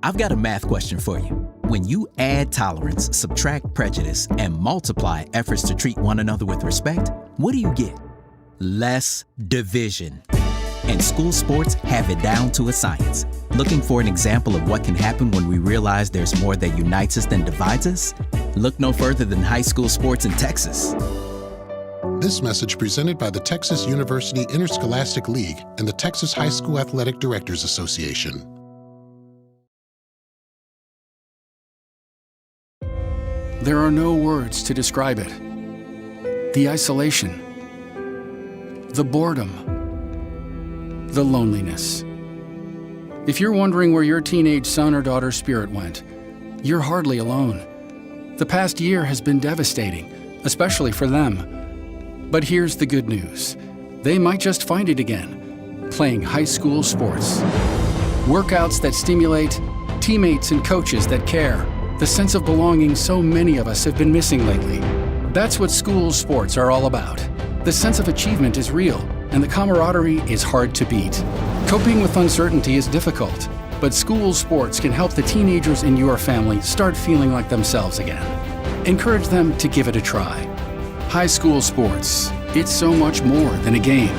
I've got a math question for you. When you add tolerance, subtract prejudice, and multiply efforts to treat one another with respect, what do you get? Less division. And school sports have it down to a science. Looking for an example of what can happen when we realize there's more that unites us than divides us? Look no further than high school sports in Texas. This message presented by the Texas University Interscholastic League and the Texas High School Athletic Directors Association. There are no words to describe it. The isolation, the boredom, the loneliness. If you're wondering where your teenage son or daughter's spirit went, you're hardly alone. The past year has been devastating, especially for them. But here's the good news. They might just find it again, playing high school sports. Workouts that stimulate, teammates and coaches that care. The sense of belonging so many of us have been missing lately. That's what school sports are all about. The sense of achievement is real, and the camaraderie is hard to beat. Coping with uncertainty is difficult, but school sports can help the teenagers in your family start feeling like themselves again. Encourage them to give it a try. High school sports, it's so much more than a game.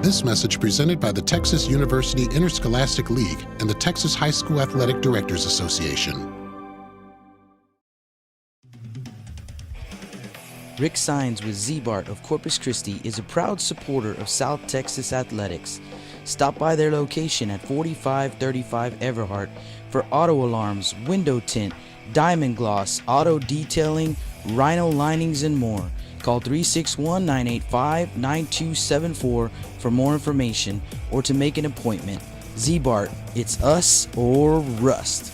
This message presented by the Texas University Interscholastic League and the Texas High School Athletic Directors Association. Rick Sines with Z-Bart of Corpus Christi is a proud supporter of South Texas athletics. Stop by their location at 4535 Everhart for auto alarms, window tint, diamond gloss, auto detailing, rhino linings, and more. Call 361-985-9274 for more information or to make an appointment. Z-Bart, it's us or rust.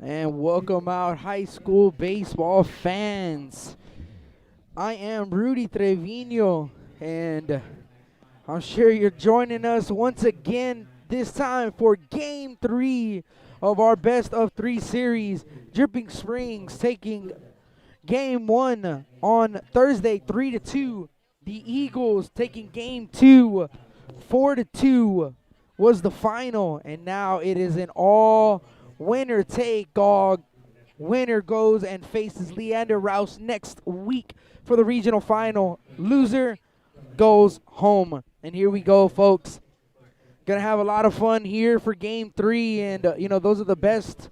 And welcome out high school baseball fans. I am Rudy Trevino, and I'm sure you're joining us once again, this time for Game 3 of our Best of 3 series. Dripping Springs taking Game 1 on Thursday, 3-2. The Eagles taking Game 2, 4-2 was the final, and now it is an all winner take all. Winner goes and faces Leander Rouse next week for the regional final. Loser goes home. And here we go, folks. Gonna have a lot of fun here for Game 3, and those are the best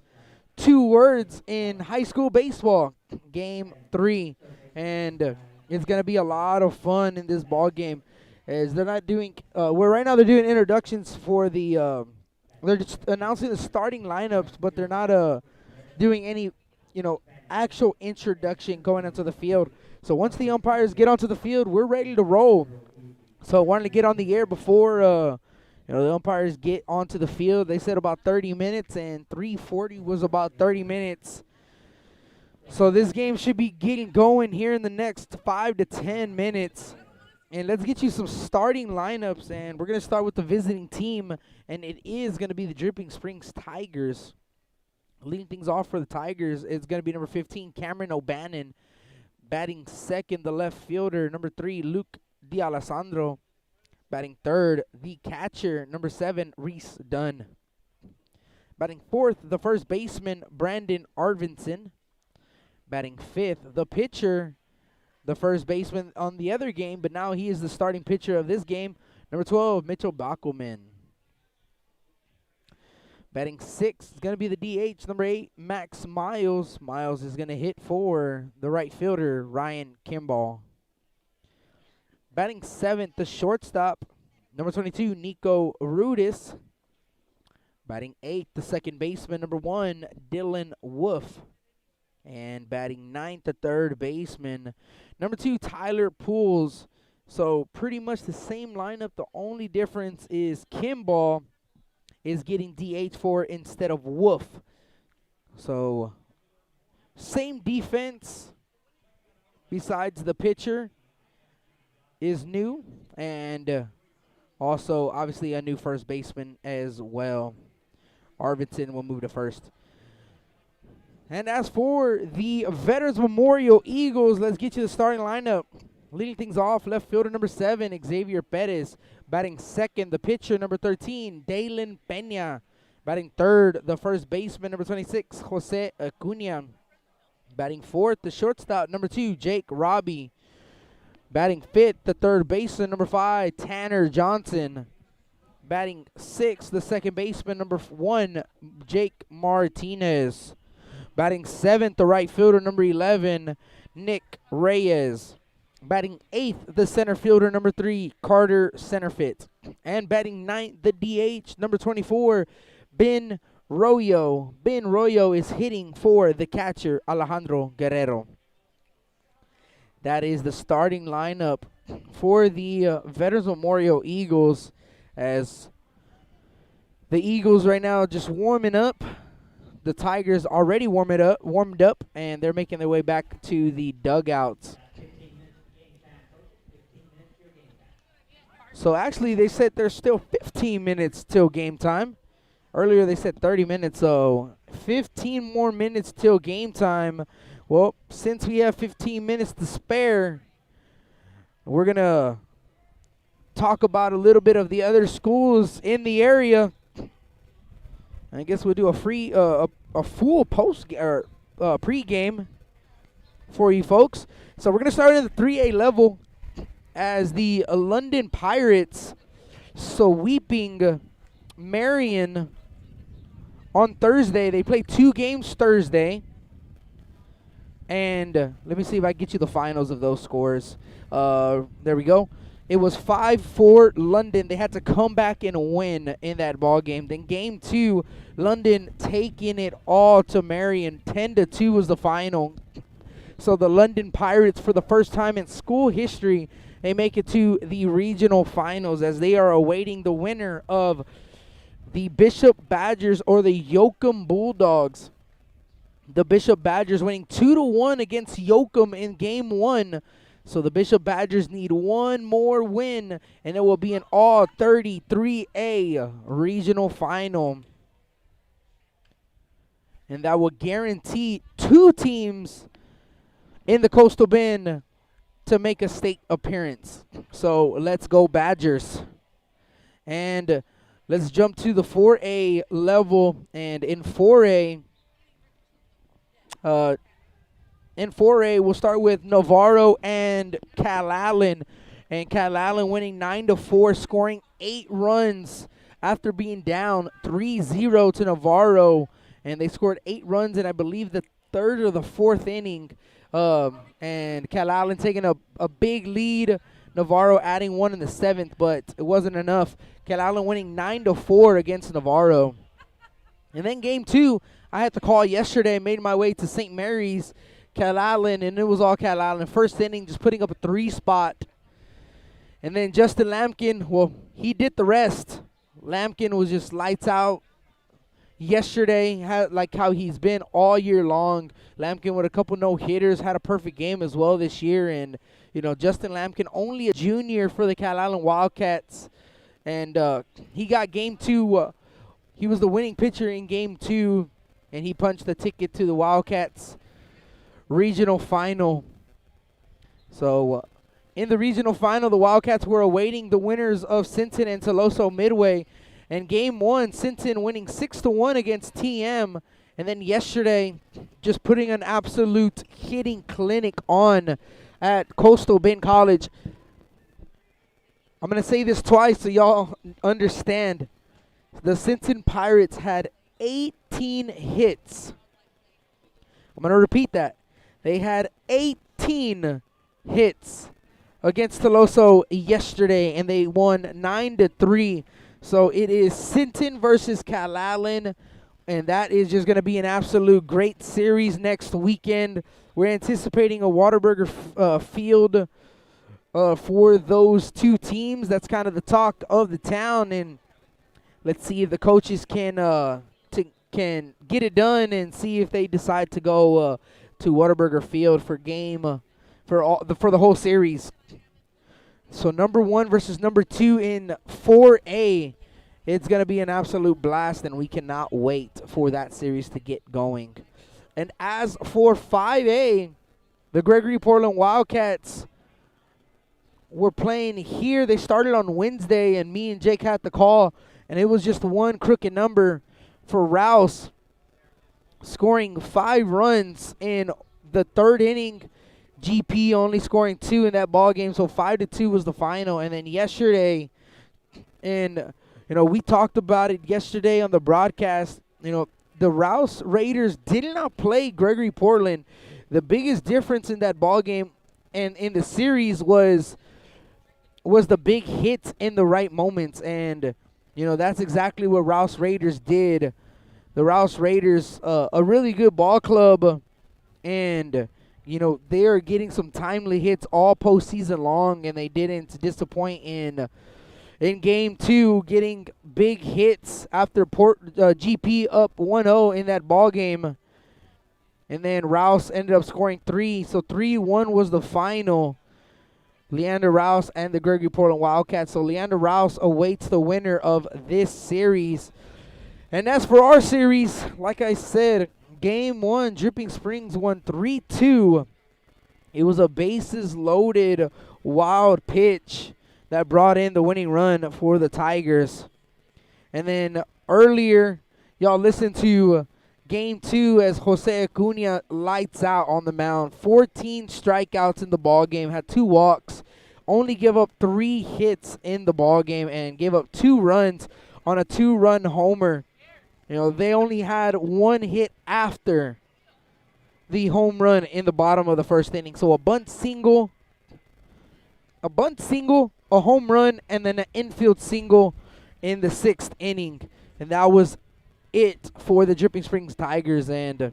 2 words in high school baseball. Game 3, and it's gonna be a lot of fun in this ball game. As they're not doing, right now they're doing introductions for the. They're just announcing the starting lineups, but they're not doing any, actual introduction going onto the field. So once the umpires get onto the field, we're ready to roll. So I wanted to get on the air before the umpires get onto the field. They said about 30 minutes, and 3:40 was about 30 minutes. So this game should be getting going here in the next 5 to 10 minutes. And let's get you some starting lineups, and we're going to start with the visiting team, and it is going to be the Dripping Springs Tigers. Leading things off for the Tigers is going to be number 15, Cameron O'Bannon. Batting second, the left fielder, number 3, Luke D'Alessandro. Batting third, the catcher, number 7, Reese Dunn. Batting fourth, the first baseman, Brandon Arvinson. Batting fifth, the pitcher, the first baseman on the other game, but now he is the starting pitcher of this game, number 12, Mitchell Backelman. Batting sixth is going to be the DH, number 8, Max Miles. Miles is going to hit for the right fielder, Ryan Kimball. Batting seventh, the shortstop, number 22, Nico Rudis. Batting eighth, the second baseman, number 1, Dylan Wolf. And batting ninth, the third baseman, number 2, Tyler Pools. So pretty much the same lineup. The only difference is Kimball is getting DH for instead of Wolf. So same defense besides the pitcher is new. And also obviously a new first baseman as well. Arvidsson will move to first. And as for the Veterans Memorial Eagles, let's get you the starting lineup. Leading things off, left fielder number 7, Xavier Perez. Batting second, the pitcher number 13, Dalen Peña. Batting third, the first baseman number 26, Jose Acuna. Batting fourth, the shortstop number 2, Jake Robbie. Batting fifth, the third baseman number 5, Tanner Johnson. Batting sixth, the second baseman number 1, Jake Martinez. Batting seventh, the right fielder number 11, Nick Reyes. Batting eighth, the center fielder number 3, Carter Centerfit. And batting ninth, the DH number 24, Ben Royo. Ben Royo is hitting for the catcher, Alejandro Guerrero. That is the starting lineup for the Veterans Memorial Eagles, as the Eagles right now just warming up. The Tigers already warmed up, and they're making their way back to the dugouts. So actually, they said there's still 15 minutes till game time. Earlier they said 30 minutes, so 15 more minutes till game time. Well, since we have 15 minutes to spare, we're going to talk about a little bit of the other schools in the area. I guess we'll do a full pregame for you folks. So we're going to start at the 3A level, as the London Pirates sweeping Marion on Thursday. They played 2 games Thursday. And let me see if I get you the finals of those scores. There we go. It was 5-4 London. They had to come back and win in that ball game. Then game 2, London taking it all to Marion. 10-2 was the final. So the London Pirates, for the first time in school history, they make it to the regional finals, as they are awaiting the winner of the Bishop Badgers or the Yoakum Bulldogs. The Bishop Badgers winning 2-1 against Yoakum in game 1. So the Bishop Badgers need one more win, and it will be an all 33A regional final. And that will guarantee 2 teams in the Coastal Bend to make a state appearance. So let's go Badgers. And let's jump to the 4A level. And in 4A, we'll start with Navarro and Calallen. And Calallen winning 9-4, scoring 8 runs after being down 3-0 to Navarro. And they scored 8 runs in, I believe, the 3rd or the 4th inning. And Calallen taking a big lead. Navarro adding 1 in the 7th, but it wasn't enough. Calallen winning 9-4 against Navarro. And then game 2, I had to call yesterday. Made my way to St. Mary's. Calallen, and it was all Calallen. First inning, just putting up a 3-spot. And then Justin Lampkin, well, he did the rest. Lampkin was just lights out yesterday, like how he's been all year long. Lampkin with a couple no-hitters, had a perfect game as well this year. And, you know, Justin Lampkin, only a junior for the Calallen Wildcats. And he got game 2. He was the winning pitcher in game 2, and he punched the ticket to the Wildcats regional final. So in the regional final, the Wildcats were awaiting the winners of Sinton and Toloso Midway. And game 1, Sinton winning 6-1 against TM. And then yesterday, just putting an absolute hitting clinic on at Coastal Bend College. I'm going to say this twice so y'all understand. The Sinton Pirates had 18 hits. I'm going to repeat that. They had 18 hits against Toloso yesterday, and they won 9-3. So it is Sinton versus Calallen, and that is just going to be an absolute great series next weekend. We're anticipating a Whataburger field for those 2 teams. That's kind of the talk of the town, and let's see if the coaches can get it done and see if they decide to go to Whataburger Field for game for the whole series. So number 1 versus number 2 in 4A. It's going to be an absolute blast, and we cannot wait for that series to get going. And as for 5A, the Gregory Portland Wildcats were playing here. They started on Wednesday, and me and Jake had the call, and it was just one crooked number for Rouse, scoring 5 runs in the third inning. GP only scoring 2 in that ball game, so 5-2 was the final. And then yesterday, and we talked about it yesterday on the broadcast. The Rouse Raiders did not play Gregory Portland. The biggest difference in that ball game and in the series was the big hits in the right moments, and that's exactly what Rouse Raiders did. The Rouse Raiders, a really good ball club, and they are getting some timely hits all postseason long, and they didn't disappoint in Game 2, getting big hits after GP up 1-0 in that ball game. And then Rouse ended up scoring 3, so 3-1 was the final. Leander Rouse and the Gregory Portland Wildcats. So Leander Rouse awaits the winner of this series. And as for our series, like I said, Game 1, Dripping Springs won 3-2. It was a bases-loaded, wild pitch that brought in the winning run for the Tigers. And then earlier, y'all listened to Game 2 as Jose Acuna lights out on the mound. 14 strikeouts in the ball game, had 2 walks, only gave up 3 hits in the ball game, and gave up 2 runs on a 2-run homer. They only had 1 hit after the home run in the bottom of the first inning. So a bunt single, a home run, and then an infield single in the 6th inning. And that was it for the Dripping Springs Tigers. And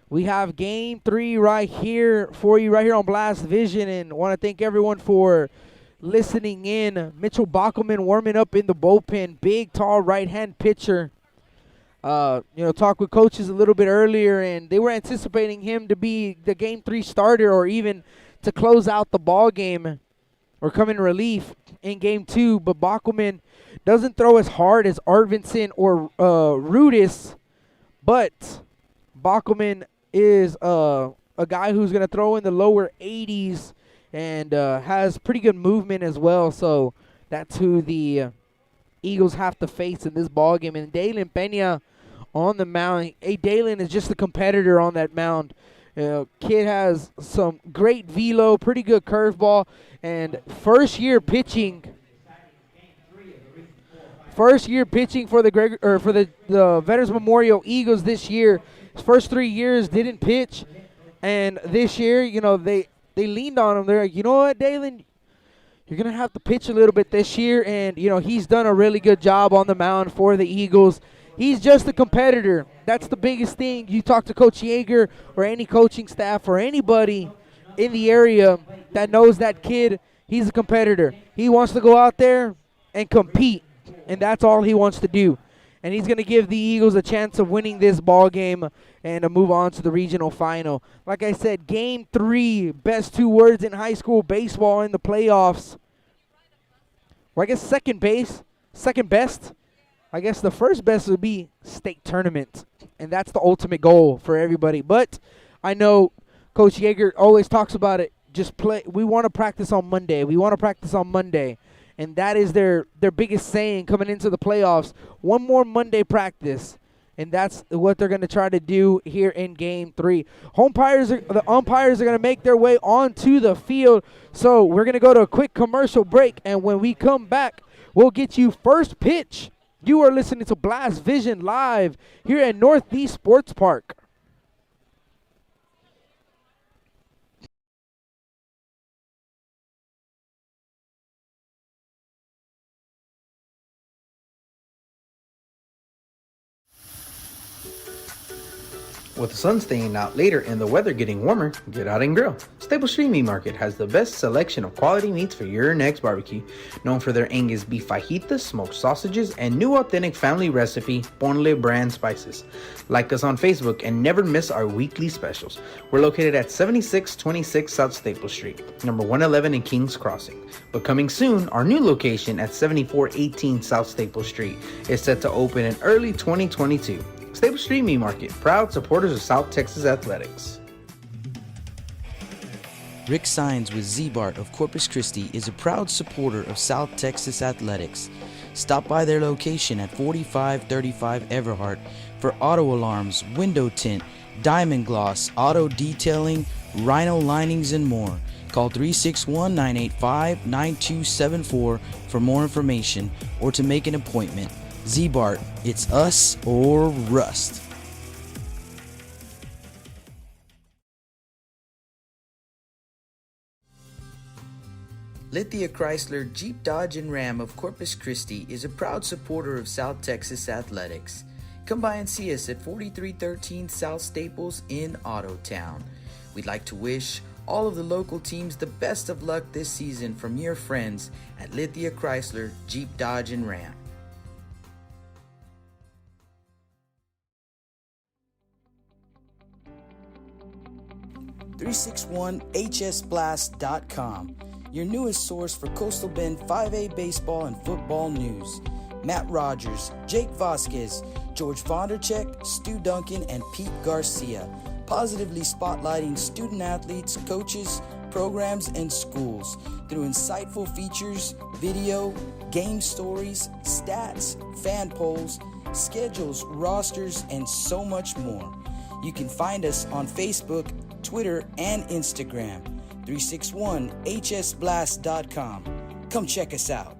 we have Game 3 right here for you, right here on Blast Vision. And want to thank everyone for listening in. Mitchell Bockelman warming up in the bullpen. Big, tall, right-hand pitcher. Talked with coaches a little bit earlier, and they were anticipating him to be the Game 3 starter, or even to close out the ball game or come in relief in Game 2. But Bockelman doesn't throw as hard as Arvidsson or Rudis, but Bockelman is a guy who's going to throw in the lower 80s and has pretty good movement as well. So that's who the Eagles have to face in this ball game. And Dalen Pena on the mound. Hey, Dalen is just a competitor on that mound. Kid has some great velo, pretty good curveball, and first year pitching for the Veterans Memorial Eagles this year. His first 3 years didn't pitch, and this year, they leaned on him. They're like, you know what, Dalen, you're gonna have to pitch a little bit this year, and he's done a really good job on the mound for the Eagles. He's just a competitor. That's the biggest thing. You talk to Coach Yeager or any coaching staff or anybody in the area that knows that kid, he's a competitor. He wants to go out there and compete, and that's all he wants to do. And he's going to give the Eagles a chance of winning this ball game and to move on to the regional final. Like I said, Game 3, best 2 words in high school baseball in the playoffs. Or I guess second best. I guess the first best would be state tournament, and that's the ultimate goal for everybody. But I know Coach Yeager always talks about it. Just play. We want to practice on Monday. And that is their biggest saying coming into the playoffs. One more Monday practice, and that's what they're going to try to do here in Game 3. The umpires are going to make their way onto the field. So we're going to go to a quick commercial break, and when we come back, we'll get you first pitch. You are listening to Blast Vision live here at Northeast Sports Park. With the sun staying out later and the weather getting warmer, get out and grill. Staple Street Meat Market has the best selection of quality meats for your next barbecue. Known for their Angus beef fajitas, smoked sausages, and new authentic family recipe Ponle brand spices. Like us on Facebook and never miss our weekly specials. We're located at 7626 South Staple Street, number 111 in Kings Crossing. But coming soon, our new location at 7418 South Staple Street is set to open in early 2022. Staple Street Meat Market, proud supporters of South Texas Athletics. Rick Sines with Z-Bart of Corpus Christi is a proud supporter of South Texas Athletics. Stop by their location at 4535 Everhart for auto alarms, window tint, diamond gloss, auto detailing, rhino linings, and more. Call 361-985-9274 for more information or to make an appointment. Z-Bart, it's us or rust. Lithia Chrysler Jeep Dodge and Ram of Corpus Christi is a proud supporter of South Texas Athletics. Come by and see us at 4313 South Staples in Ottotown. We'd like to wish all of the local teams the best of luck this season from your friends at Lithia Chrysler Jeep Dodge and Ram. .361hsblast.com, your newest source for Coastal Bend 5A baseball and football news. Matt Rogers, Jake Vasquez, George Vondercheck, Stu Duncan, and Pete Garcia, positively spotlighting student athletes, coaches, programs, and schools through insightful features, video, game stories, stats, fan polls, schedules, rosters, and so much more. You can find us on Facebook, Twitter, and Instagram. 361hsblast.com. Come check us out.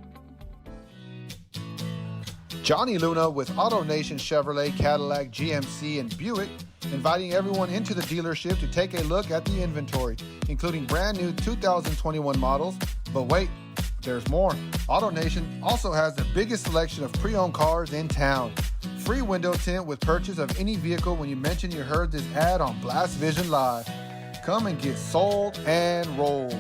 Johnny Luna with AutoNation Chevrolet, Cadillac, GMC, and Buick, inviting everyone into the dealership to take a look at the inventory, including brand new 2021 models. But wait, there's more. AutoNation also has the biggest selection of pre-owned cars in town. Free window tint with purchase of any vehicle when you mention you heard this ad on Blast Vision Live. Come and get sold and rolled.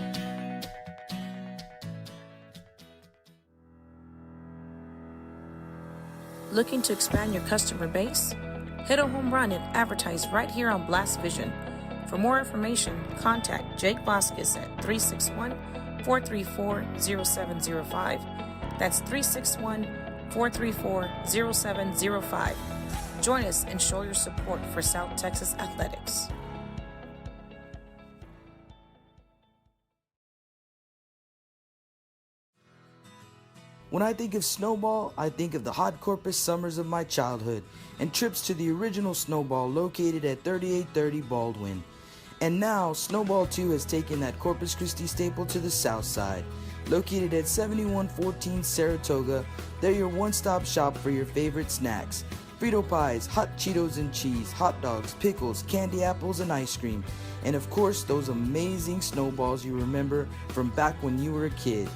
Looking to expand your customer base? Hit a home run and advertise right here on Blast Vision. For more information, contact Jake Vasquez at 361-434-0705. That's 361-434-0705. Join us and show your support for South Texas Athletics. When I think of Snowball, I think of the hot Corpus summers of my childhood and trips to the original Snowball located at 3830 Baldwin. And now, Snowball 2 has taken that Corpus Christi staple to the south side. Located at 7114 Saratoga, they're your one-stop shop for your favorite snacks. Frito pies, hot Cheetos and cheese, hot dogs, pickles, candy apples, and ice cream. And of course, those amazing snowballs you remember from back when you were a kid.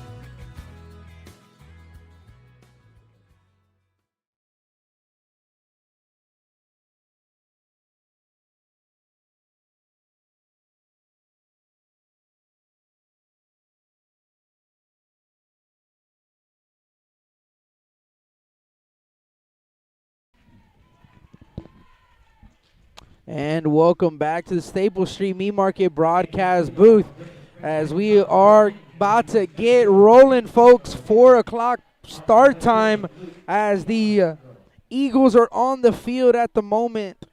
And welcome back to the Staples Street Meat Market broadcast booth as we are about to get rolling, folks. 4 o'clock start time as the Eagles are on the field at the moment.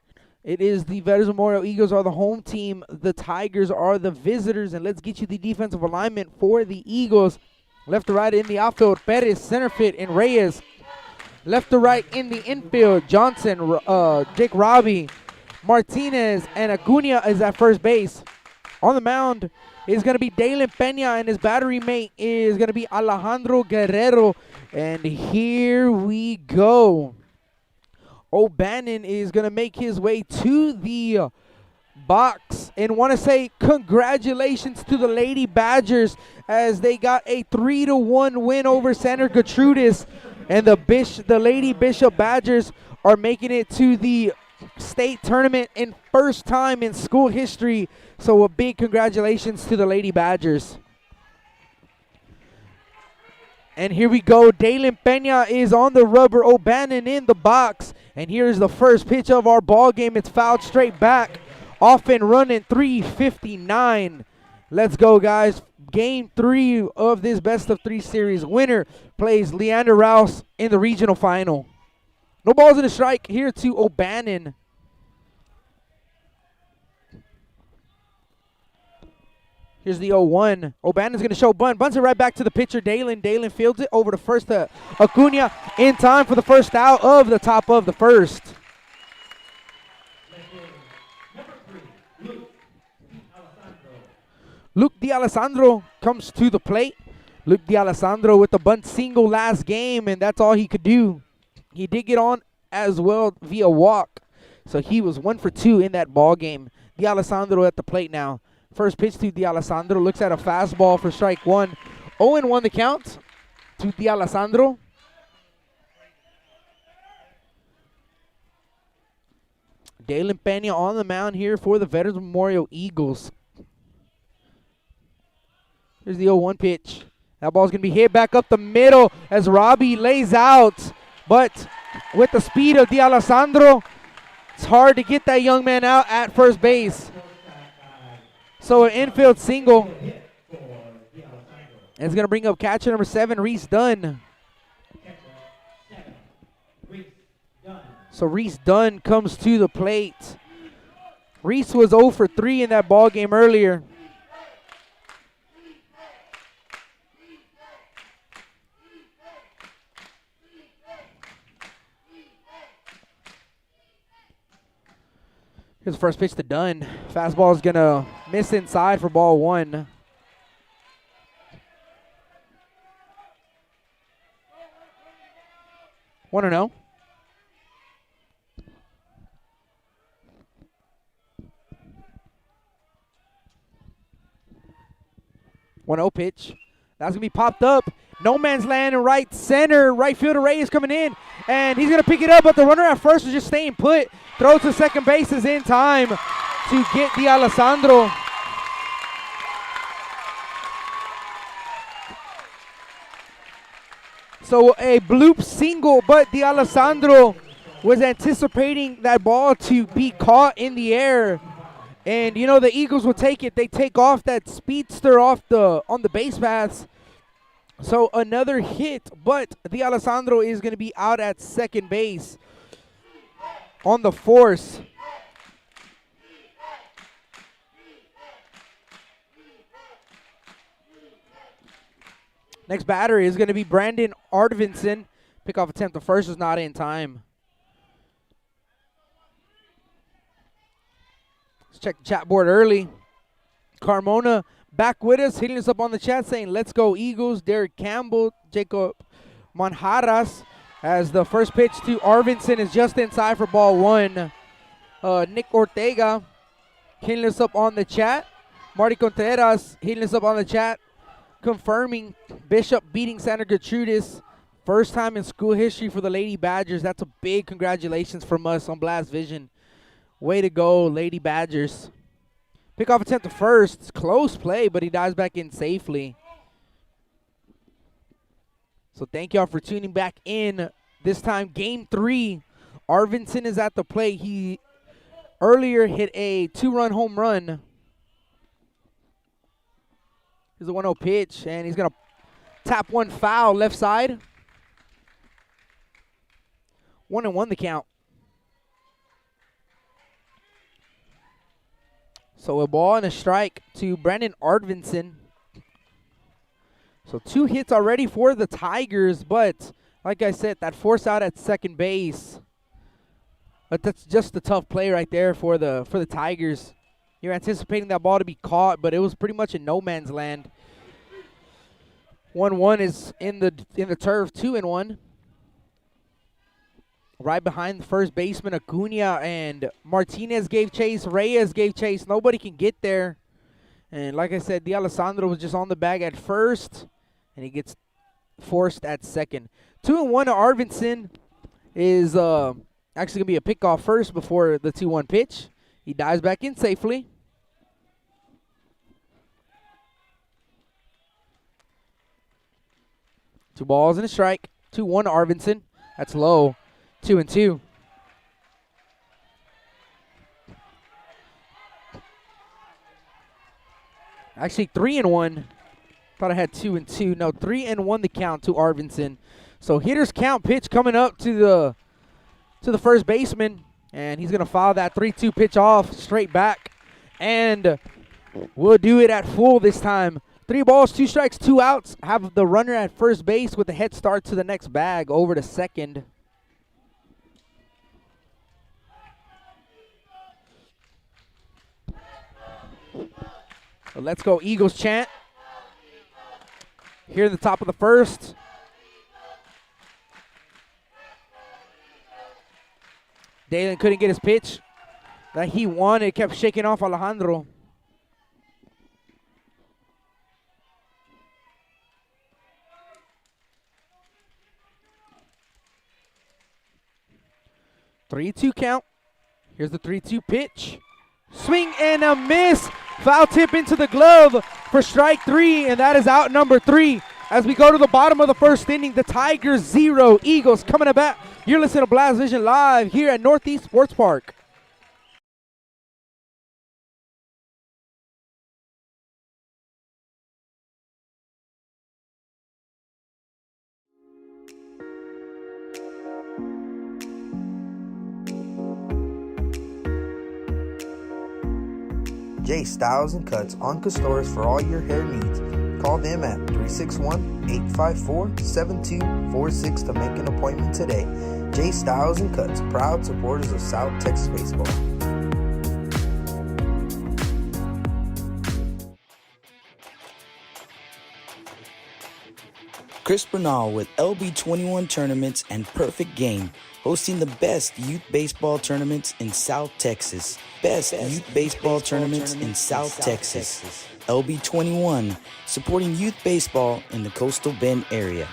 It is the Veterans Memorial Eagles are the home team. The Tigers are the visitors. And let's get you the defensive alignment for the Eagles. Left to right in the outfield, Perez, center field, and Reyes. Left to right in the infield, Johnson, Jake Robbie, Martinez, and Acuna is at first base. On the mound is going to be Dalen Peña, and his battery mate is going to be Alejandro Guerrero. And here we go. O'Bannon is going to make his way to the box and want to say congratulations to the Lady Badgers as they got a 3-1 win over Santa Gertrudis. And the Lady Bishop Badgers are making it to the state tournament in first time in school history. So a big congratulations to the Lady Badgers. And here we go. Dalen Peña is on the rubber. O'Bannon in the box. And here's the first pitch of our ball game. It's fouled straight back. Off and running, 3:59. Let's go, guys. Game 3 of this best-of-3 series. Winner plays Leander Rouse in the regional final. No balls in a strike here to O'Bannon. Here's the 0-1. O'Bannon's going to show bunt. Bunts it right back to the pitcher, Dalen. Dalen fields it over to first to Acuna in time for the first out of the top of the first. Luke D'Alessandro comes to the plate. Luke D'Alessandro with the bunt single last game, and that's all he could do. He did get on as well via walk, so he was 1 for 2 in that ball game. D'Alessandro at the plate now. First pitch to D'Alessandro, looks at a fastball for strike one. 0-1 the count to D'Alessandro. Dalen Pena on the mound here for the Veterans Memorial Eagles. Here's the 0-1 pitch. That ball's going to be hit back up the middle as Robbie lays out. But with the speed of D'Alessandro, it's hard to get that young man out at first base. So an infield single. It's going to bring up catcher number 7, Reese Dunn. So Reese Dunn comes to the plate. Reese was 0 for 3 in that ball game earlier. Here's the first pitch to Dunn. Fastball is going to miss inside for ball 1. Want to know? 1-0 pitch. That's going to be popped up. No man's land in right center. Right fielder Ray is coming in, and he's going to pick it up, but the runner at first is just staying put. Throw to second base is in time to get D'Alessandro. So a bloop single, but D'Alessandro was anticipating that ball to be caught in the air. And you know the Eagles will take it. They take off that speedster on the base paths. So another hit, but D'Alessandro is going to be out at second base on the force. Next batter is going to be Brandon Arvidsson. Pickoff attempt to first is not in time. Let's check the chat board early. Carmona back with us, hitting us up on the chat saying, let's go Eagles. Derek Campbell, Jacob Manjaras, as the first pitch to Arvidsson is just inside for ball 1. Nick Ortega hitting us up on the chat. Marty Contreras hitting us up on the chat, confirming Bishop beating Santa Gertrudis. First time in school history for the Lady Badgers. That's a big congratulations from us on Blast Vision. Way to go, Lady Badgers. Pickoff attempt to first. It's close play, but he dives back in safely. So thank y'all for tuning back in. This time, game 3. Arvidsson is at the plate. He earlier hit a 2-run home run. Here's the 1-0 pitch, and he's going to tap one foul left side. 1-1 the count. So a ball and a strike to Brandon Arvidsson. So 2 hits already for the Tigers, but like I said, that force out at second base. But that's just a tough play right there for the Tigers. You're anticipating that ball to be caught, but it was pretty much in no man's land. 1-1 is in the turf, 2-1. Right behind the first baseman, Acuna, and Martinez gave chase. Reyes gave chase. Nobody can get there. And like I said, D'Alessandro was just on the bag at first, and he gets forced at second. 2-1 to Arvidsson is actually going to be a pickoff first before the 2-1 pitch. He dives back in safely. Two balls and a strike. 2-1 to Arvidsson. That's low. 2-2. Actually, 3-1. Thought I had 2-2. No, 3-1 the count to Arvidsson. So hitter's count pitch coming up to the first baseman, and he's gonna foul that 3-2 pitch off straight back. And We'll do it at full this time. 3 balls, 2 strikes, 2 outs. Have the runner at first base with a head start to the next bag over to second. So let's go Eagles chant. Here in the top of the first. Dalen couldn't get his pitch that he wanted. Kept shaking off Alejandro. Three-two count. Here's the 3-2 pitch. Swing and a miss. Foul tip into the glove for strike 3, and that is out number 3. As we go to the bottom of the first inning, the Tigers 0, Eagles coming back. You're listening to Blast Vision live here at Northeast Sports Park. J Styles and Cuts on Castores for all your hair needs. Call them at 361-854-7246 to make an appointment today. J Styles and Cuts, proud supporters of South Texas baseball. Chris Bernal with LB21 Tournaments and Perfect Game, hosting the best youth baseball tournaments in South Texas. Best youth baseball tournaments in South Texas. LB21, supporting youth baseball in the Coastal Bend area.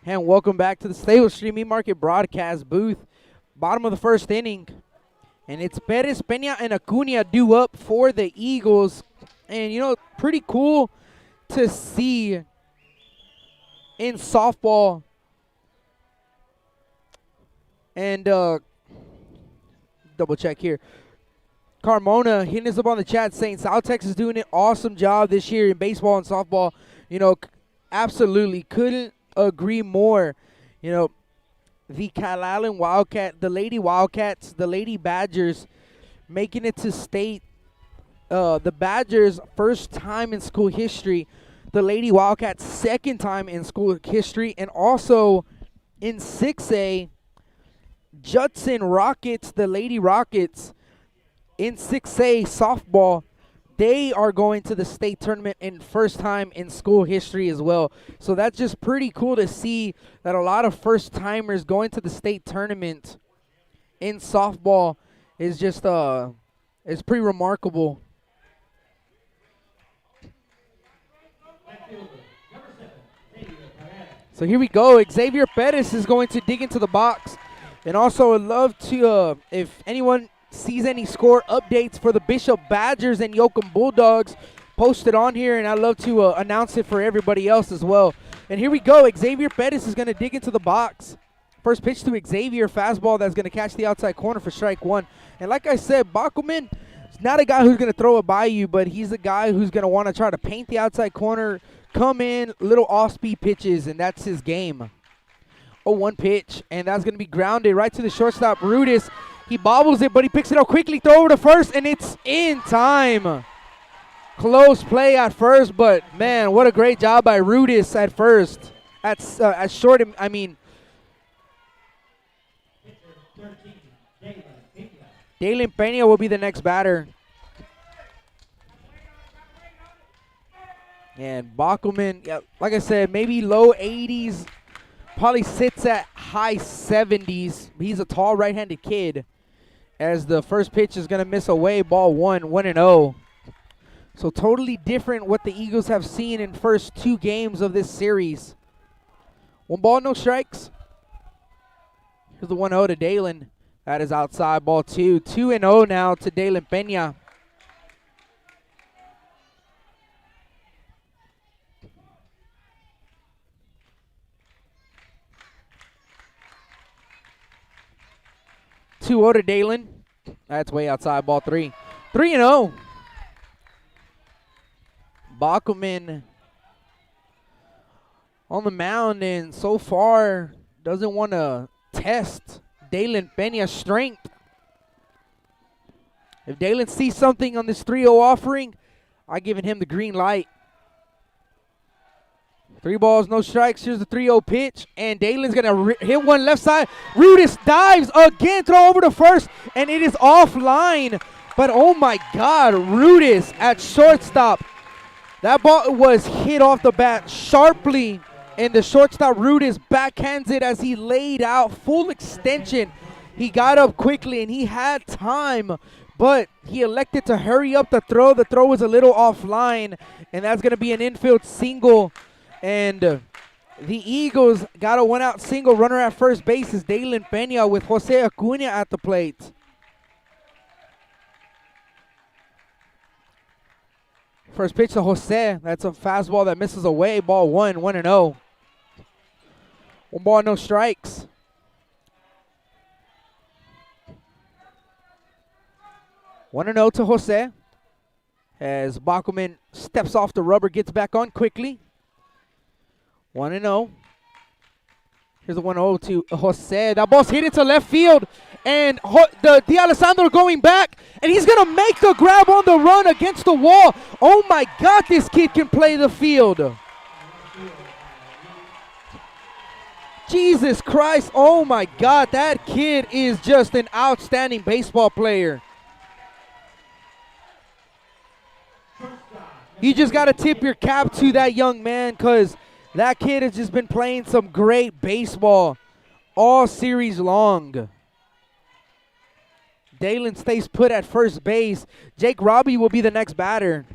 And welcome back to the Stable Street Meat Market broadcast booth. Bottom of the first inning. And it's Perez, Peña, and Acuna due up for the Eagles. And, you know, pretty cool to see in softball. And double check here. Carmona hitting us up on the chat saying South Texas doing an awesome job this year in baseball and softball. You know, absolutely couldn't agree more. You know, the Calallen Wildcat, the Lady Wildcats, the Lady Badgers making it to state. The Badgers first time in school history. The Lady Wildcats second time in school history. And also in 6A, Judson Rockets, the Lady Rockets in 6A softball, they are going to the state tournament in first time in school history as well. So that's just pretty cool to see that a lot of first timers going to the state tournament in softball is just is pretty remarkable. So here we go. Xavier Perez is going to dig into the box. And also I'd love to, if anyone sees any score updates for the Bishop Badgers and Yoakum Bulldogs, post it on here, and I'd love to announce it for everybody else as well. And here we go. Xavier Perez is going to dig into the box. First pitch to Xavier, fastball that's going to catch the outside corner for strike 1. And like I said, Bachman is not a guy who's going to throw it by you, but he's a guy who's going to want to try to paint the outside corner, come in, little off-speed pitches, and that's his game. 0-1 pitch, and that's going to be grounded right to the shortstop, Rudis. He bobbles it, but he picks it up quickly, throw over to first, and it's in time. Close play at first, but, man, what a great job by Rudis at first. At short, I mean. Dalen Peña will be the next batter. And Bachman, yeah, like I said, maybe low 80s. Probably sits at high 70s. He's a tall right-handed kid. As the first pitch is going to miss away, ball 1-0. So totally different what the Eagles have seen in first 2 games of this series. 1 ball, no strikes. Here's the 1-0 to Dalen. That is outside, ball 2. 2-0 now to Dalen Peña. Two to Dalen. That's way outside, ball 3. 3-0. Bachman on the mound, and so far doesn't want to test Dalen Peña's strength. If Dalen sees something on this 3-0 offering, I'm giving him the green light. 3 balls, no strikes. Here's the 3-0 pitch, and Dalen's going to hit one left side. Rudis dives again, throw over to first, and it is offline. But, oh, my God, Rudis at shortstop. That ball was hit off the bat sharply, and the shortstop Rudis backhands it as he laid out full extension. He got up quickly, and he had time, but he elected to hurry up the throw. The throw was a little offline, and that's going to be an infield single. And the Eagles got a 1-out single. Runner at first base is Dalen Peña with Jose Acuna at the plate. First pitch to Jose. That's a fastball that misses away. Ball 1-0. 1 ball, no strikes. One and 0 to Jose. As Bachman steps off the rubber, gets back on quickly. 1-0. Here's the 1-0 to Jose. That ball's hit into left field. And the D'Alessandro going back. And he's going to make the grab on the run against the wall. Oh, my God, this kid can play the field. Jesus Christ. Oh, my God. That kid is just an outstanding baseball player. You just got to tip your cap to that young man because that kid has just been playing some great baseball all series long. Dalen stays put at first base. Jake Robbie will be the next batter.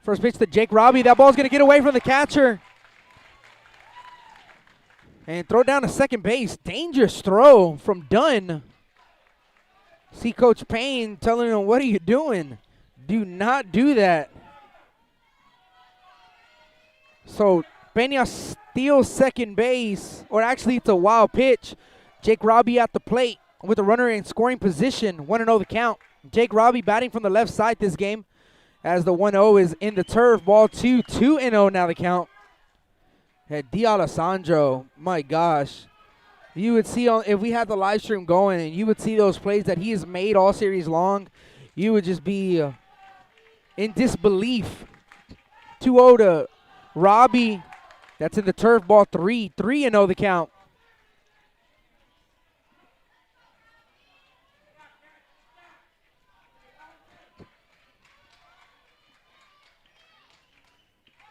First pitch to Jake Robbie. That ball's going to get away from the catcher. And throw down to second base. Dangerous throw from Dunn. See Coach Payne telling him, what are you doing? Do not do that. So Peña steals second base, or actually it's a wild pitch. Jake Robbie at the plate with a runner in scoring position. 1-0 the count. Jake Robbie batting from the left side this game as the 1-0 is in the turf. Ball 2, 2-0 now the count. At D'Alessandro, my gosh. You would see, if we had the live stream going, and you would see those plays that he has made all series long, you would just be in disbelief. 2-0 to Robbie. That's in the turf. Ball 3, 3-0 the count.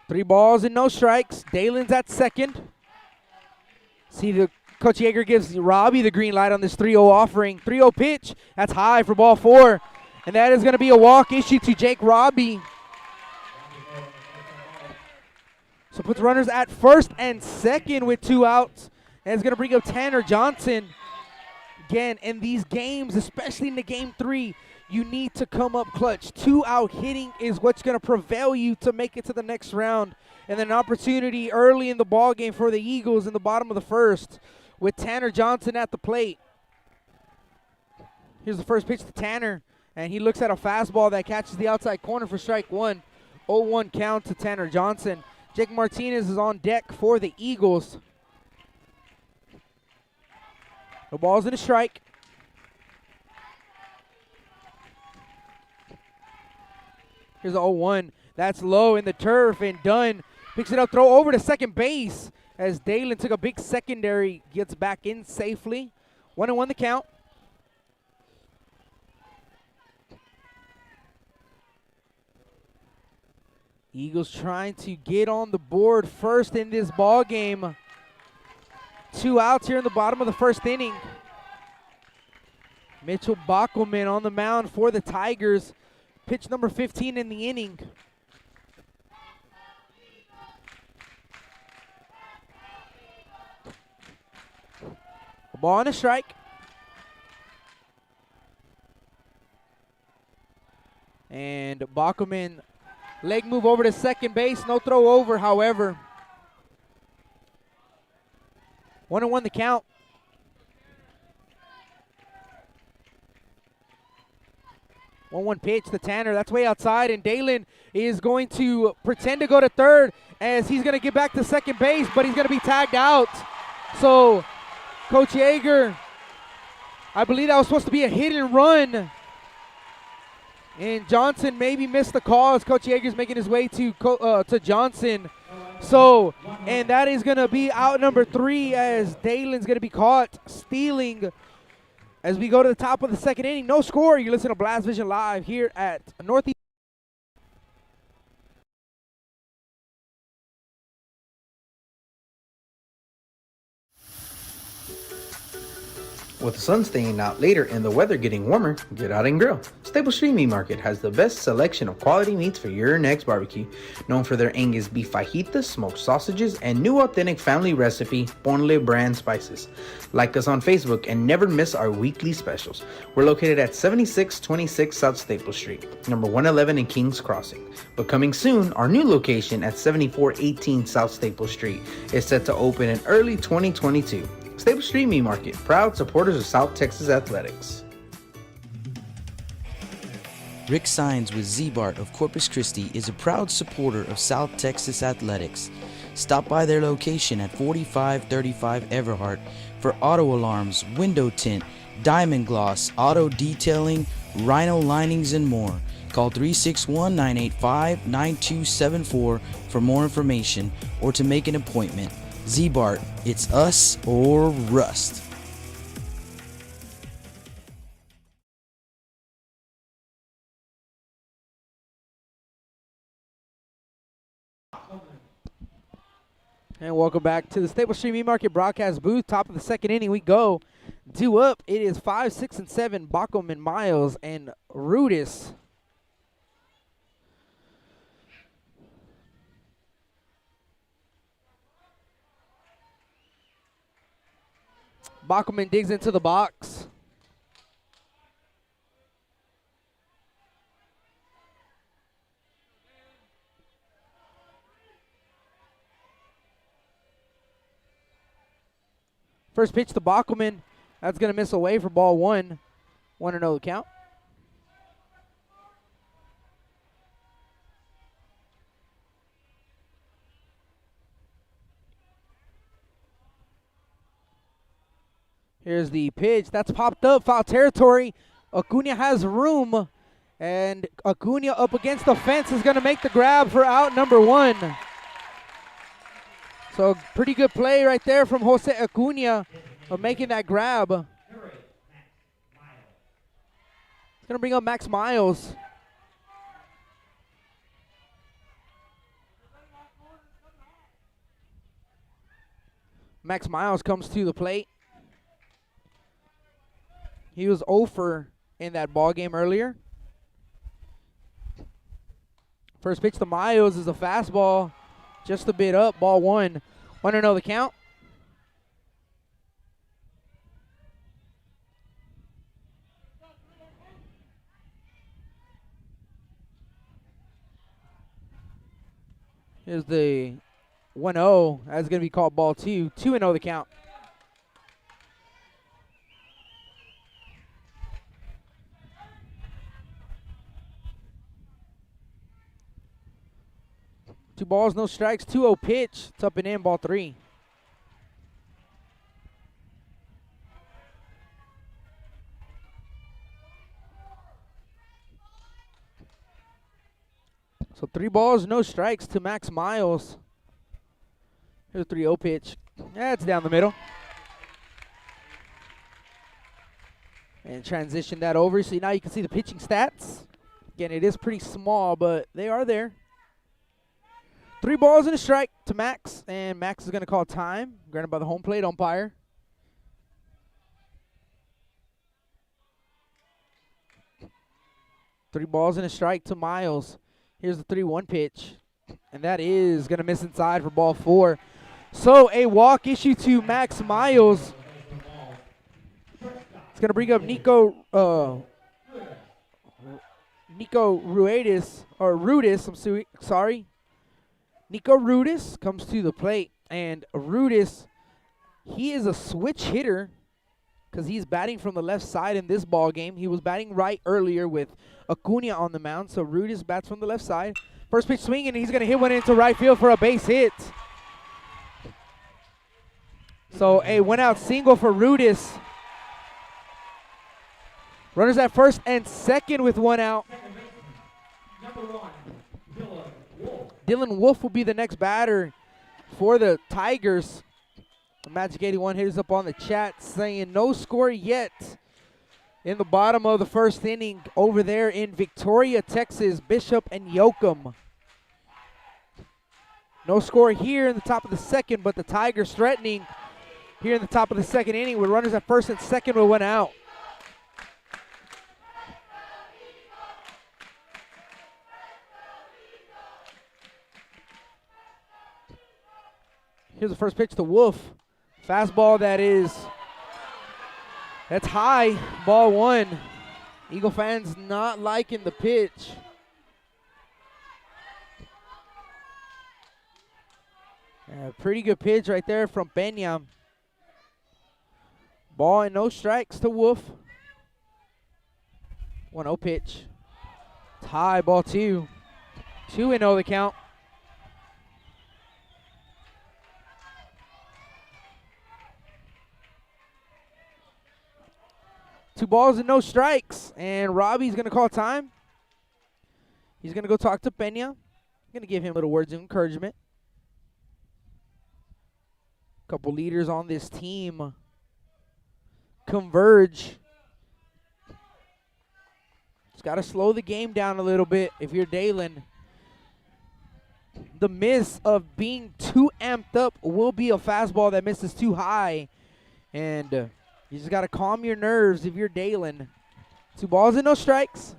Three balls and no strikes. Dalen's at second. See the Coach Yeager gives Robbie the green light on this 3-0 offering. 3-0 pitch. That's high for ball 4. And that is going to be a walk issued to Jake Robbie. So puts runners at first and second with 2 outs. And it's going to bring up Tanner Johnson. Again, in these games, especially in the game 3, you need to come up clutch. 2-out hitting is what's going to prevail you to make it to the next round. And then an opportunity early in the ball game for the Eagles in the bottom of the first with Tanner Johnson at the plate. Here's the first pitch to Tanner, and he looks at a fastball that catches the outside corner for strike 1. 0-1 count to Tanner Johnson. Jake Martinez is on deck for the Eagles. The ball's in a strike. Here's the 0-1. That's low in the turf, and Dunn picks it up, throw over to second base as Dalen took a big secondary, gets back in safely. 1-1 the count. Eagles trying to get on the board first in this ball game. 2 outs here in the bottom of the first inning. Mitchell Bachman on the mound for the Tigers. Pitch number 15 in the inning. A ball and a strike. And Bachman, leg move over to second base. No throw over, however. 1-1 the count. 1-1 pitch to Tanner. That's way outside, and Dalen is going to pretend to go to third as he's going to get back to second base, but he's going to be tagged out. So Coach Yeager, I believe that was supposed to be a hit and run. And Johnson maybe missed the call as Coach Yeager's making his way to Johnson. So, and that is going to be out number 3 as Dalen's going to be caught stealing as we go to the top of the second inning. No score. You listen to Blast Vision Live here at Northeast. With the sun staying out later and the weather getting warmer, get out and grill. Stable Street Meat Market has the best selection of quality meats for your next barbecue. Known for their Angus beef fajitas, smoked sausages, and new authentic family recipe Ponle brand spices. Like us on Facebook and never miss our weekly specials. We're located at 7626 South Staple Street, number 111 in Kings Crossing. But coming soon, our new location at 7418 South Staple Street is set to open in early 2022. Stable Street Meat Market, proud supporters of South Texas Athletics. Rick Sines with Z-Bart of Corpus Christi is a proud supporter of South Texas Athletics. Stop by their location at 4535 Everhart for auto alarms, window tint, diamond gloss, auto detailing, rhino linings, and more. Call 361-985-9274 for more information or to make an appointment. Z-Bart, it's us or rust. And welcome back to the Stable Street Meat Market broadcast booth. Top of the second inning we go. Due up, it is 5, 6, and 7, Bacham and Miles and Rudis. Bachman digs into the box. First pitch to Bachman. That's going to miss away for ball 1. 1-0 the count. Here's the pitch. That's popped up. Foul territory. Acuna has room. And Acuna up against the fence is going to make the grab for out number 1. So pretty good play right there from Jose Acuna of making that grab. It's going to bring up Max Miles. Max Miles comes to the plate. He was 0 in that ball game earlier. First pitch to Miles is a fastball. Just a bit up, ball 1. 1-0 the count. Here's the 1-0. That's going to be called ball 2. 2-0 the count. Two balls, no strikes, 2-0 pitch. It's up and in, ball 3. So 3 balls, no strikes to Max Miles. Here's a 3-0 pitch. That's down the middle. And transition that over. So now you can see the pitching stats. Again, it is pretty small, but they are there. 3 balls and a strike to Max, and Max is going to call time, granted by the home plate umpire. Three balls and a strike to Miles. Here's the 3-1 pitch, and that is going to miss inside for ball 4. So a walk issue to Max Miles. It's going to bring up Nico Rudis, I'm sorry. Nico Rudis comes to the plate, and Rudis, he is a switch hitter. because he's batting from the left side in this ball game. He was batting right earlier with Acuna on the mound, so Rudis bats from the left side. First pitch swinging, and he's going to hit one into right field for a base hit. So a one-out single for Rudis. Runners at first and second with one out. Dylan Wolf will be the next batter for the Tigers. The Magic 81 hitters up on the chat saying no score yet in the bottom of the first inning over there in Victoria, Texas, Bishop and Yoakum. No score here in the top of the second, but the Tigers threatening here in the top of the second inning with runners at first and second with one out. Here's the first pitch to Wolf. Fastball that's high, ball one. Eagle fans not liking the pitch. Pretty good pitch right there from Peña. Ball and no strikes to Wolf. 1-0 pitch. High, ball two. 2-0 the count. Two balls and no strikes. And Robbie's going to call time. He's going to go talk to Peña. Going to give him little words of encouragement. Couple leaders on this team converge. Just got to slow the game down a little bit if you're Dalen. The miss of being too amped up will be a fastball that misses too high. And you just got to calm your nerves if you're Dalen. 2 balls and no strikes.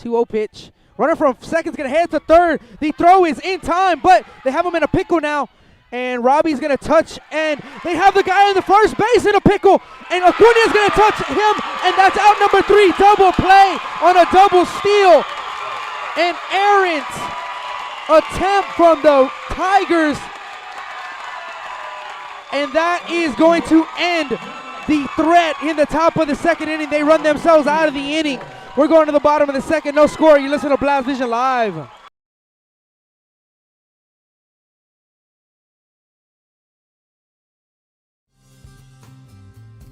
2-0 pitch. Runner from second's going to head to third. The throw is in time, but they have him in a pickle now. And Robbie's going to touch, and they have the guy in the first base in a pickle. And Acuna's going to touch him, and that's out number 3. Double play on a double steal. An errant attempt from the Tigers. And that is going to end the threat in the top of the second inning. They run themselves out of the inning. We're going to the bottom of the second. No score. You listen to Blast Vision Live.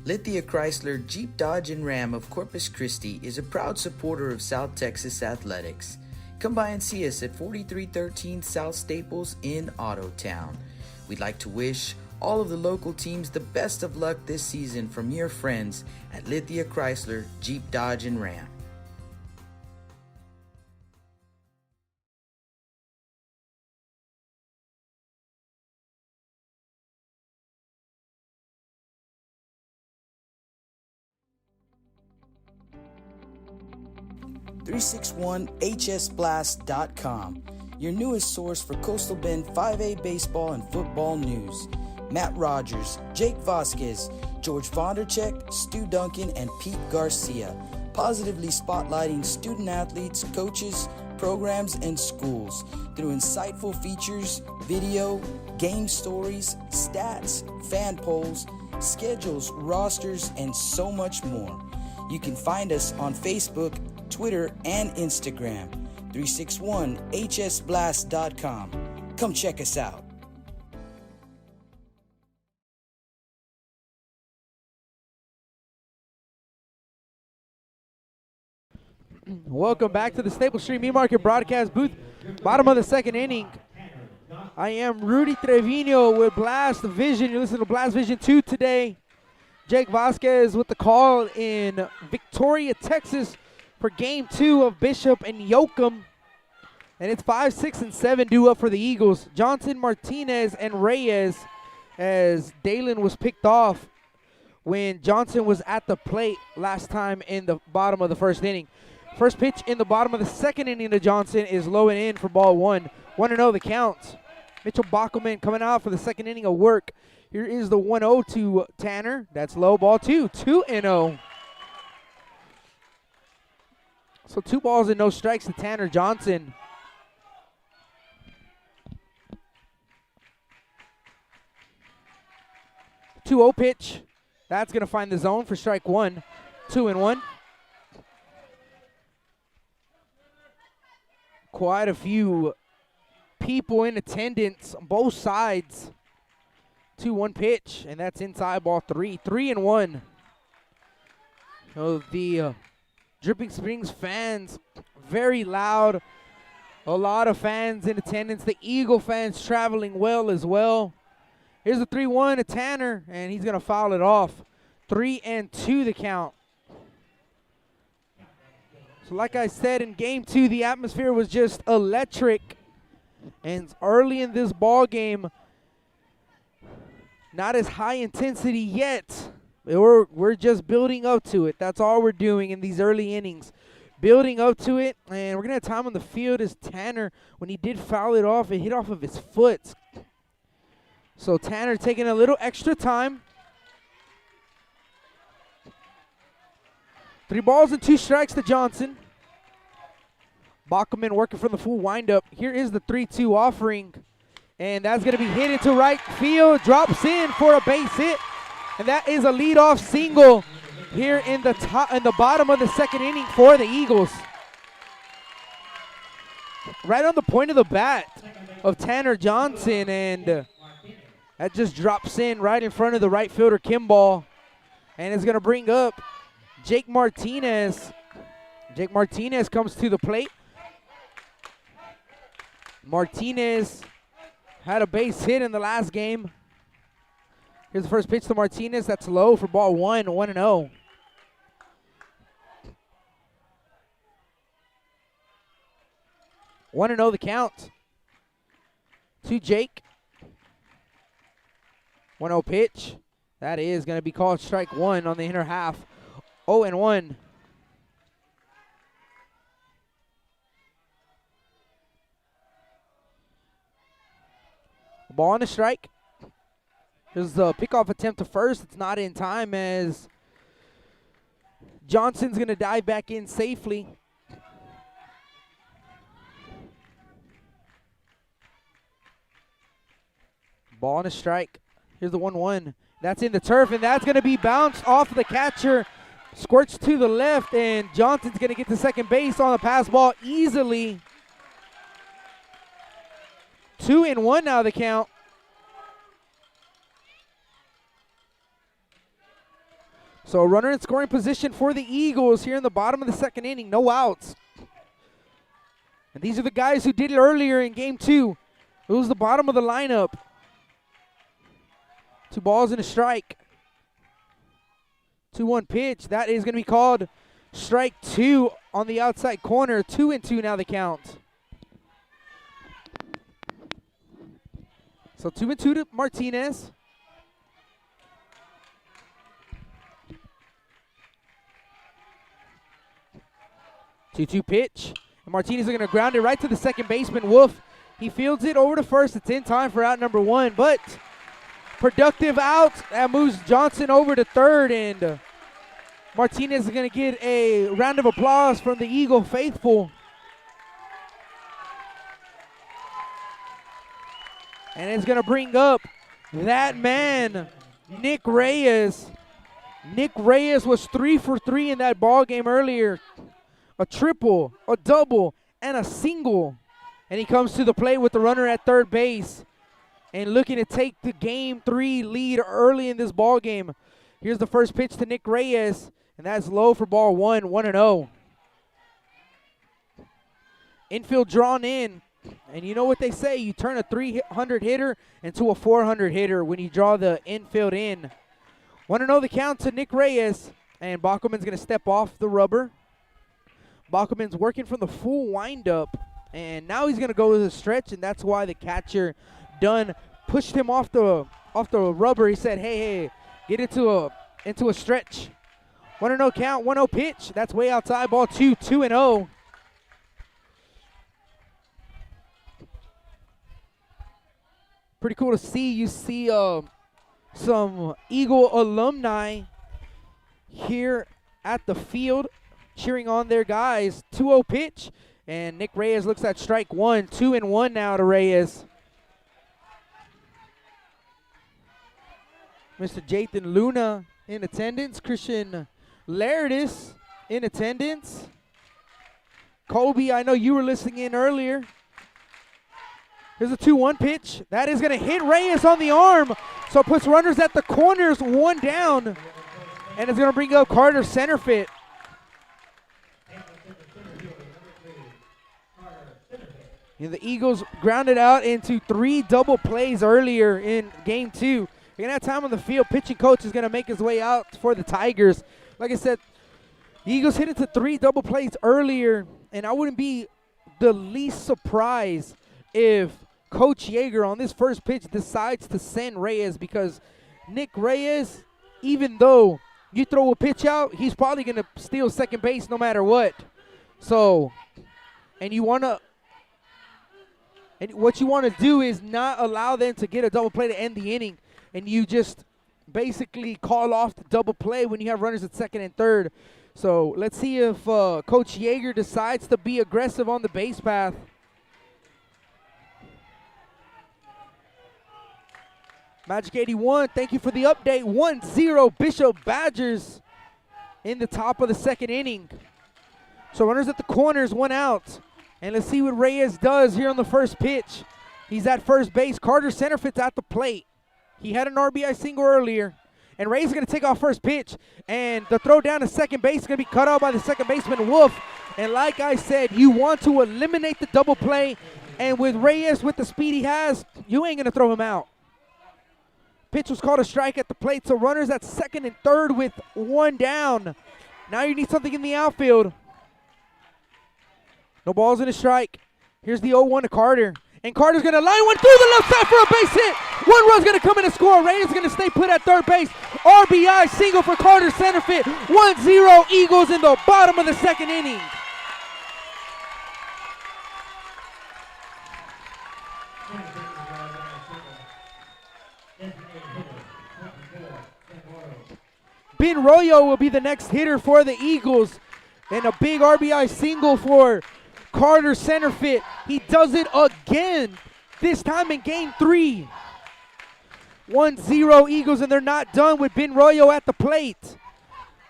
Lithia Chrysler Jeep Dodge and Ram of Corpus Christi is a proud supporter of South Texas athletics. Come by and see us at 4313 South Staples in Ottotown. We'd like to wish all of the local teams the best of luck this season from your friends at Lithia Chrysler Jeep Dodge and Ram. .361hsblast.com, your newest source for Coastal Bend 5A baseball and football news. Matt Rogers, Jake Vasquez, George Vondercheck, Stu Duncan, and Pete Garcia, positively spotlighting student athletes, coaches, programs, and schools through insightful features, video, game stories, stats, fan polls, schedules, rosters, and so much more. You can find us on Facebook, Twitter, and Instagram. 361hsblast.com. Come check us out. Welcome back to the Staples Street Meat Market broadcast booth. Bottom of the second inning. I am Rudy Trevino with Blast Vision. You're listening to Blast Vision 2 today. Jake Vasquez with the call in Victoria, Texas for Game 2 of Bishop and Yoakum. And it's 5, 6, and 7 due up for the Eagles. Johnson, Martinez, and Reyes, as Dalen was picked off when Johnson was at the plate last time in the bottom of the first inning. First pitch in the bottom of the second inning to Johnson is low and in for ball 1. 1-0 the count. Mitchell Bockelman coming out for the second inning of work. Here is the 1-0 to Tanner. That's low, ball 2. 2-0. So 2 balls and no strikes to Tanner Johnson. 2-0 pitch. That's going to find the zone for strike one. 2-1. Quite a few people in attendance on both sides. 2-1 pitch, and that's inside ball 3. 3-1. So the Dripping Springs fans, very loud. A lot of fans in attendance. The Eagle fans traveling well as well. Here's a 3-1 to Tanner, and he's going to foul it off. 3-2 the count. So like I said, in game 2, the atmosphere was just electric. And early in this ball game, not as high intensity yet. We're just building up to it. That's all we're doing in these early innings. Building up to it, and we're going to have time on the field as Tanner, when he did foul it off, it hit off of his foot. So Tanner taking a little extra time. 3 balls and 2 strikes to Johnson. Bachman working from the full windup. Here is the 3-2 offering, and that's going to be hit into right field. Drops in for a base hit, and that is a leadoff single here in the bottom of the second inning for the Eagles. Right on the point of the bat of Tanner Johnson, and that just drops in right in front of the right fielder Kimball, and it's going to bring up Jake Martinez. Jake Martinez comes to the plate. Martinez had a base hit in the last game. Here's the first pitch to Martinez. That's low for ball 1, 1-0. One and 0 the count to Jake. 1-0 pitch. That is going to be called strike 1 on the inner half. 0-1. Ball on the strike. Here's the pickoff attempt to first. It's not in time as Johnson's going to dive back in safely. Ball on a strike. Here's the 1-1. That's in the turf, and that's going to be bounced off the catcher. Squirts to the left, and Johnson's going to get to second base on the pass ball easily. 2-1 now the count. So a runner in scoring position for the Eagles here in the bottom of the second inning. No outs. And these are the guys who did it earlier in game 2. It was the bottom of the lineup. 2 balls and a strike. 2-1 pitch. That is going to be called strike 2 on the outside corner. 2-2 now the count. So 2-2 to Martinez. Two pitch. And Martinez is going to ground it right to the second baseman, Wolf. He fields it over to first. It's in time for out number 1, but productive out. That moves Johnson over to third, and Martinez is going to get a round of applause from the Eagle faithful. And it's going to bring up that man, Nick Reyes. Nick Reyes was 3 for 3 in that ball game earlier. A triple, a double, and a single. And he comes to the plate with the runner at third base and looking to take the game 3 lead early in this ball game. Here's the first pitch to Nick Reyes, and that's low for ball 1, 1-0. Infield drawn in, and you know what they say, you turn a 300 hitter into a 400 hitter when you draw the infield in. 1-0 the count to Nick Reyes, and Bachman's going to step off the rubber. Bachman's working from the full windup, and now he's going to go to the stretch, and that's why the catcher Dunn pushed him off the rubber. He said, hey, get into a stretch. 1-0 count, 1-0 pitch. That's way outside, ball 2, 2-0. Pretty cool to see. You see some Eagle alumni here at the field cheering on their guys. 2-0 pitch, and Nick Reyes looks at strike 1. 2-1 now to Reyes. Mr. Jathan Luna in attendance. Christian Lairdis in attendance. Kobe, I know you were listening in earlier. Here's a 2-1 pitch. That is going to hit Reyes on the arm. So it puts runners at the corners, 1 down. And it's going to bring up Carter Centerfit. And the Eagles grounded out into 3 double plays earlier in game 2. We're going to have time on the field. Pitching coach is going to make his way out for the Tigers. Like I said, the Eagles hit into 3 double plays earlier. And I wouldn't be the least surprised if Coach Yeager on this first pitch decides to send Reyes, because Nick Reyes, even though you throw a pitch out, he's probably going to steal second base no matter what. So, and what you want to do is not allow them to get a double play to end the inning, and you just basically call off the double play when you have runners at second and third. So let's see if Coach Yeager decides to be aggressive on the base path. Magic 81, thank you for the update. 1-0 Bishop Badgers in the top of the second inning. So runners at the corners, 1 out. And let's see what Reyes does here on the first pitch. He's at first base. Carter Centerfit's at the plate. He had an RBI single earlier. And Reyes is going to take off first pitch. And the throw down to second base is going to be cut off by the second baseman, Wolf. And like I said, you want to eliminate the double play. And with Reyes, with the speed he has, you ain't going to throw him out. Pitch was called a strike at the plate, so runners at second and third with 1 down. Now you need something in the outfield. No balls in a strike. Here's the 0-1 to Carter. And Carter's going to line one through the left side for a base hit. 1 run's going to come in and score. Reyes is going to stay put at third base. RBI single for Carter Centerfit. 1-0 Eagles in the bottom of the second inning. Ben Royo will be the next hitter for the Eagles. And a big RBI single for Carter Centerfit. He does it again, this time in game 3. 1-0 Eagles, and they're not done with Ben Royo at the plate.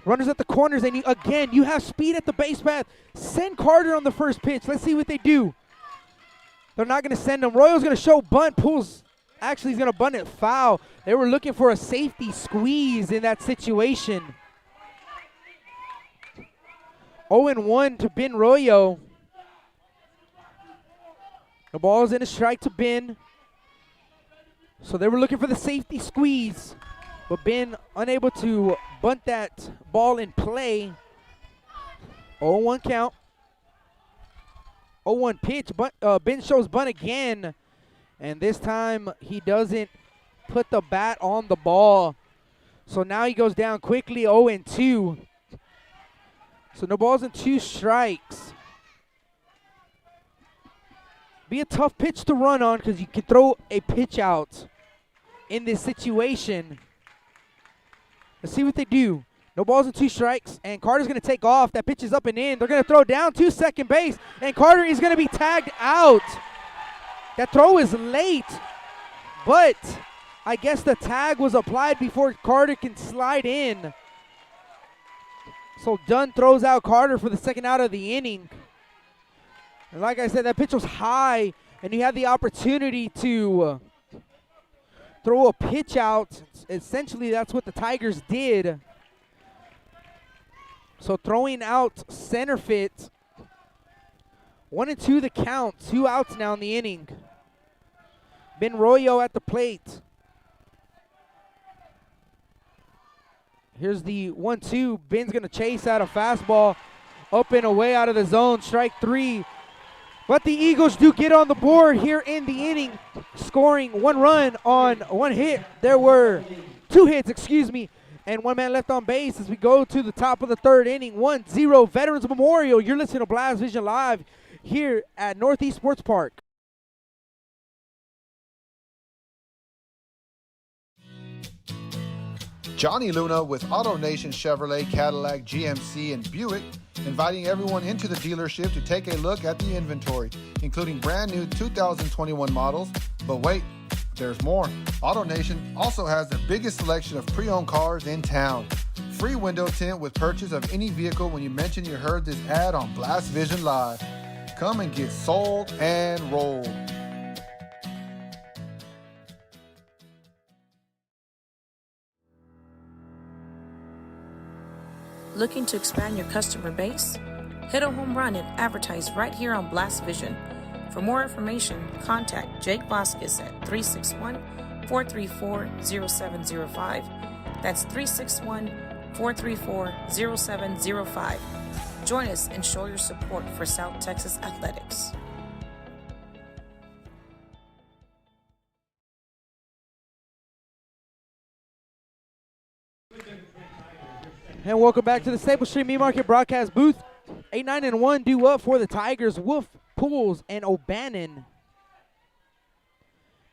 Runners at the corners, and you have speed at the base path. Send Carter on the first pitch. Let's see what they do. They're not going to send him. Royo's going to show bunt, pulls. Actually, he's going to bunt it foul. They were looking for a safety squeeze in that situation. 0-1 to Ben Royo. The ball is in a strike to Ben. So they were looking for the safety squeeze. But Ben unable to bunt that ball in play. 0-1 count. 0-1 pitch. Ben shows bunt again. And this time he doesn't put the bat on the ball. So now he goes down quickly, 0-2. So no balls and 2 strikes. Be a tough pitch to run on because you can throw a pitch out in this situation. Let's see what they do. No balls and 2 strikes, and Carter's going to take off. That pitch is up and in. They're going to throw down to second base, and Carter is going to be tagged out. That throw is late, but I guess the tag was applied before Carter can slide in. So Dunn throws out Carter for the second out of the inning. And like I said, that pitch was high, and he had the opportunity to throw a pitch out. Essentially, that's what the Tigers did. So throwing out Centerfit. 1-2 the count. 2 outs now in the inning. Ben Royo at the plate. Here's the 1-2. Ben's going to chase out a fastball. Up and away out of the zone. Strike 3. But the Eagles do get on the board here in the inning, scoring 1 run on 1 hit. There were 2 hits, and 1 man left on base as we go to the top of the third inning. 1-0 Veterans Memorial. You're listening to Blast Vision Live here at Northeast Sports Park. Johnny Luna with AutoNation Chevrolet, Cadillac, GMC, and Buick, inviting everyone into the dealership to take a look at the inventory, including brand new 2021 models. But wait, There's more. AutoNation also has the biggest selection of pre-owned cars in town. Free window tint with purchase of any vehicle when you mention you heard this ad on Blast Vision Live. Come and get sold and rolled. Looking to expand your customer base? Hit a home run and advertise right here on Blast Vision. For more information, contact Jake Vasquez at 361-434-0705. That's 361-434-0705. Join us and show your support for South Texas Athletics. And welcome back to the Staples Street Meat Market broadcast booth. 8-9-1 due up for the Tigers. Wolf, Pools, and O'Bannon.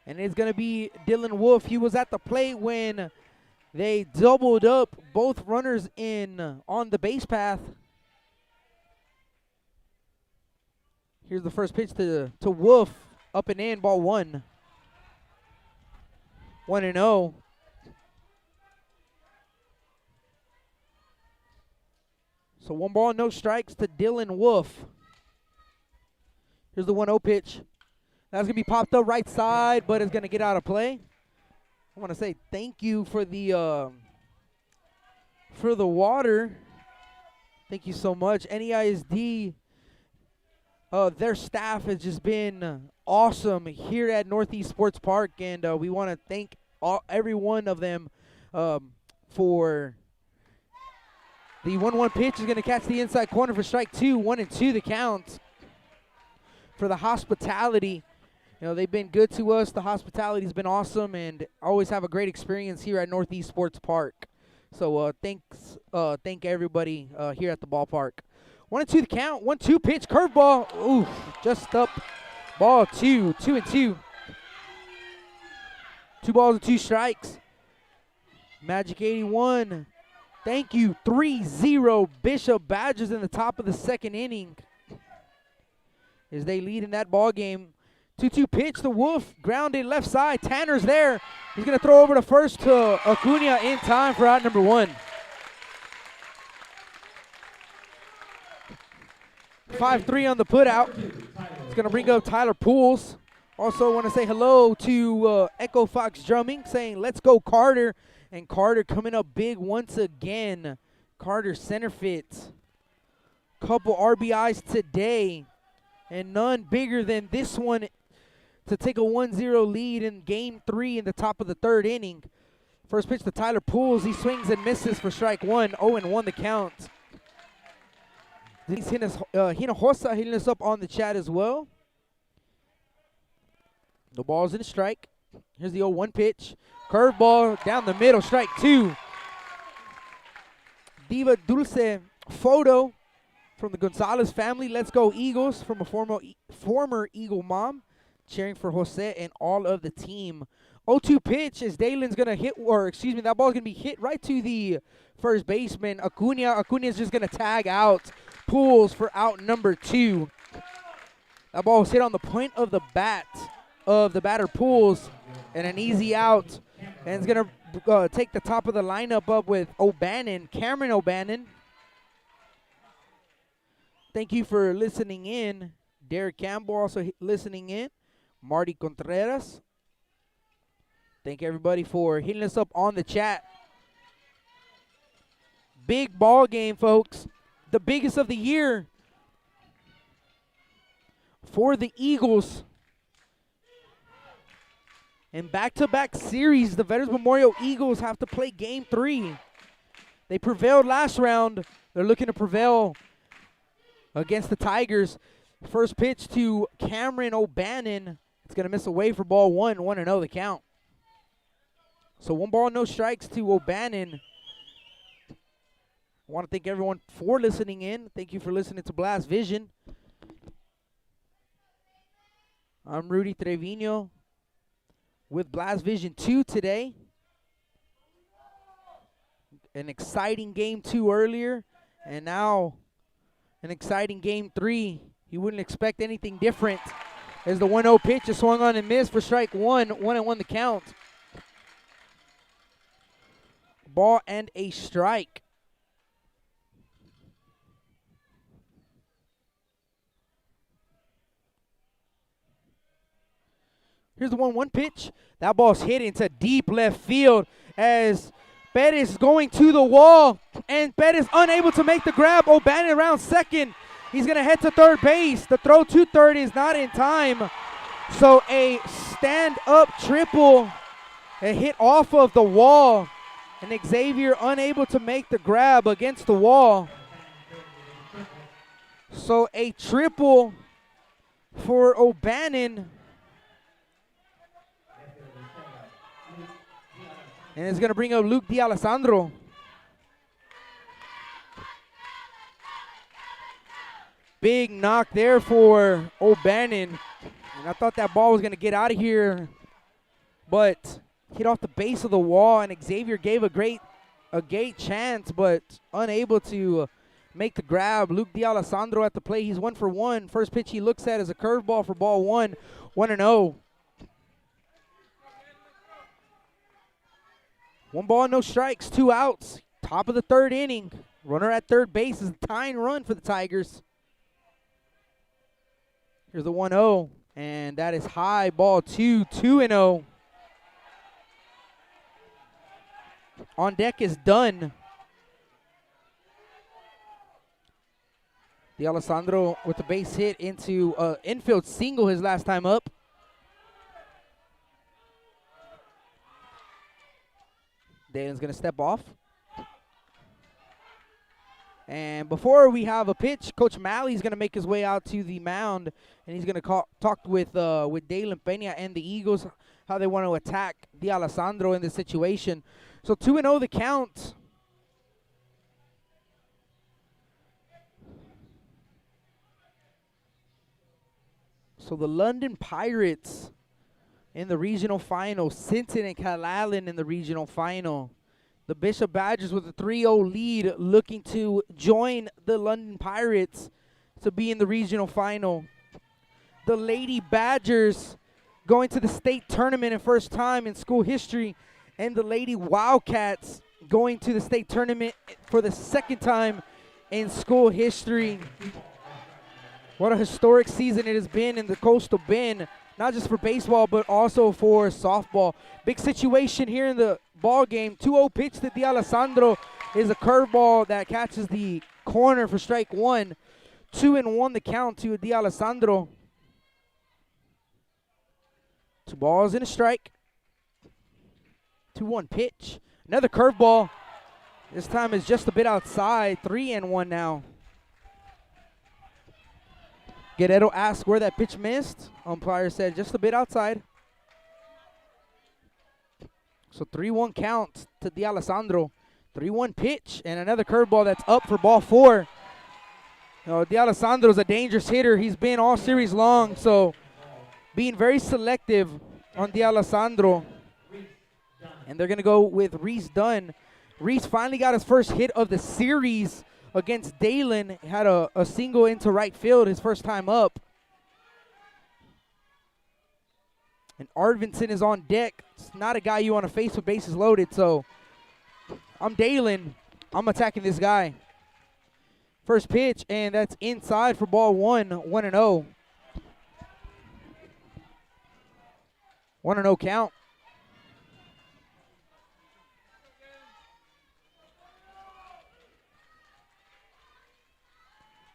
And it's going to be Dylan Wolf. He was at the plate when they doubled up both runners in on the base path. Here's the first pitch to Wolf. Up and in, ball one. 1-0. So 1 ball, no strikes to Dylan Wolf. Here's the 1-0 pitch. That's going to be popped up right side, but it's going to get out of play. I want to say thank you for the water. Thank you so much. NEISD, their staff has just been awesome here at Northeast Sports Park, and we want to thank every one of them for the 1-1 pitch is going to catch the inside corner for strike two. 1-2 the count for the hospitality. You know, they've been good to us. The hospitality's been awesome and always have a great experience here at Northeast Sports Park. So thank everybody here at the ballpark. 1-2 the count. 1-2 pitch, curveball. Ooh, just up. Ball two. 2-2. 2 balls and 2 strikes. Magic 81. Thank you. 3-0 Bishop Badgers in the top of the second inning as they lead in that ball game. 2-2 pitch to Wolf, grounded left side. Tanner's there. He's going to throw over to first to Acuna in time for out number 1. 5-3 on the put out. It's going to bring up Tyler Pools. Also want to say hello to Echo Fox Drumming saying, let's go Carter. And Carter coming up big once again. Carter center fit. Couple RBIs today. And none bigger than this one to take a 1-0 lead in game 3 in the top of the third inning. First pitch to Tyler Pools. He swings and misses for strike 1. 0-1 the count. He's Hinojosa hitting us up on the chat as well. The ball's in a strike. Here's the 0-1 pitch. Curveball down the middle, strike 2. Diva Dulce photo from the Gonzalez family. Let's go Eagles from a former Eagle mom. Cheering for Jose and all of the team. 0-2 pitch is Dalen's going to hit, that ball's going to be hit right to the first baseman, Acuna. Acuna's just going to tag out Pools for out number 2. That ball was hit on the point of the bat of the batter Pools and an easy out. And it's going to take the top of the lineup up with O'Bannon, Cameron O'Bannon. Thank you for listening in. Derek Campbell also listening in. Marty Contreras. Thank everybody for hitting us up on the chat. Big ball game, folks. The biggest of the year for the Eagles. In back-to-back series, the Veterans Memorial Eagles have to play Game 3. They prevailed last round. They're looking to prevail against the Tigers. First pitch to Cameron O'Bannon. It's going to miss away for ball 1. 1-0 the count. So 1 ball, no strikes to O'Bannon. I want to thank everyone for listening in. Thank you for listening to Blast Vision. I'm Rudy Trevino with Blast Vision 2 today. An exciting game 2 earlier, and now an exciting game 3. You wouldn't expect anything different As the 1-0 pitch is swung on and missed for strike one. 1-1 the count. Ball and a strike. Here's the 1-1 pitch. That ball's hit into deep left field as Perez is going to the wall, and Perez unable to make the grab. O'Bannon around second. He's going to head to third base. The throw to third is not in time. So a stand-up triple, a hit off of the wall, and Xavier unable to make the grab against the wall. So a triple for O'Bannon. And it's going to bring up Luke D'Alessandro. Big knock there for O'Bannon. And I thought that ball was going to get out of here, but hit off the base of the wall, and Xavier gave a great chance, but unable to make the grab. Luke D'Alessandro at the plate. He's 1 for 1. First pitch he looks at is a curveball for ball 1. 1-0. 1 ball, no strikes, 2 outs. Top of the third inning. Runner at third base is a tying run for the Tigers. Here's the 1-0, and that is high. Ball 2, 2-0. On deck is Dunn. D'Alessandro with the base hit into infield single his last time up. Dalen's going to step off. And before we have a pitch, Coach Malley's going to make his way out to the mound, and he's going to talk with Dalen Peña and the Eagles, how they want to attack D'Alessandro in this situation. So 2-0 the count. So the London Pirates in the regional final. Sinton and Calallen in the regional final. The Bishop Badgers with a 3-0 lead, looking to join the London Pirates to be in the regional final. The Lady Badgers going to the state tournament in first time in school history, and the Lady Wildcats going to the state tournament for the second time in school history. What a historic season it has been in the Coastal Bend. Not just for baseball, but also for softball. Big situation here in the ball game. 2-0 pitch to D'Alessandro is a curveball that catches the corner for strike one. 2-1 the count to D'Alessandro. 2 balls and a strike. 2-1 pitch. Another curveball. This time is just a bit outside. 3-1 now. Guerrero asked where that pitch missed. Umpire said just a bit outside. So 3-1 count to D'Alessandro. 3-1 pitch and another curveball that's up for ball 4. D'Alessandro's a dangerous hitter. He's been all series long, so being very selective on D'Alessandro. And they're going to go with Reese Dunn. Reese finally got his first hit of the series against Dalen. Had a single into right field his first time up. And Arvinson is on deck. It's not a guy you want to face with bases loaded, so I'm Dalen. I'm attacking this guy. First pitch, and that's inside for ball 1, 1-0. 1-0 count.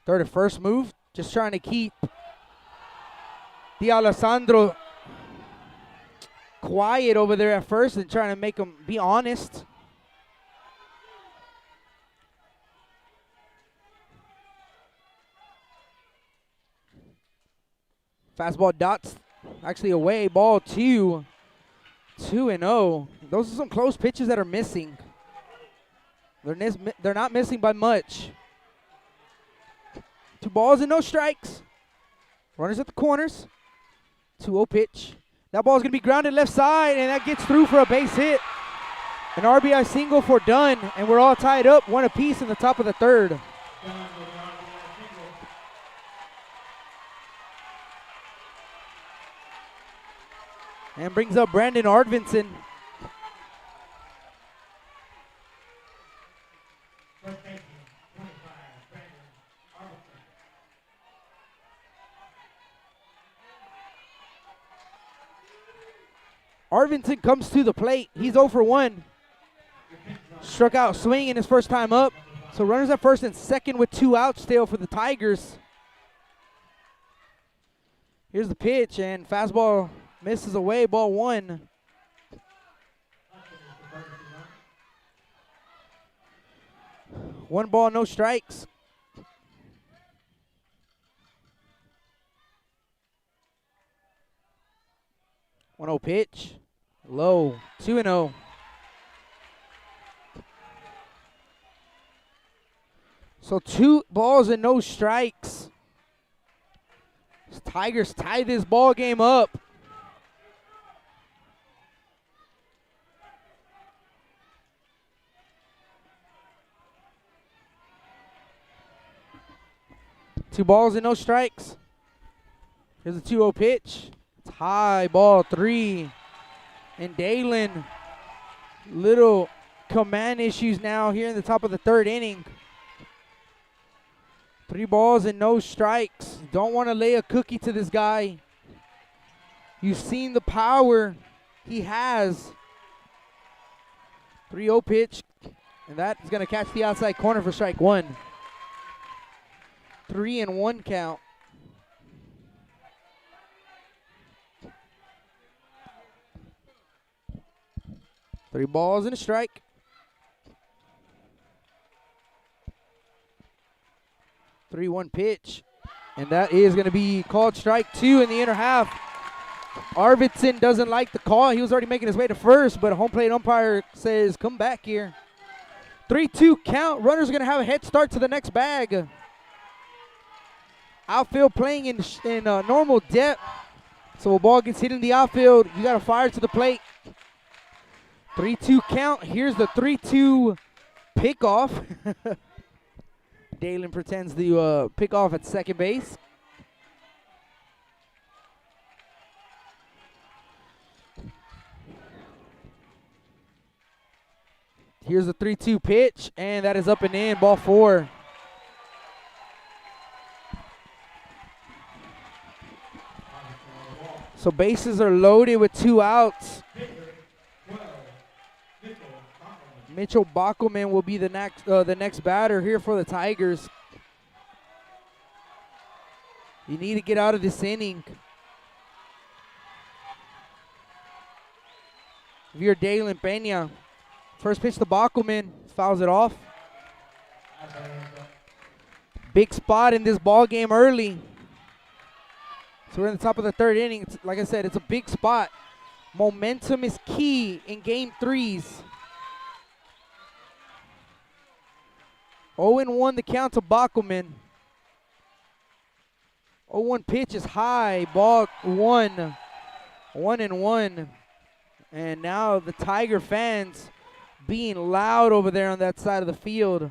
Third and first move, just trying to keep D'Alessandro quiet over there at first and trying to make him be honest. Fastball dots actually away. Ball 2, 2-0. Those are some close pitches that are missing. They're not missing by much. 2 balls and no strikes. Runners at the corners. 2-0 pitch. That ball's going to be grounded left side, and that gets through for a base hit. An RBI single for Dunn, and we're all tied up, 1 apiece in the top of the third. And brings up Brandon Arvidsson. Arvidsson comes to the plate. He's 0 for 1. Struck out swinging his first time up. So runners at first and second with 2 outs still for the Tigers. Here's the pitch, and fastball misses away, ball 1. One ball, no strikes. One 0 pitch. Low. 2-0. So 2 balls and no strikes. Tigers tie this ball game up. Two balls and no strikes. Here's a 2-0 pitch. It's high, ball 3. And Dalen, little command issues now here in the top of the 3rd inning. 3 balls and no strikes. Don't want to lay a cookie to this guy. You've seen the power he has. 3-0 pitch. And that is going to catch the outside corner for strike 1. 3-1 count. Three balls and a strike. Three 1 pitch. And that is going to be called strike 2 in the inner half. Arvidsson doesn't like the call. He was already making his way to first, but a home plate umpire says, come back here. 3-2 count. Runners are going to have a head start to the next bag. Outfield playing in normal depth. So a ball gets hit in the outfield. You got to fire to the plate. 3-2 count. Here's the 3-2 pickoff. Dalen pretends to pick off at second base. Here's the 3-2 pitch, and that is up and in, ball 4. So bases are loaded with 2 outs. Mitchell Bockelman will be the next batter here for the Tigers. You need to get out of this inning. If you're Dalen Peña, first pitch to Bockelman, fouls it off. Big spot in this ball game early. So we're in the top of the 3rd inning. Like I said, it's a big spot. Momentum is key in game 3s. 0-1 the count to Bockelman. 0-1 pitch is high, ball 1. 1-1. And now the Tiger fans being loud over there on that side of the field.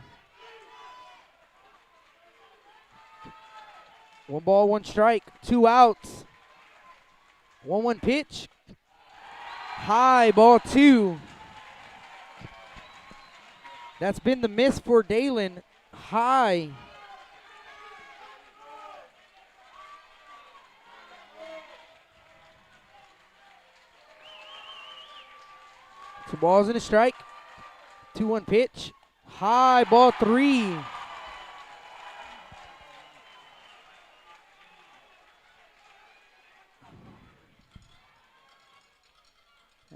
1 ball, 1 strike, 2 outs. 1-1 pitch. High, ball 2. That's been the miss for Dalen. High. Two balls and a strike. 2-1 pitch. High, ball 3.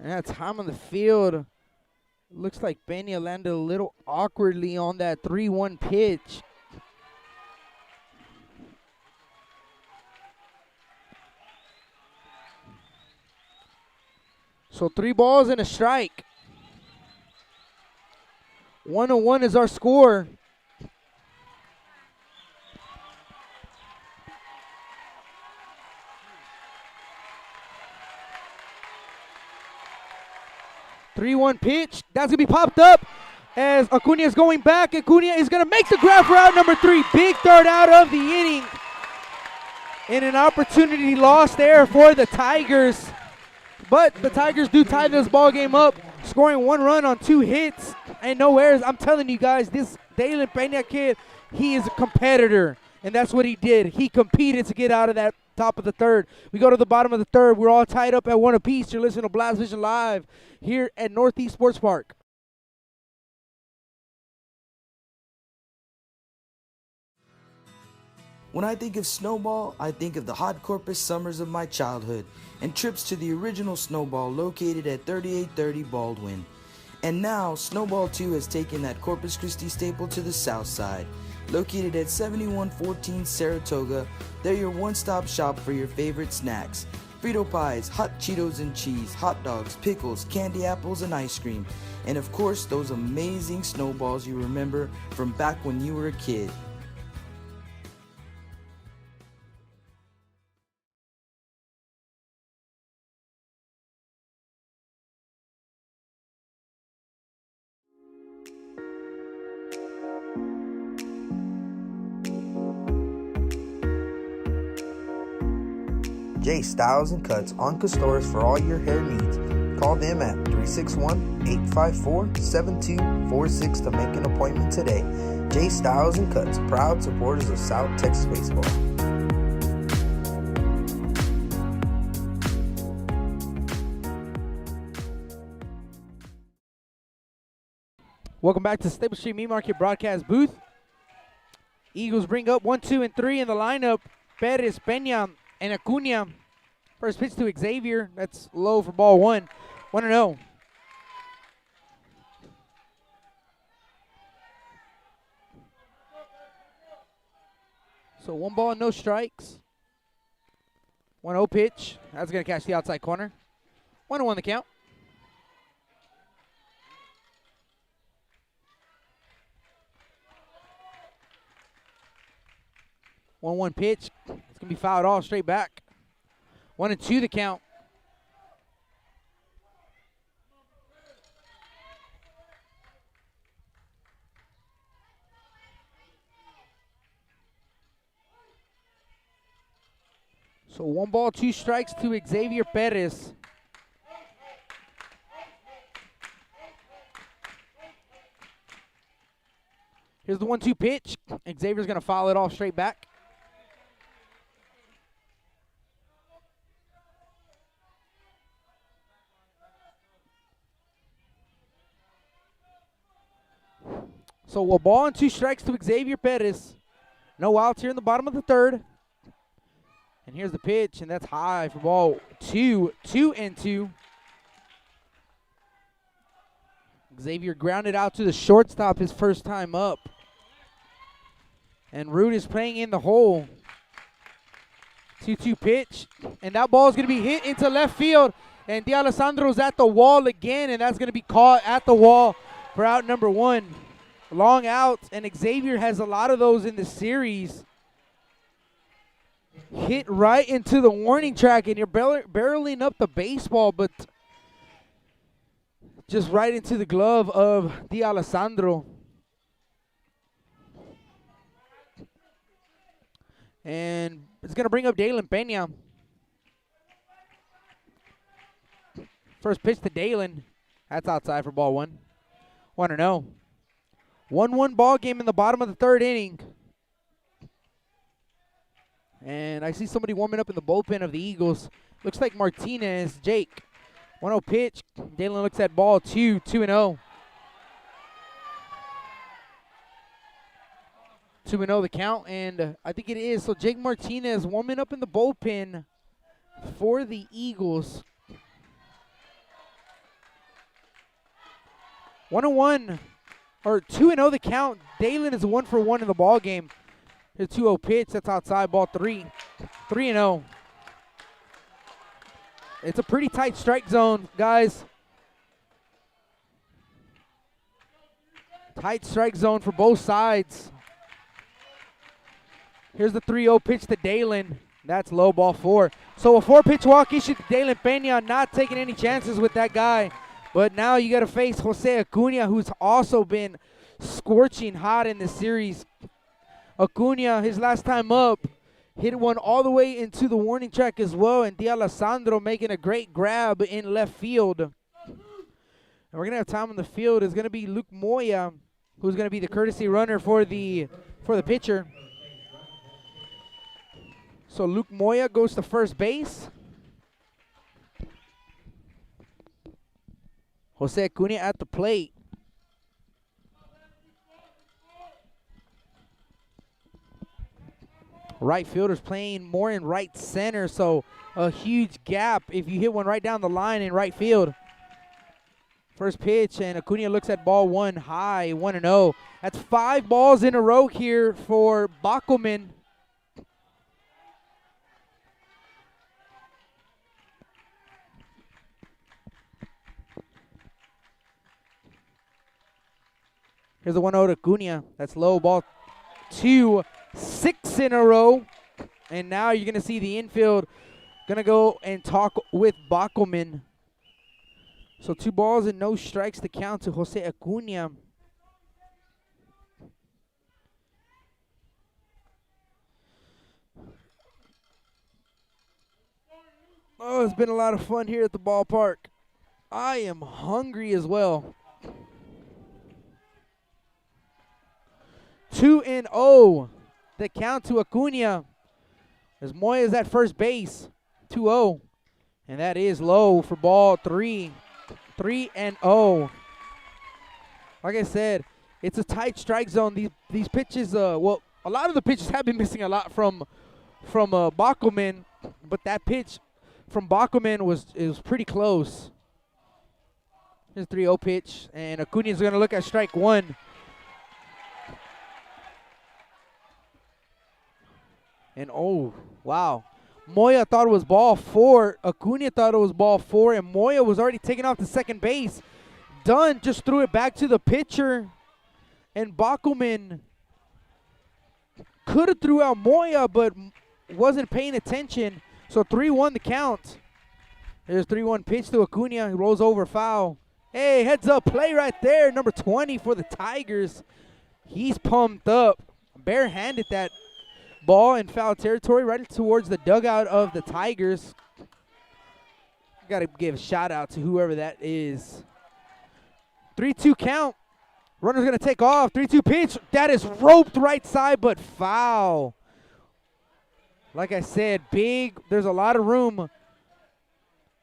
And that time on the field. Looks like Peña landed a little awkwardly on that 3-1 pitch. So 3 balls and a strike. 1-1 is our score. (3-1) pitch. That's going to be popped up as Acuna is going back. Acuna is going to make the grab for out number 3. Big third out of the inning. And an opportunity lost there for the Tigers. But the Tigers do tie this ball game up, scoring 1 run on 2 hits and no errors. I'm telling you guys, this Dalen Pena kid, he is a competitor, and that's what he did. He competed to get out of that top of the third. We go to the bottom of the third. We're all tied up at 1 apiece. You're listening to Blast Vision Live here at Northeast Sports Park. When I think of Snowball, I think of the hot Corpus summers of my childhood and trips to the original Snowball located at 3830 Baldwin. And now, Snowball 2 has taken that Corpus Christi staple to the south side. Located at 7114 Saratoga, they're your one-stop shop for your favorite snacks. Frito pies, hot Cheetos and cheese, hot dogs, pickles, candy apples, and ice cream. And of course, those amazing snowballs you remember from back when you were a kid. J Styles and Cuts on Castores for all your hair needs. Call them at 361-854-7246 to make an appointment today. J Styles and Cuts, proud supporters of South Texas baseball. Welcome back to Stable Street Meat Market broadcast booth. Eagles bring up 1, 2, and 3 in the lineup. Perez, Peña, and Acuna. First pitch to Xavier. That's low for ball 1. 1-0. So 1 ball, no strikes. 1-0 pitch. That's going to catch the outside corner. 1-1 the count. One pitch. It's going to be fouled off straight back. 1-2 the count. So 1 ball, 2 strikes to Xavier Perez. Here's the 1-2 pitch. Xavier's going to foul it off straight back. So 1 ball and 2 strikes to Xavier Perez. No outs here in the bottom of the third. And here's the pitch, and that's high for ball 2. 2-2. Xavier grounded out to the shortstop his first time up. And Root is playing in the hole. 2-2 pitch. And that ball is going to be hit into left field. And D'Alessandro's at the wall again, and that's going to be caught at the wall for out number 1. Long out, and Xavier has a lot of those in the series. Hit right into the warning track, and you're barreling up the baseball, but just right into the glove of D'Alessandro. And it's going to bring up Dalen Peña. First pitch to Dalen. That's outside for ball 1. 1-0. 1-1 ball game in the bottom of the third inning. And I see somebody warming up in the bullpen of the Eagles. Looks like Martinez, Jake. 1-0 pitch. Dalen looks at ball 2. 2-0. 2-0 the count, and I think it is. So Jake Martinez warming up in the bullpen for the Eagles. 1-1. Or 2-0 the count. Dalen is 1-for-1 in the ball game. Here's 2-0 pitch. That's outside. Ball 3. 3-0. It's a pretty tight strike zone, guys. Tight strike zone for both sides. Here's the 3-0 pitch to Dalen. That's low, ball 4. So a 4-pitch walk issued to Dalen Peña. Not taking any chances with that guy. But now you got to face Jose Acuna, who's also been scorching hot in this series. Acuna, his last time up, hit one all the way into the warning track as well, and D'Alessandro making a great grab in left field. And we're going to have time on the field. It's going to be Luke Moya, who's going to be the courtesy runner for the pitcher. So Luke Moya goes to first base. Jose Acuna at the plate. Right fielder's playing more in right center, so a huge gap if you hit one right down the line in right field. First pitch, and Acuna looks at ball one high, 1-0. That's 5 balls in a row here for Bockelman. Here's a 1-0 to Acuna. That's low, ball 2. 6 in a row, and now you're going to see the infield going to go and talk with Bockelman. So 2 balls and no strikes to count to Jose Acuna. Oh, it's been a lot of fun here at the ballpark. I am hungry as well. 2-0. The count to Acuna as Moya is at first base. 2-0. And that is low for ball 3. 3-0. Like I said, it's a tight strike zone. These pitches, well, a lot of the pitches have been missing a lot from Bockelman, but that pitch from Bockelman was pretty close. Here's a 3-0 pitch, and Acuna's going to look at strike 1. And oh, wow. Moya thought it was ball 4. Acuna thought it was ball 4. And Moya was already taken off to second base. Dunn just threw it back to the pitcher. And Bockelman could have threw out Moya, but wasn't paying attention. So 3-1 the count. There's 3-1 pitch to Acuna. He rolls over, foul. Hey, heads up play right there. Number 20 for the Tigers. He's pumped up. Barehanded that ball in foul territory right towards the dugout of the Tigers. Got to give a shout out to whoever that is. 3-2 count. Runner's going to take off. 3-2 pitch. That is roped right side, but foul. Like I said, big. There's a lot of room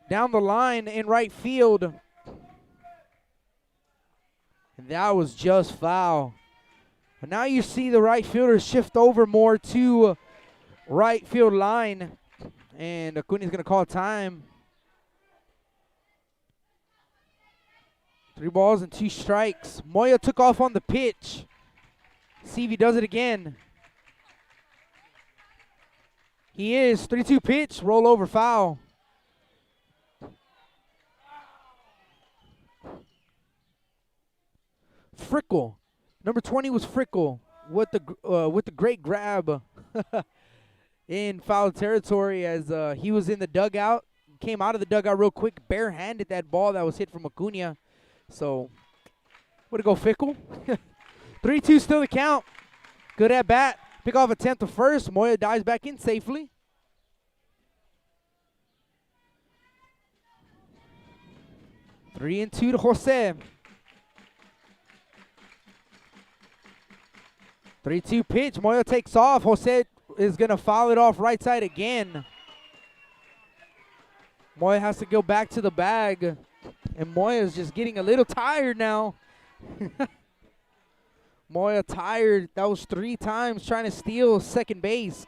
down the line in right field. And that was just foul. But now you see the right fielder shift over more to right field line. And Acuna's going to call time. 3 balls and 2 strikes. Moya took off on the pitch. See if he does it again. He is. 3-2 pitch. Roll over, foul. Frickle. Number 20 was Frickle with the great grab in foul territory as he was in the dugout. Came out of the dugout real quick, barehanded that ball that was hit from Acuna. So, way to go, Fickle. 3-2 still the count. Good at bat. Pick off attempt to first. Moya dives back in safely. Three and 2 to Jose. 3-2 pitch. Moya takes off. Jose is going to foul it off right side again. Moya has to go back to the bag. And Moya is just getting a little tired now. Moya tired. That was 3 times trying to steal second base.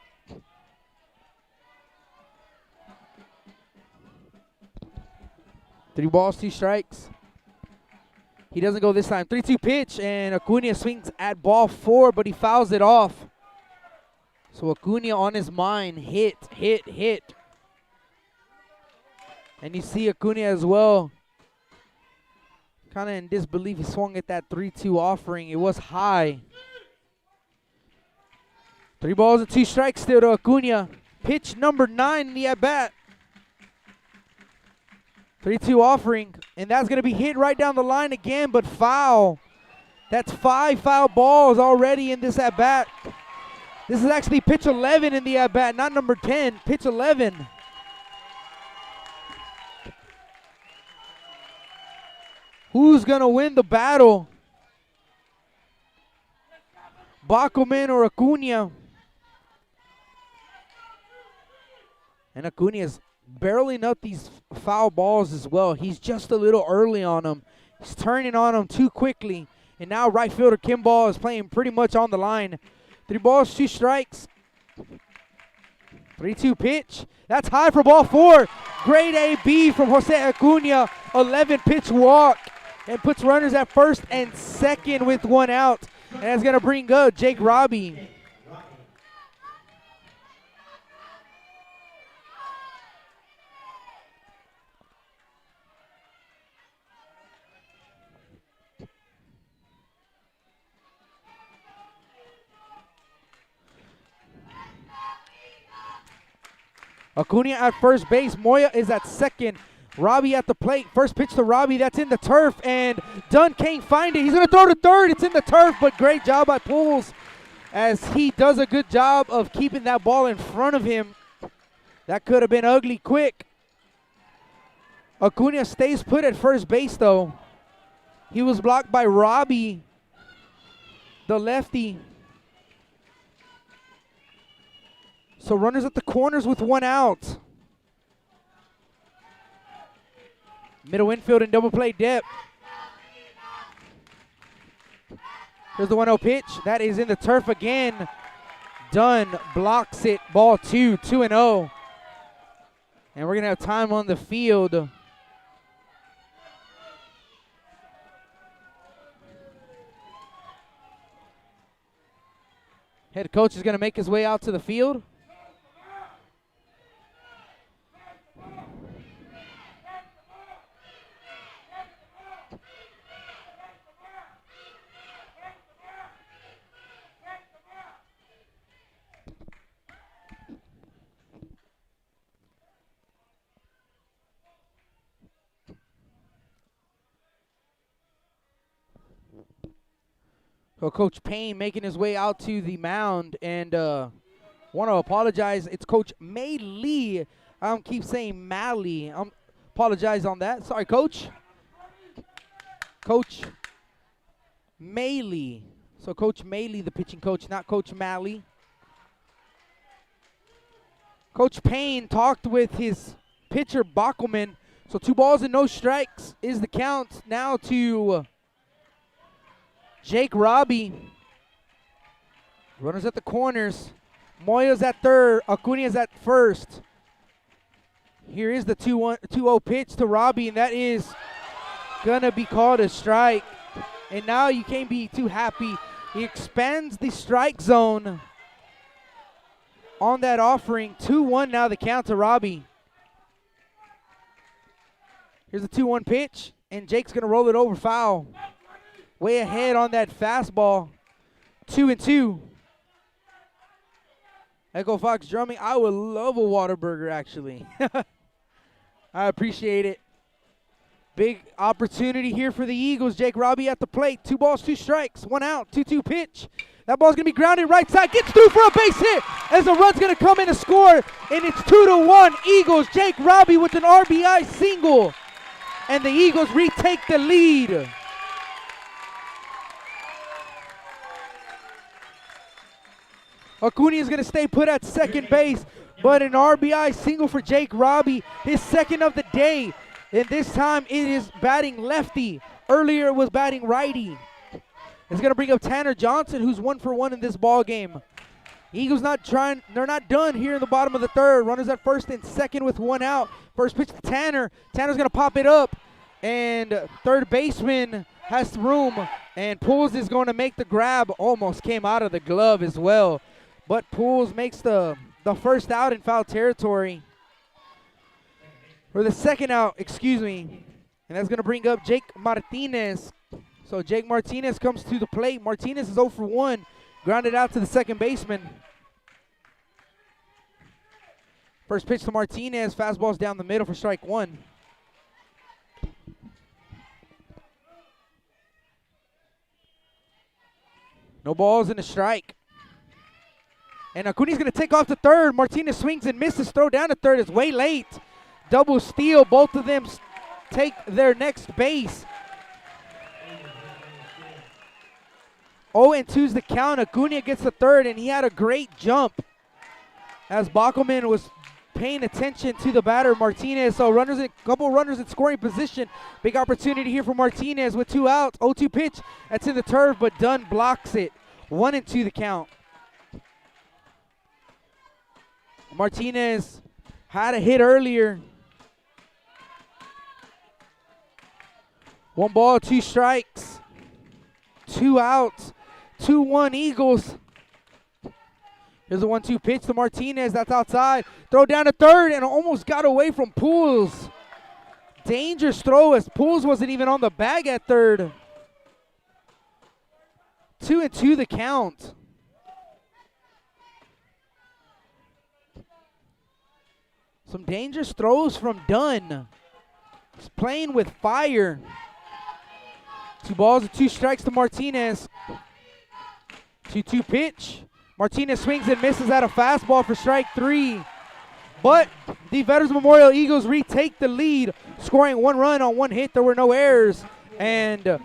Three balls, 2 strikes. He doesn't go this time. 3-2 pitch, and Acuna swings at ball 4, but he fouls it off. So Acuna on his mind, hit. And you see Acuna as well. Kind of in disbelief, he swung at that 3-2 offering. It was high. 3 balls and 2 strikes still to Acuna. Pitch number 9 in the at-bat. 3-2 offering, and that's going to be hit right down the line again, but foul. That's 5 foul balls already in this at-bat. This is actually pitch 11 in the at-bat, not number 10, pitch 11. Who's going to win the battle? Bachman or Acuna? And Acuna's barreling up these foul balls as well. He's just a little early on them. He's turning on them too quickly. And now right fielder Kimball is playing pretty much on the line. 3 balls, 2 strikes. 3-2 pitch. That's high for ball 4. Great AB from Jose Acuna. 11 pitch walk. And puts runners at first and second with 1 out. And that's going to bring up Jake Robbie. Acuna at first base. Moya is at second. Robbie at the plate. First pitch to Robbie. That's in the turf. And Dunn can't find it. He's going to throw to third. It's in the turf, but great job by Pools as he does a good job of keeping that ball in front of him. That could have been ugly quick. Acuna stays put at first base, though. He was blocked by Robbie, the lefty. So runners at the corners with 1 out. Middle infield and double play depth. Here's the 1-0 pitch. That is in the turf again. Dunn blocks it. Ball 2, 2-0. And we're going to have time on the field. Head coach is going to make his way out to the field. So Coach Payne making his way out to the mound, and want to apologize. It's Coach May Lee. I keep saying Malley. Apologize on that. Sorry, Coach. Coach Maley. So Coach Maley, the pitching coach, not Coach Malley. Coach Payne talked with his pitcher Bockelman. So 2 balls and no strikes is the count now to Jake Robbie. Runners at the corners. Moya's at third. Acuna's at first. Here is the 2-0 pitch to Robbie, and that is going to be called a strike. And now you can't be too happy. He expands the strike zone on that offering. 2-1 now the count to Robbie. Here's the 2-1 pitch, and Jake's going to roll it over foul. Way ahead on that fastball. 2-2. Echo Fox drumming. I would love a Whataburger, actually. I appreciate it. Big opportunity here for the Eagles. Jake Robbie at the plate. 2 balls, 2 strikes, 1 out. 2-2 pitch. That ball's going to be grounded right side. Gets through for a base hit as the run's going to come in to score. And it's 2-1 Eagles. Jake Robbie with an RBI single. And the Eagles retake the lead. Acuna is going to stay put at second base, but an RBI single for Jake Robbie, his second of the day. And this time it is batting lefty. Earlier it was batting righty. It's going to bring up Tanner Johnson, who's 1 for 1 in this ball game. Eagles they're not done here in the bottom of the third. Runners at first and second with 1 out. First pitch to Tanner. Tanner's going to pop it up, and third baseman has room, and Pools is going to make the grab. Almost came out of the glove as well. But Pools makes the first out in foul territory. Or the second out, excuse me. And that's going to bring up Jake Martinez. So Jake Martinez comes to the plate. Martinez is 0 for 1. Grounded out to the second baseman. First pitch to Martinez. Fastball's down the middle for strike 1. No balls and a strike. And Acuña's going to take off to third. Martinez swings and misses. Throw down to third. It's way late. Double steal. Both of them take their next base. 0-2's the count. Acuña gets the third, and he had a great jump as Bockelman was paying attention to the batter, Martinez. So couple runners in scoring position. Big opportunity here for Martinez with 2 outs. 0-2 pitch. That's in the turf, but Dunn blocks it. 1-2 the count. Martinez had a hit earlier. 1 ball, 2 strikes. 2 outs. 2-1 Eagles. Here's a 1-2 pitch to Martinez. That's outside. Throw down to third and almost got away from Pools. Dangerous throw as Pools wasn't even on the bag at third. 2-2 the count. Some dangerous throws from Dunn. He's playing with fire. 2 balls and 2 strikes to Martinez. 2-2 pitch. Martinez swings and misses at a fastball for strike 3. But the Veterans Memorial Eagles retake the lead, scoring 1 run on 1 hit. There were no errors. And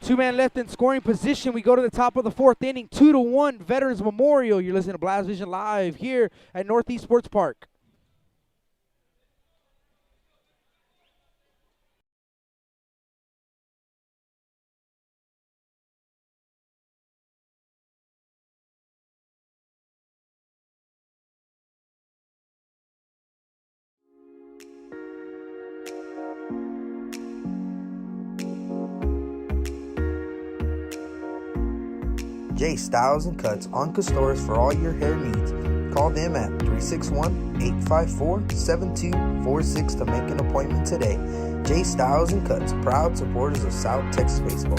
2 men left in scoring position. We go to the top of the 4th inning. 2-1 Veterans Memorial. You're listening to Blast Vision Live here at Northeast Sports Park. J Styles and Cuts on Castores for all your hair needs. Call them at 361-854-7246 to make an appointment today. J Styles and Cuts, proud supporters of South Texas baseball.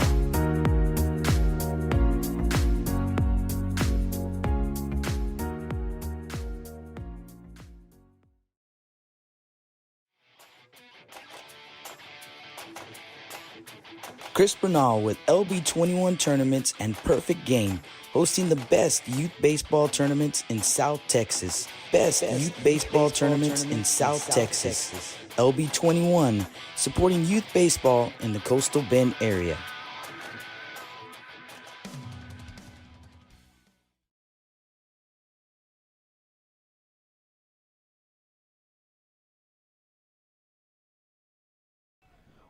Chris Bernal with LB21 Tournaments and Perfect Game, hosting the best youth baseball tournaments in South Texas. Best youth baseball tournaments in South Texas. LB21, supporting youth baseball in the Coastal Bend area.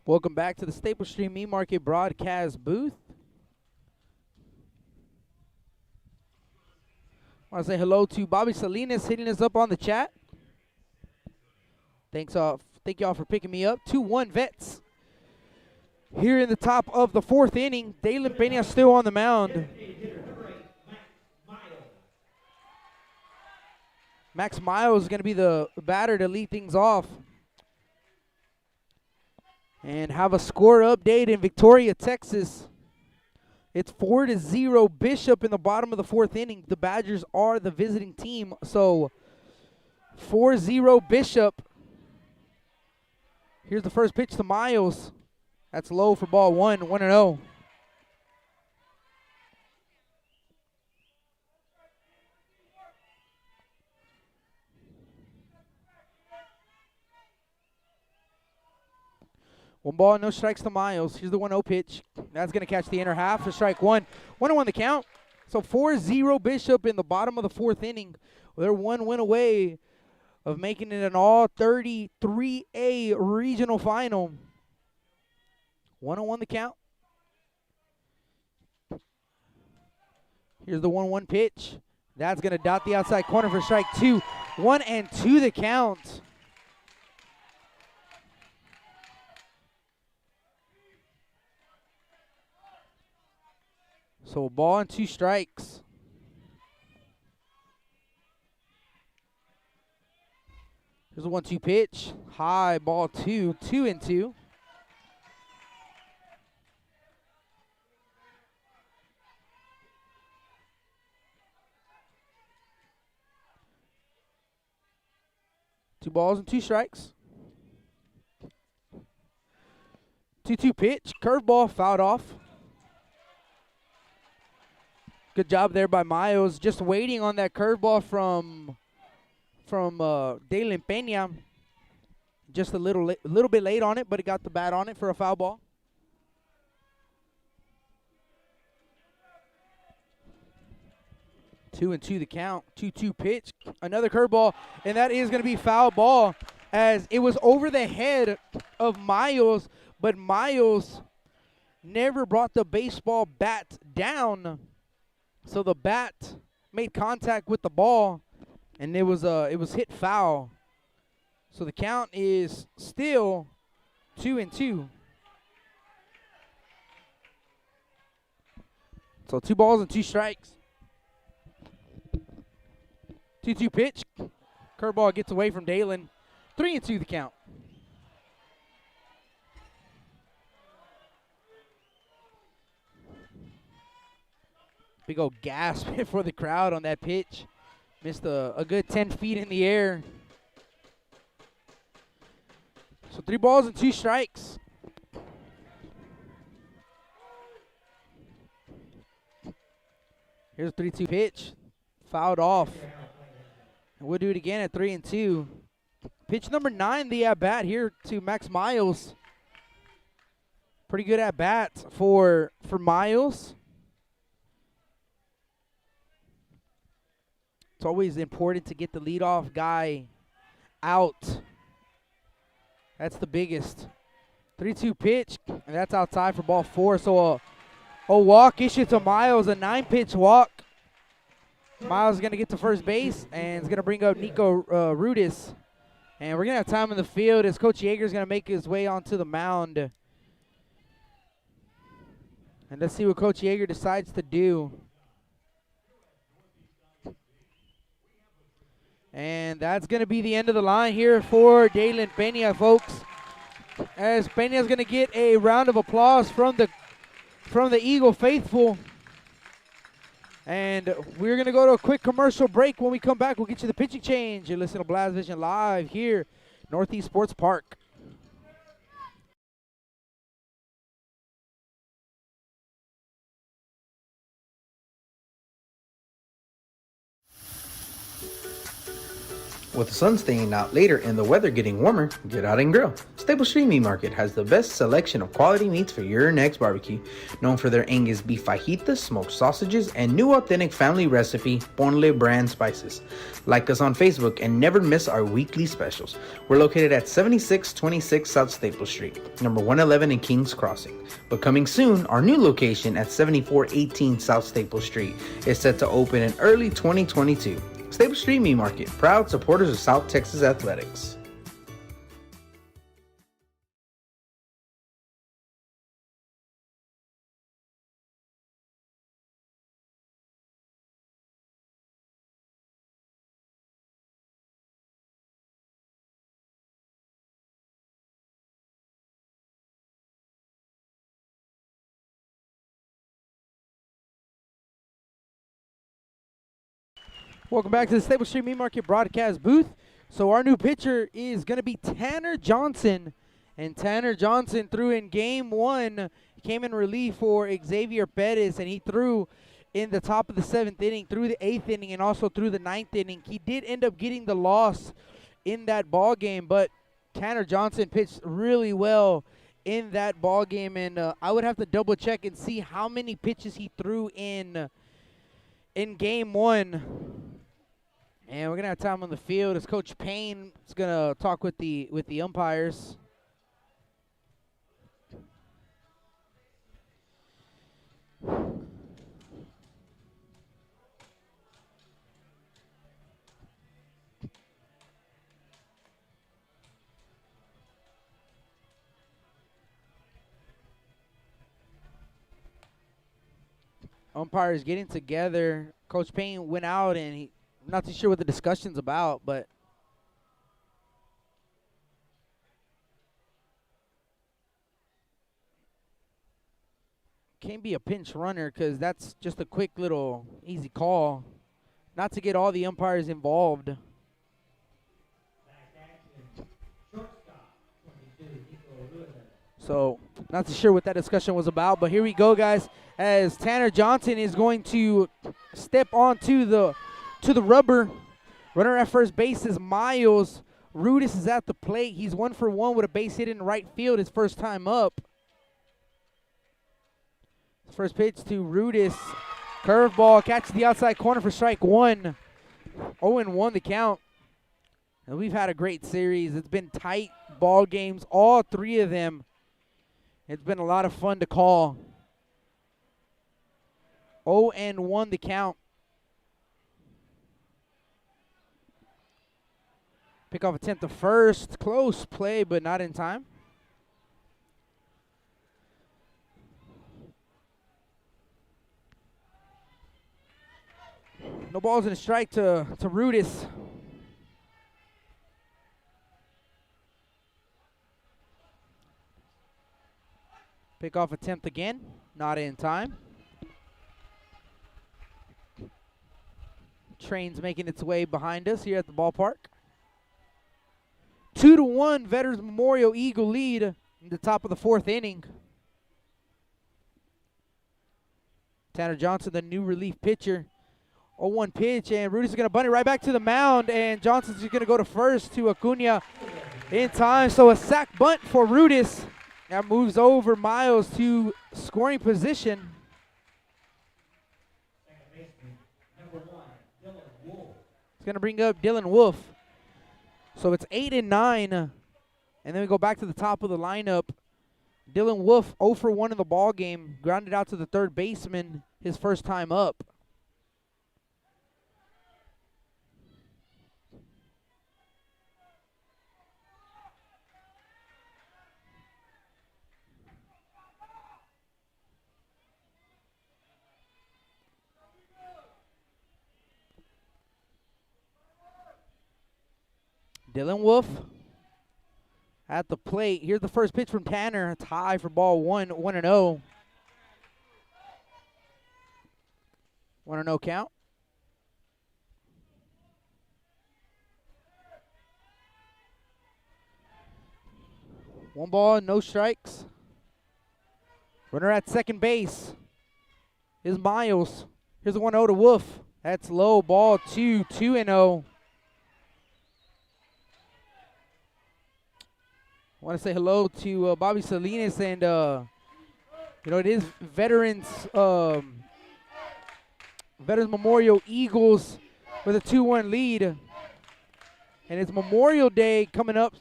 Welcome back to the Staples Stream Meat Market broadcast booth. I want to say hello to Bobby Salinas hitting us up on the chat. Thank y'all for picking me up. 2-1 Vets. Here in the top of the 4th inning, Dalen Peña still on the mound. Max Miles is going to be the batter to lead things off. And have a score update in Victoria, Texas. It's 4-0 Bishop in the bottom of the 4th inning. The Badgers are the visiting team. So 4-0 Bishop. Here's the first pitch to Miles. That's low for ball 1, 1-0. One ball, no strikes to Miles. Here's the 1-0 pitch. That's going to catch the inner half for strike 1. 1-1 the count. So 4-0 Bishop in the bottom of the 4th inning. They're 1 win away of making it an all-33A regional final. 1-1 the count. Here's the 1-1 pitch. That's going to dot the outside corner for strike 2. 1-2 the count. So a ball and 2 strikes. Here's a 1-2 pitch. High, ball 2, 2-2. Two balls and 2 strikes. 2-2 pitch. Curveball fouled off. Good job there by Miles. Just waiting on that curveball from Dalen Pena. Just a little bit late on it, but he got the bat on it for a foul ball. Two and two the count. 2-2 pitch. Another curveball, and that is going to be foul ball as it was over the head of Miles, but Miles never brought the baseball bat down. So the bat made contact with the ball, and it was hit foul. So the count is still 2-2. So 2 balls and 2 strikes. 2-2 pitch. Curveball gets away from Dalen. 3-2 the count. Big old gasp for the crowd on that pitch. Missed a good 10 feet in the air. So 3 balls and 2 strikes. Here's a 3-2 pitch. Fouled off. And we'll do it again at 3-2. Pitch number 9, the at-bat here to Max Miles. Pretty good at-bat for Miles. It's always important to get the leadoff guy out. That's the biggest. 3-2 pitch, and that's outside for ball 4. So a walk issued to Miles, a 9-pitch walk. Miles is going to get to first base, and it's going to bring up Nico Rudis. And we're going to have time in the field as Coach Yeager is going to make his way onto the mound. And let's see what Coach Yeager decides to do. And that's going to be the end of the line here for Dalen Pena, folks. As Pena is going to get a round of applause from the Eagle faithful. And we're going to go to a quick commercial break. When we come back, we'll get you the pitching change. You're listening to Blast Vision Live here, Northeast Sports Park. With the sun staying out later and the weather getting warmer, get out and grill. Stable Street Meat Market has the best selection of quality meats for your next barbecue. Known for their Angus beef fajitas, smoked sausages, and new authentic family recipe Ponle brand spices. Like us on Facebook and never miss our weekly specials. We're located at 7626 South Staple Street, number 111 in Kings Crossing. But coming soon, our new location at 7418 South Staple Street is set to open in early 2022. Stable Street Meat Market, proud supporters of South Texas Athletics. Welcome back to the Stable Street Meat Market broadcast booth. So our new pitcher is going to be Tanner Johnson. And Tanner Johnson threw in game 1. He came in relief for Xavier Perez, and he threw in the top of the 7th inning, through the 8th inning, and also through the 9th inning. He did end up getting the loss in that ball game, but Tanner Johnson pitched really well in that ball game, and I would have to double check and see how many pitches he threw in game 1. And we're going to have time on the field as Coach Payne is going to talk with the umpires. Umpires getting together. Coach Payne went out, and I'm not too sure what the discussion's about, but can't be a pinch runner because that's just a quick little easy call. Not to get all the umpires involved. So So not too sure what that discussion was about, but here we go, guys, as Tanner Johnson is going to step onto the rubber. Runner at first base is Miles. Rudis is at the plate. He's 1 for 1 with a base hit in right field his first time up. First pitch to Rudis. Curveball, catches the outside corner for strike 1. 0-1 the count. And we've had a great series. It's been tight ball games, all 3 of them. It's been a lot of fun to call. 0-1 the count. Pickoff attempt to first. Close play, but not in time. No balls and a strike to Rudis. Pickoff attempt again. Not in time. Train's making its way behind us here at the ballpark. 2-1 Veterans Memorial Eagle lead in the top of the 4th inning. Tanner Johnson, the new relief pitcher. 0-1 pitch, and Rudis is going to bunt it right back to the mound, and Johnson's going to go to first to Acuna in time. So a sac bunt for Rudis. That moves over Miles to scoring position. It's going to bring up Dylan Wolf. So it's 8-9, and then we go back to the top of the lineup. Dylan Wolf 0 for 1 in the ball game, grounded out to the third baseman his first time up. Dylan Wolf at the plate. Here's the first pitch from Tanner. It's high for ball 1-0. 1-0 count. One ball, no strikes. Runner at second base is Miles. Here's the 1-0 to Wolf. That's low. Ball 2, 2-0. I want to say hello to Bobby Salinas, and it is Veterans Memorial Eagles with a 2-1 lead, and it's Memorial Day coming up.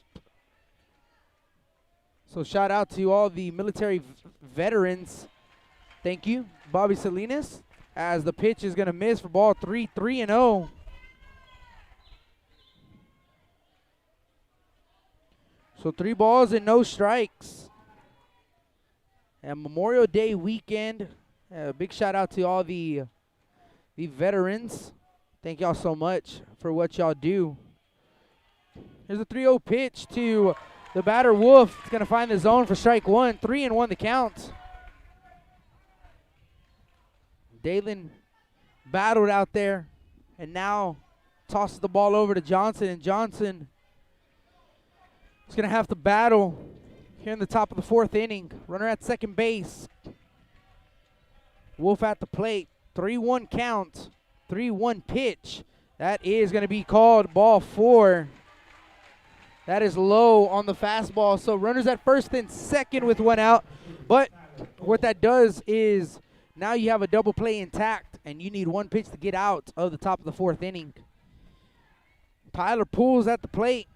So shout out to all the military veterans. Thank you, Bobby Salinas, as the pitch is going to miss for ball 3, 3-0. So 3 balls and no strikes. And Memorial Day weekend. Big shout out to all the veterans. Thank y'all so much for what y'all do. Here's a 3-0 pitch to the batter Wolf. It's going to find the zone for strike 1. 3-1 the count. Dalen battled out there and now tosses the ball over to Johnson, and Johnson is going to have to battle here in the top of the 4th inning. Runner at second base. Wolf at the plate. 3-1 count. 3-1 pitch. That is going to be called ball 4. That is low on the fastball. So runners at first and second with 1 out. But what that does is now you have a double play intact, and you need 1 pitch to get out of the top of the 4th inning. Tyler Poole's at the plate.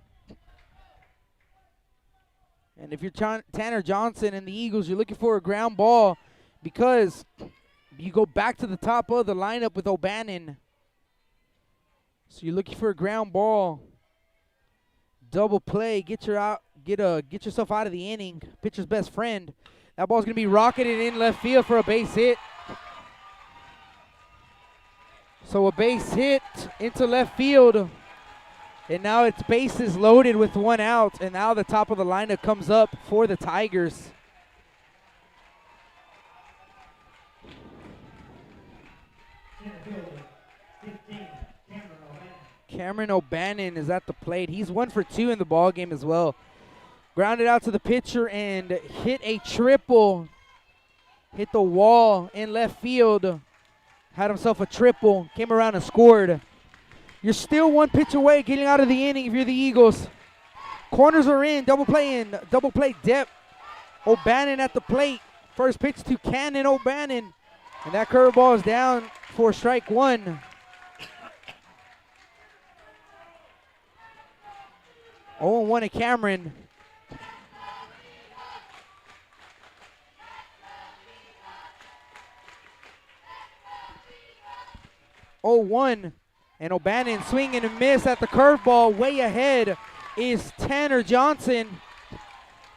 And if you're Tanner Johnson and the Eagles, you're looking for a ground ball because you go back to the top of the lineup with O'Bannon. So you're looking for a ground ball. Double play, get yourself out of the inning. Pitcher's best friend. That ball's going to be rocketed in left field for a base hit. So a base hit into left field. And now it's bases loaded with 1 out. And now the top of the lineup comes up for the Tigers. Cameron O'Bannon is at the plate. He's 1 for 2 in the ball game as well. Grounded out to the pitcher and hit a triple. Hit the wall in left field. Had himself a triple. Came around and scored. You're still one pitch away getting out of the inning if you're the Eagles. Corners are in. Double play depth. O'Bannon at the plate. First pitch to Cannon O'Bannon. And that curveball is down for strike one. 0-1 at Cameron. And O'Bannon swinging and miss at the curveball. Way ahead is Tanner Johnson.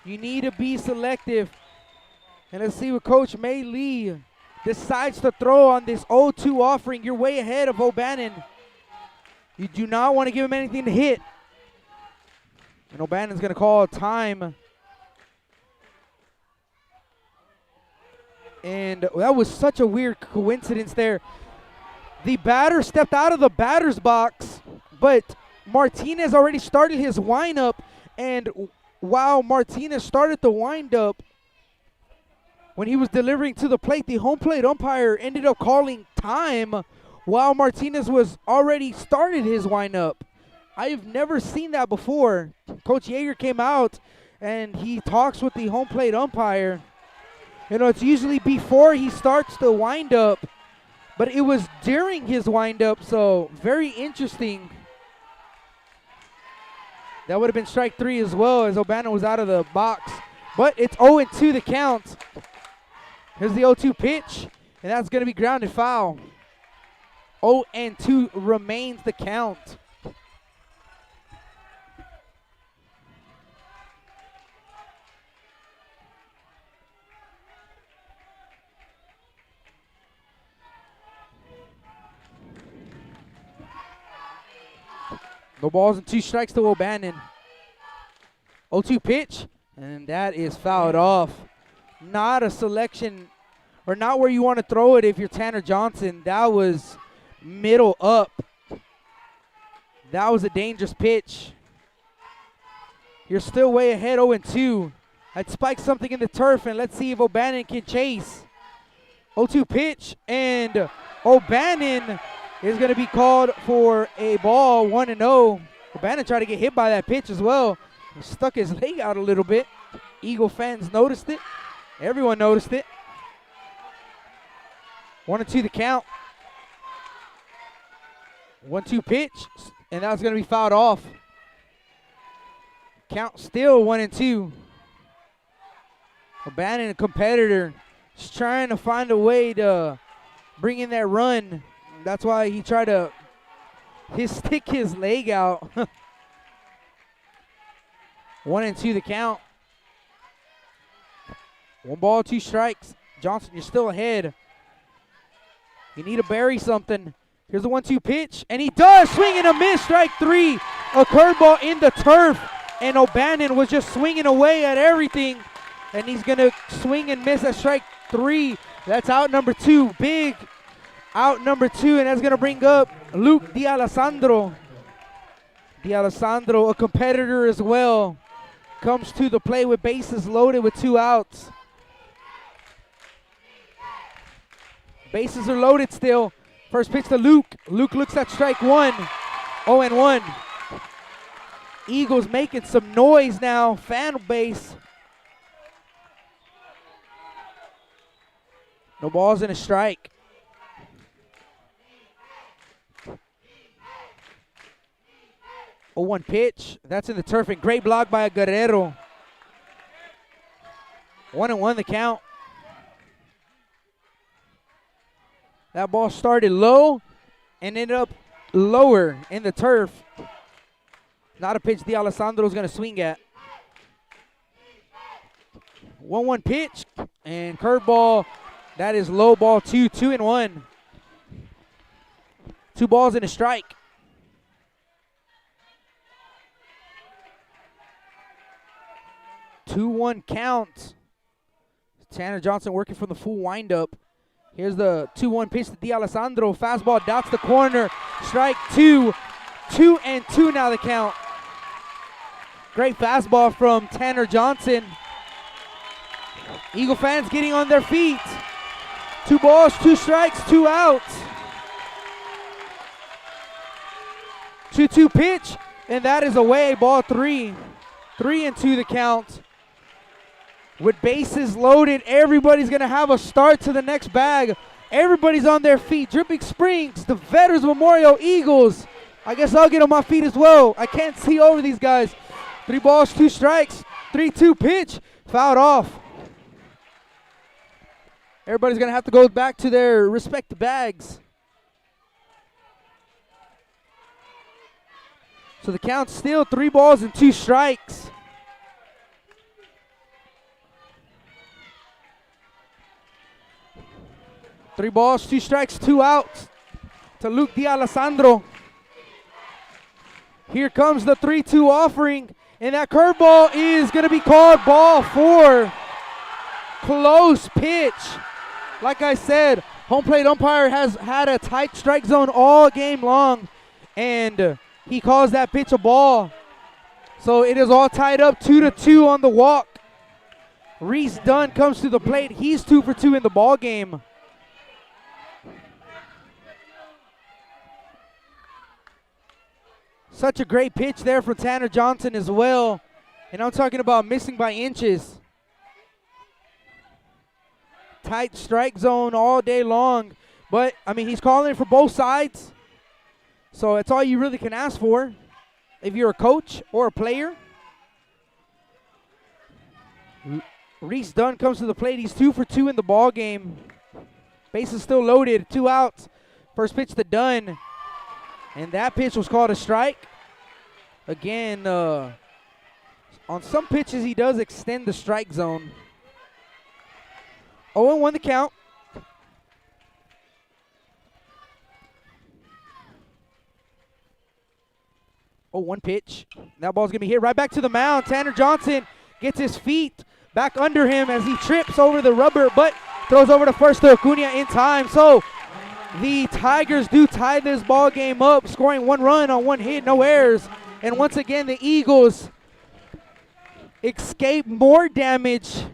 You need to be selective. And let's see what Coach May Lee decides to throw on this 0-2 offering. You're way ahead of O'Bannon. You do not want to give him anything to hit. And O'Bannon's going to call a time. And that was such a weird coincidence there. The batter stepped out of the batter's box, but Martinez already started his windup. And while Martinez started the windup, when he was delivering to the plate, the home plate umpire ended up calling time while Martinez was already started his windup. I've never seen that before. Coach Yeager came out and he talks with the home plate umpire. You know, it's usually before he starts the windup, but it was during his windup, so very interesting. That would have been strike three as well, as O'Bannon was out of the box. But it's 0-2 the count. Here's the 0-2 pitch, and that's going to be grounded foul. 0-2 remains the count. No balls and 2 strikes to O'Bannon. 0-2 pitch, and that is fouled off. Not a selection, or not where you want to throw it if you're Tanner Johnson. That was middle up. That was a dangerous pitch. You're still way ahead, 0-2. I'd spike something in the turf, and let's see if O'Bannon can chase. 0-2 pitch, and O'Bannon is going to be called for a ball, 1-0. O'Bannon tried to get hit by that pitch as well. He stuck his leg out a little bit. Eagle fans noticed it. Everyone noticed it. 1-2 the count. 1-2 pitch, and that was going to be fouled off. Count still 1-2. O'Bannon, a competitor, just trying to find a way to bring in that run. That's why he tried to stick his leg out. 1-2 the count. 1 ball, 2 strikes. Johnson, you're still ahead. You need to bury something. Here's the 1-2 pitch, and he does. Swing and a miss, strike 3. A curveball in the turf, and O'Bannon was just swinging away at everything, and he's going to swing and miss at strike 3. That's out number 2. Big out number 2, and that's going to bring up Luke D'Alessandro. D'Alessandro, a competitor as well, comes to the play with bases loaded with 2 outs. Bases are loaded still. First pitch to Luke. Luke looks at strike 1. 0-1. Eagles making some noise now. Fan base. No balls and a strike. 0-1 pitch. That's in the turf, and great block by Guerrero. 1-1 the count. That ball started low and ended up lower in the turf. Not a pitch D'Alessandro's going to swing at. 1-1 pitch, and curveball. That is low ball 2, 2-1. 2 balls and a strike. 2-1 count. Tanner Johnson working from the full windup. Here's the 2-1 pitch to D'Alessandro. Fastball dots the corner. Strike 2. 2-2 now the count. Great fastball from Tanner Johnson. Eagle fans getting on their feet. 2 balls, 2 strikes, 2 outs. 2-2 pitch, and that is away, ball 3. 3-2 the count. With bases loaded, everybody's going to have a start to the next bag. Everybody's on their feet. Dripping Springs, the Veterans Memorial Eagles. I guess I'll get on my feet as well. I can't see over these guys. 3 balls, 2 strikes. 3-2 pitch, fouled off. Everybody's going to have to go back to their respective bags. So the count's still 3 balls and 2 strikes. Three balls, 2 strikes, 2 outs to Luke D'Alessandro. Here comes the 3-2 offering, and that curveball is going to be called ball 4. Close pitch. Like I said, home plate umpire has had a tight strike zone all game long, and he calls that pitch a ball. So it is all tied up 2-2 on the walk. Reese Dunn comes to the plate. He's 2 for 2 in the ball game. Such a great pitch there from Tanner Johnson as well. And I'm talking about missing by inches. Tight strike zone all day long. But, I mean, he's calling it for both sides. So that's all you really can ask for if you're a coach or a player. Reese Dunn comes to the plate. He's 2 for 2 in the ball game. Base is still loaded. 2 outs. First pitch to Dunn. And that pitch was called a strike. Again, on some pitches he does extend the strike zone. 0-1 the count. Oh, 1 pitch. That ball's going to be hit right back to the mound. Tanner Johnson gets his feet back under him as he trips over the rubber, but throws over to first to Acuna in time. So the Tigers do tie this ball game up, scoring 1 run on 1 hit, no errors. And once again, the Eagles escape more damage,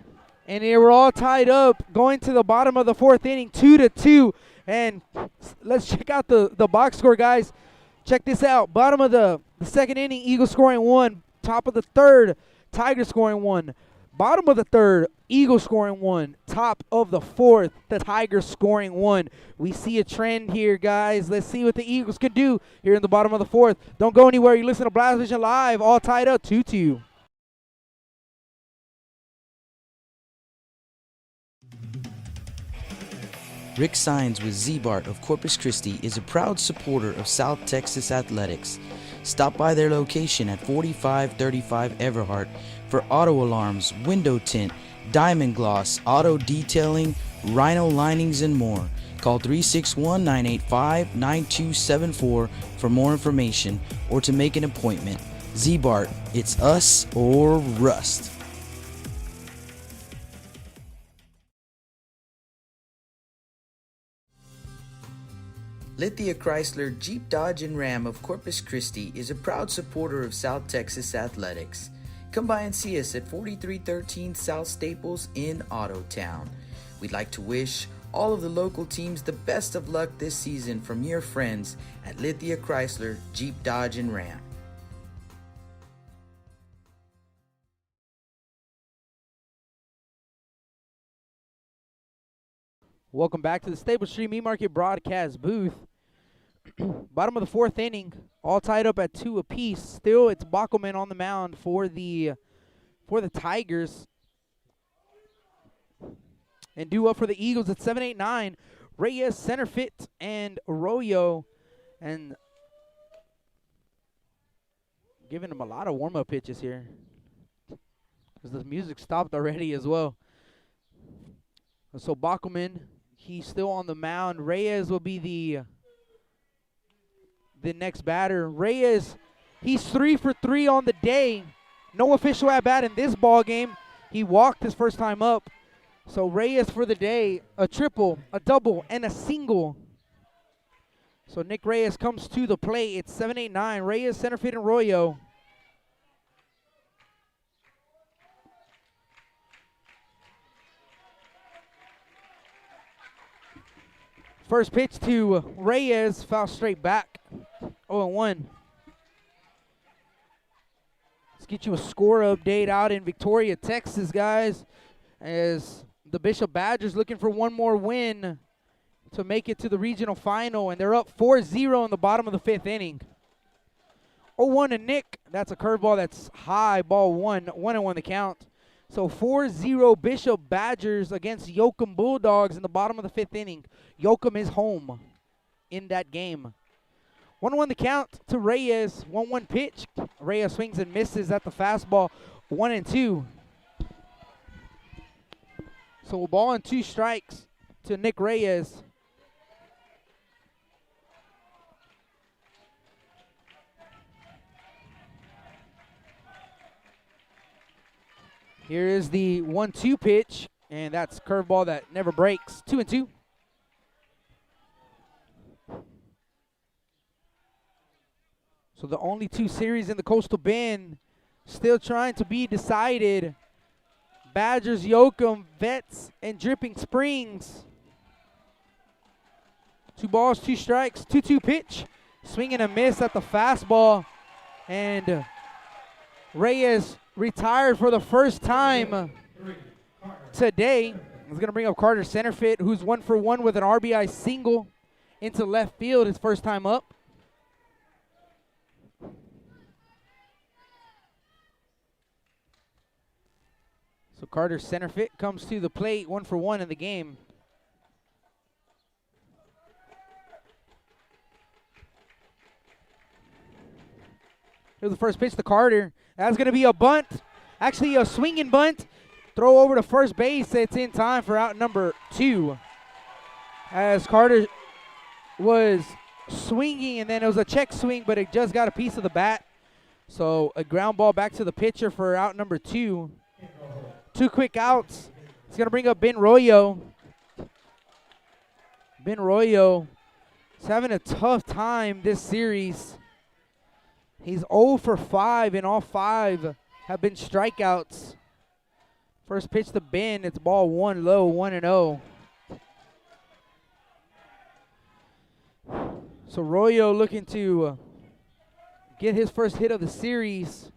and they were all tied up going to the bottom of the 4th inning, 2-2. And let's check out the box score, guys. Check this out. Bottom of the 2nd inning, Eagles scoring 1. Top of the 3rd, Tigers scoring 1. Bottom of the 3rd, Eagles scoring 1. Top of the 4th, the Tigers scoring 1. We see a trend here, guys. Let's see what the Eagles can do here in the bottom of the 4th. Don't go anywhere. You listen to Blast Vision Live, all tied up 2-2. Rick Sines with Z-Bart of Corpus Christi is a proud supporter of South Texas Athletics. Stop by their location at 4535 Everhart for auto alarms, window tint, diamond gloss, auto detailing, rhino linings, and more. Call 361-985-9274 for more information or to make an appointment. Z-Bart, it's us or rust. Lithia Chrysler Jeep Dodge and Ram of Corpus Christi is a proud supporter of South Texas Athletics. Come by and see us at 4313 South Staples in Ottotown. We'd like to wish all of the local teams the best of luck this season from your friends at Lithia Chrysler Jeep Dodge and Ram. Welcome back to the Stable Street Meat Market broadcast booth. Bottom of the 4th inning, all tied up at 2 apiece. Still, it's Bockelman on the mound for the Tigers. And due up for the Eagles at 7-8-9. Reyes, center fit, and Arroyo. And giving him a lot of warm-up pitches here, because the music stopped already as well. So Bockelman, he's still on the mound. Reyes will be the next batter. Reyes, he's 3 for 3 on the day. No official at bat in this ball game. He walked his first time up. So Reyes for the day, a triple, a double, and a single. So Nick Reyes comes to the plate. It's 7-8-9. Reyes, center field, and Arroyo. First pitch to Reyes, foul straight back. 0-1. Let's get you a score update out in Victoria, Texas, guys, as the Bishop Badgers looking for one more win to make it to the regional final, and they're up 4-0 in the bottom of the 5th inning. 0-1 to Nick. That's a curveball that's high, ball 1. 1-1 the count. So 4-0 Bishop Badgers against Yoakum Bulldogs in the bottom of the 5th inning. Yoakum is home in that game. 1-1 the count to Reyes. 1-1 pitch. Reyes swings and misses at the fastball. 1-2. So a ball and 2 strikes to Nick Reyes. Here is the 1-2 pitch, and that's curveball that never breaks. 2-2. So the only 2 series in the Coastal Bend still trying to be decided. Badgers, Yoakum, Vets, and Dripping Springs. 2 balls, 2 strikes, 2-2 pitch. Swing and a miss at the fastball. And Reyes retired for the first time today. He's going to bring up Carter Centerfit, who's 1 for 1 with an RBI single into left field his first time up. So Carter Centerfit comes to the plate, 1 for 1 in the game. Here's the first pitch to Carter. That's going to be a bunt. Actually, a swinging bunt. Throw over to first base. It's in time for out number 2. As Carter was swinging, and then it was a check swing, but it just got a piece of the bat. So a ground ball back to the pitcher for out number 2. 2 quick outs. It's going to bring up Ben Royo. Ben Royo is having a tough time this series. He's 0 for 5, and all 5 have been strikeouts. First pitch to Ben, it's ball 1 low, 1-0. So Royo looking to get his first hit of the series.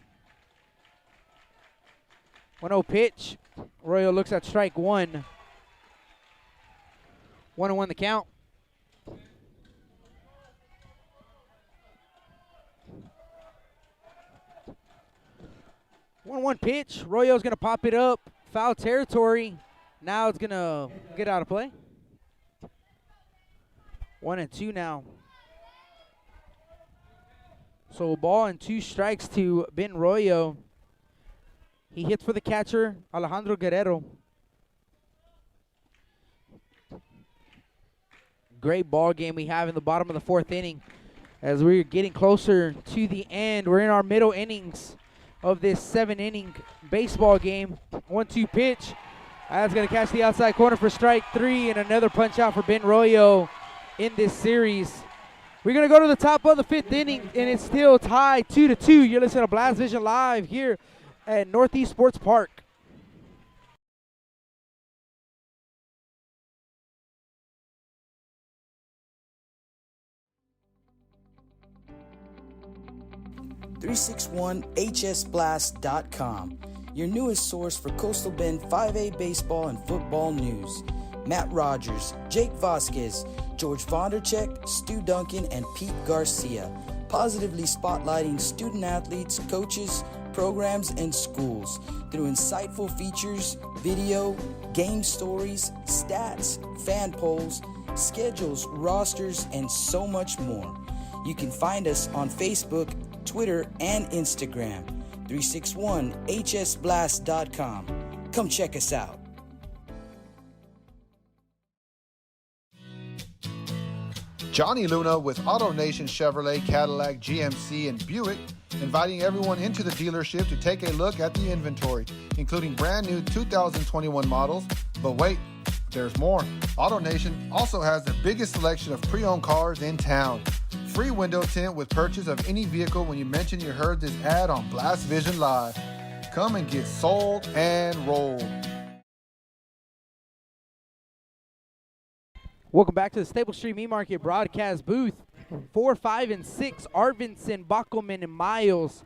1-0 pitch. Royo looks at strike 1. 1-1 the count. 1-1 pitch. Royo's going to pop it up. Foul territory. Now it's going to get out of play. 1-2 now. So a ball and 2 strikes to Ben Royo. He hits for the catcher, Alejandro Guerrero. Great ball game we have in the bottom of the 4th inning. As we're getting closer to the end, we're in our middle innings of this 7-inning baseball game. 1-2 pitch. That's going to catch the outside corner for strike 3, and another punch out for Ben Royo in this series. We're going to go to the top of the 5th inning, and it's still tied 2-2. You're listening to Blast Vision Live here at Northeast Sports Park. .361hsblast.com, your newest source for Coastal Bend 5A baseball and football news. Matt Rogers, Jake Vasquez, George Vondercheck, Stu Duncan, and Pete Garcia, positively spotlighting student athletes, coaches, programs, and schools through insightful features, video, game stories, stats, fan polls, schedules, rosters, and so much more. You can find us on Facebook, Twitter, and Instagram. 361hsblast.com. Come check us out. Johnny Luna with AutoNation Chevrolet, Cadillac, GMC, and Buick, inviting everyone into the dealership to take a look at the inventory, including brand new 2021 models. But wait, there's more. AutoNation also has the biggest selection of pre-owned cars in town. Free window tint with purchase of any vehicle when you mention you heard this ad on Blast Vision Live. Come and get sold and rolled. Welcome back to the Stable Street Meat Market broadcast booth. 4, 5, and 6, Arvidsson, Bockelman, and Miles.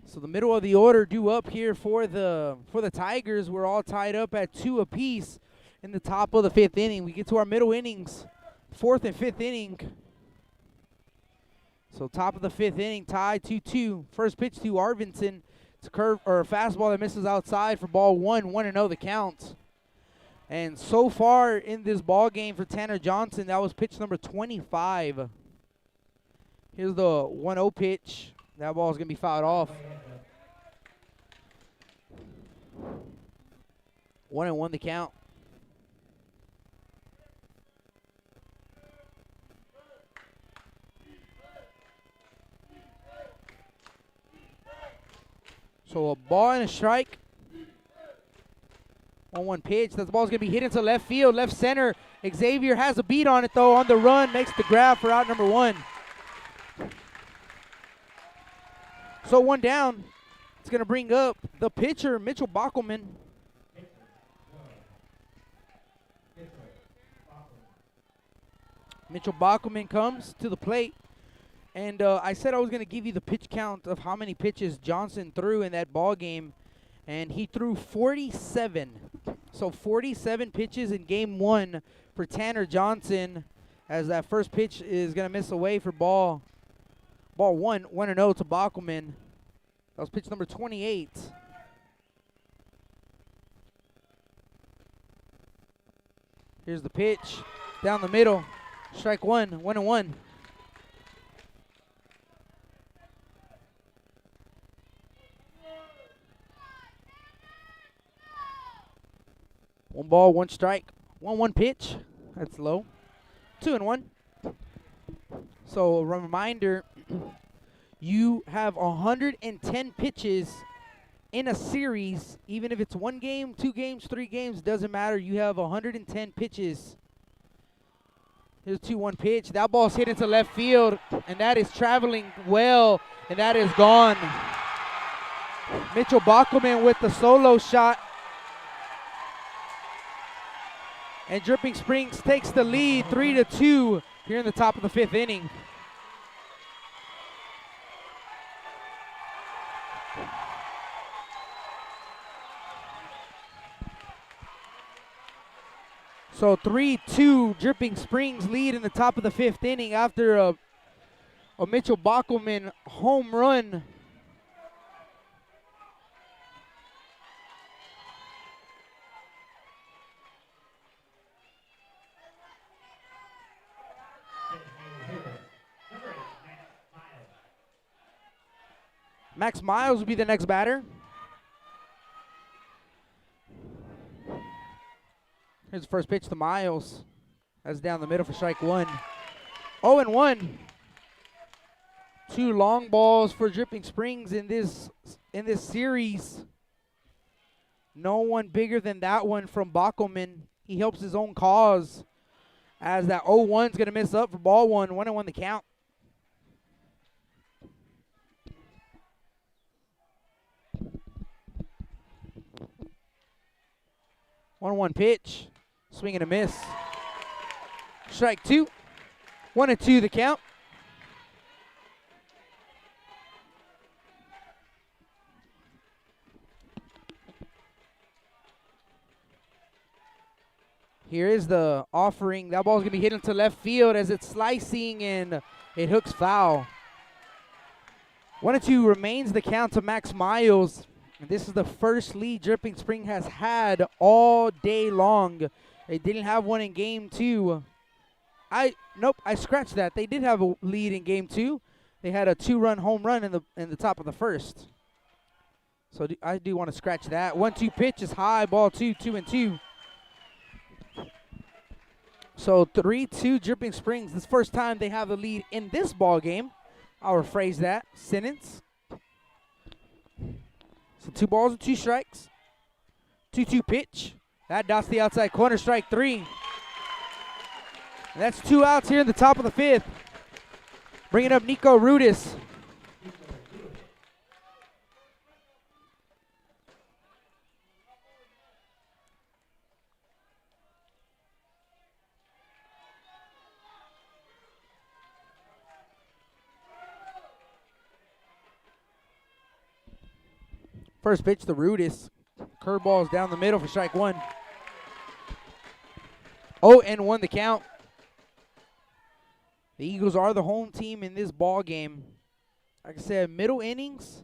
So the middle of the order due up here for the Tigers. We're all tied up at 2 apiece in the top of the 5th inning. We get to our middle innings, 4th and 5th inning. So top of the 5th inning, tied 2-2. First pitch to Arvidsson. It's a curve or a fastball that misses outside for ball 1, 1-0 the count. And so far in this ball game for Tanner Johnson, that was pitch number 25. Here's the 1-0 pitch. That ball is going to be fouled off. 1-1 the count. So a ball and a strike. 1-1 pitch. That ball's going to be hit into left field, left center. Xavier has a beat on it, though, on the run. Makes the grab for out number 1. So 1 down. It's going to bring up the pitcher, Mitchell Bockelman. Mitchell Bockelman comes to the plate. And I said I was going to give you the pitch count of how many pitches Johnson threw in that ball game. And he threw 47. So 47 pitches in game 1 for Tanner Johnson, as that first pitch is going to miss away for ball 1, 1-0 to Bockelman. That was pitch number 28. Here's the pitch down the middle. Strike 1, 1-1. One ball, 1 strike. 1-1 pitch. That's low. 2-1. So a reminder, you have 110 pitches in a series. Even if it's 1 game, 2 games, 3 games, doesn't matter. You have 110 pitches. Here's a 2-1 pitch. That ball's hit into left field, and that is traveling well, and that is gone. Mitchell Bockelman with the solo shot. And Dripping Springs takes the lead 3-2 here in the top of the 5th inning. So 3-2 Dripping Springs lead in the top of the 5th inning after a Mitchell Bockelman home run. Max Miles will be the next batter. Here's the first pitch to Miles. That's down the middle for strike 1. 0-1. 2 long balls for Dripping Springs in this series. No one bigger than that one from Bockelman. He helps his own cause, as that 0-1's going to miss up for ball 1. 1-1 the count. One pitch, swing and a miss. Strike 2, 1-2 the count. Here is the offering. That ball's gonna be hit into left field as it's slicing and it hooks foul. 1-2 remains the count to Max Miles. And this is the first lead Dripping Spring has had all day long. They didn't have one in game 2. I scratched that. They did have a lead in game 2. They had a 2-run home run in the top of the first. So I do want to scratch that. 1-2 pitch is high, ball 2, 2-2. So 3-2 Dripping Springs. This first time they have the lead in this ball game. I'll rephrase that sentence. So 2 balls and 2 strikes. 2-2 pitch. That dots the outside corner, strike 3. And that's 2 outs here in the top of the 5th. Bringing up Nico Rudis. First pitch to Rudis. Curveball's down the middle for strike one. 0-1 the count. The Eagles are the home team in this ball game. Like I said, middle innings.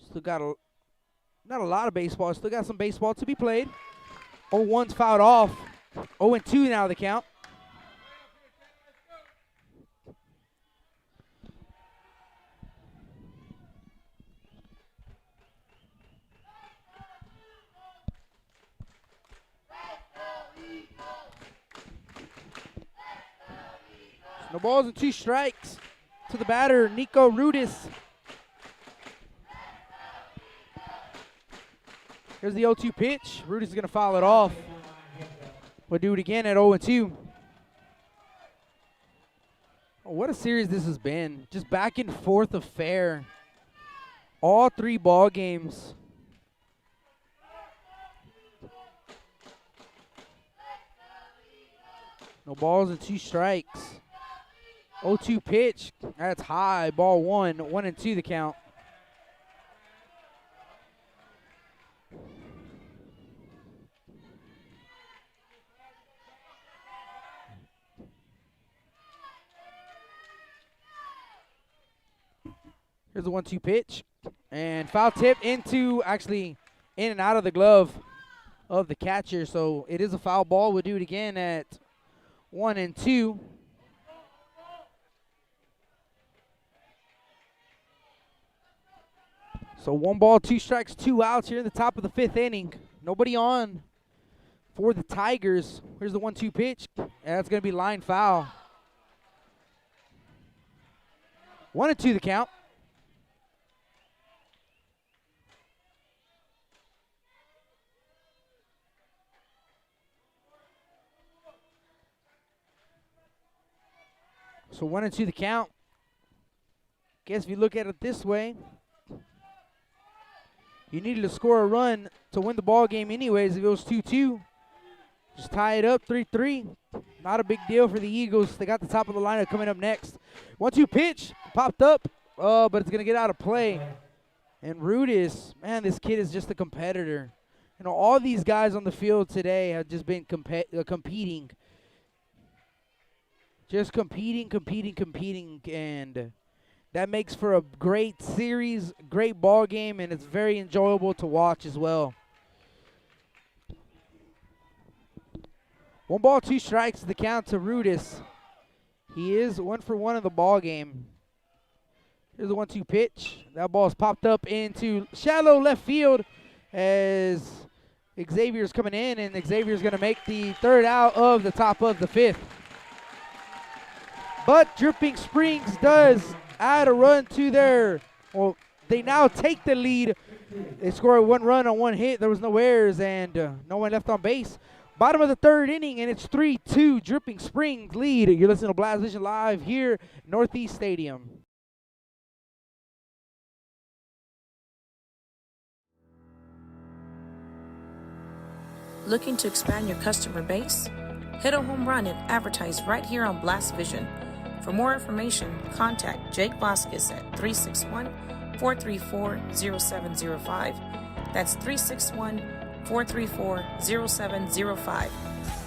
Still got not a lot of baseball. Still got some baseball to be played. 0-1's fouled off. 0-2 now the count. No balls and 2 strikes to the batter, Nico Rudis. Here's the 0-2 pitch. Rudis is going to foul it off. We'll do it again at 0-2. Oh, what a series this has been. Just back and forth affair. All 3 ball games. No balls and 2 strikes. 0-2 pitch. That's high. Ball 1. 1-2 the count. Here's the 1-2 pitch. And foul tip into, actually, in and out of the glove of the catcher. So it is a foul ball. We'll do it again at 1-2. So 1 ball, 2 strikes, 2 outs here in the top of the 5th inning. Nobody on for the Tigers. Here's the 1-2 pitch. And that's going to be line foul. 1-2 the count. So 1-2 the count. Guess if you look at it this way, you needed to score a run to win the ball game anyways. If it was 2-2, just tie it up 3-3. Not a big deal for the Eagles. They got the top of the lineup coming up next. 1-2 pitch, popped up, but it's going to get out of play. And Rudis, man, this kid is just a competitor. You know, all these guys on the field today have just been competing. Just competing, and that makes for a great series, great ball game, and it's very enjoyable to watch as well. 1 ball, 2 strikes to the count to Rudis. He is 1 for 1 in the ball game. Here's the 1-2 pitch. That ball's popped up into shallow left field as Xavier's coming in, and Xavier's going to make the 3rd out of the top of the 5th. But Dripping Springs does add a run to their, well, they now take the lead. They scored 1 run on 1 hit. There was no errors and no one left on base. Bottom of the 3rd inning, and it's 3-2. Dripping Springs lead. You're listening to Blast Vision Live here at Northeast Stadium. Looking to expand your customer base? Hit a home run and advertise right here on Blast Vision. For more information, contact Jake Vasquez at 361-434-0705. That's 361-434-0705.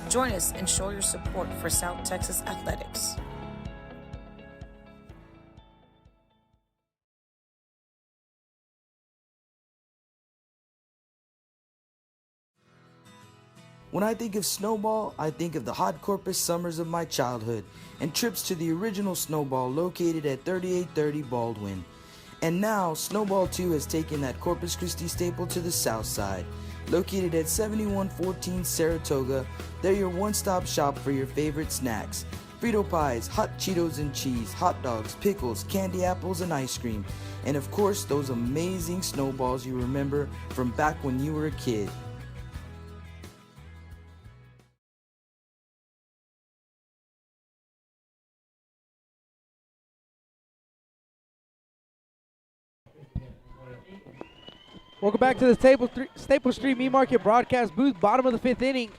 Join us and show your support for South Texas Athletics. When I think of Snowball, I think of the hot Corpus summers of my childhood and trips to the original Snowball located at 3830 Baldwin. And now, Snowball 2 has taken that Corpus Christi staple to the south side. Located at 7114 Saratoga, they're your one-stop shop for your favorite snacks. Frito pies, hot Cheetos and cheese, hot dogs, pickles, candy apples, and ice cream. And of course, those amazing snowballs you remember from back when you were a kid. Welcome back to the Staple Street Meat Market broadcast booth, bottom of the 5th inning.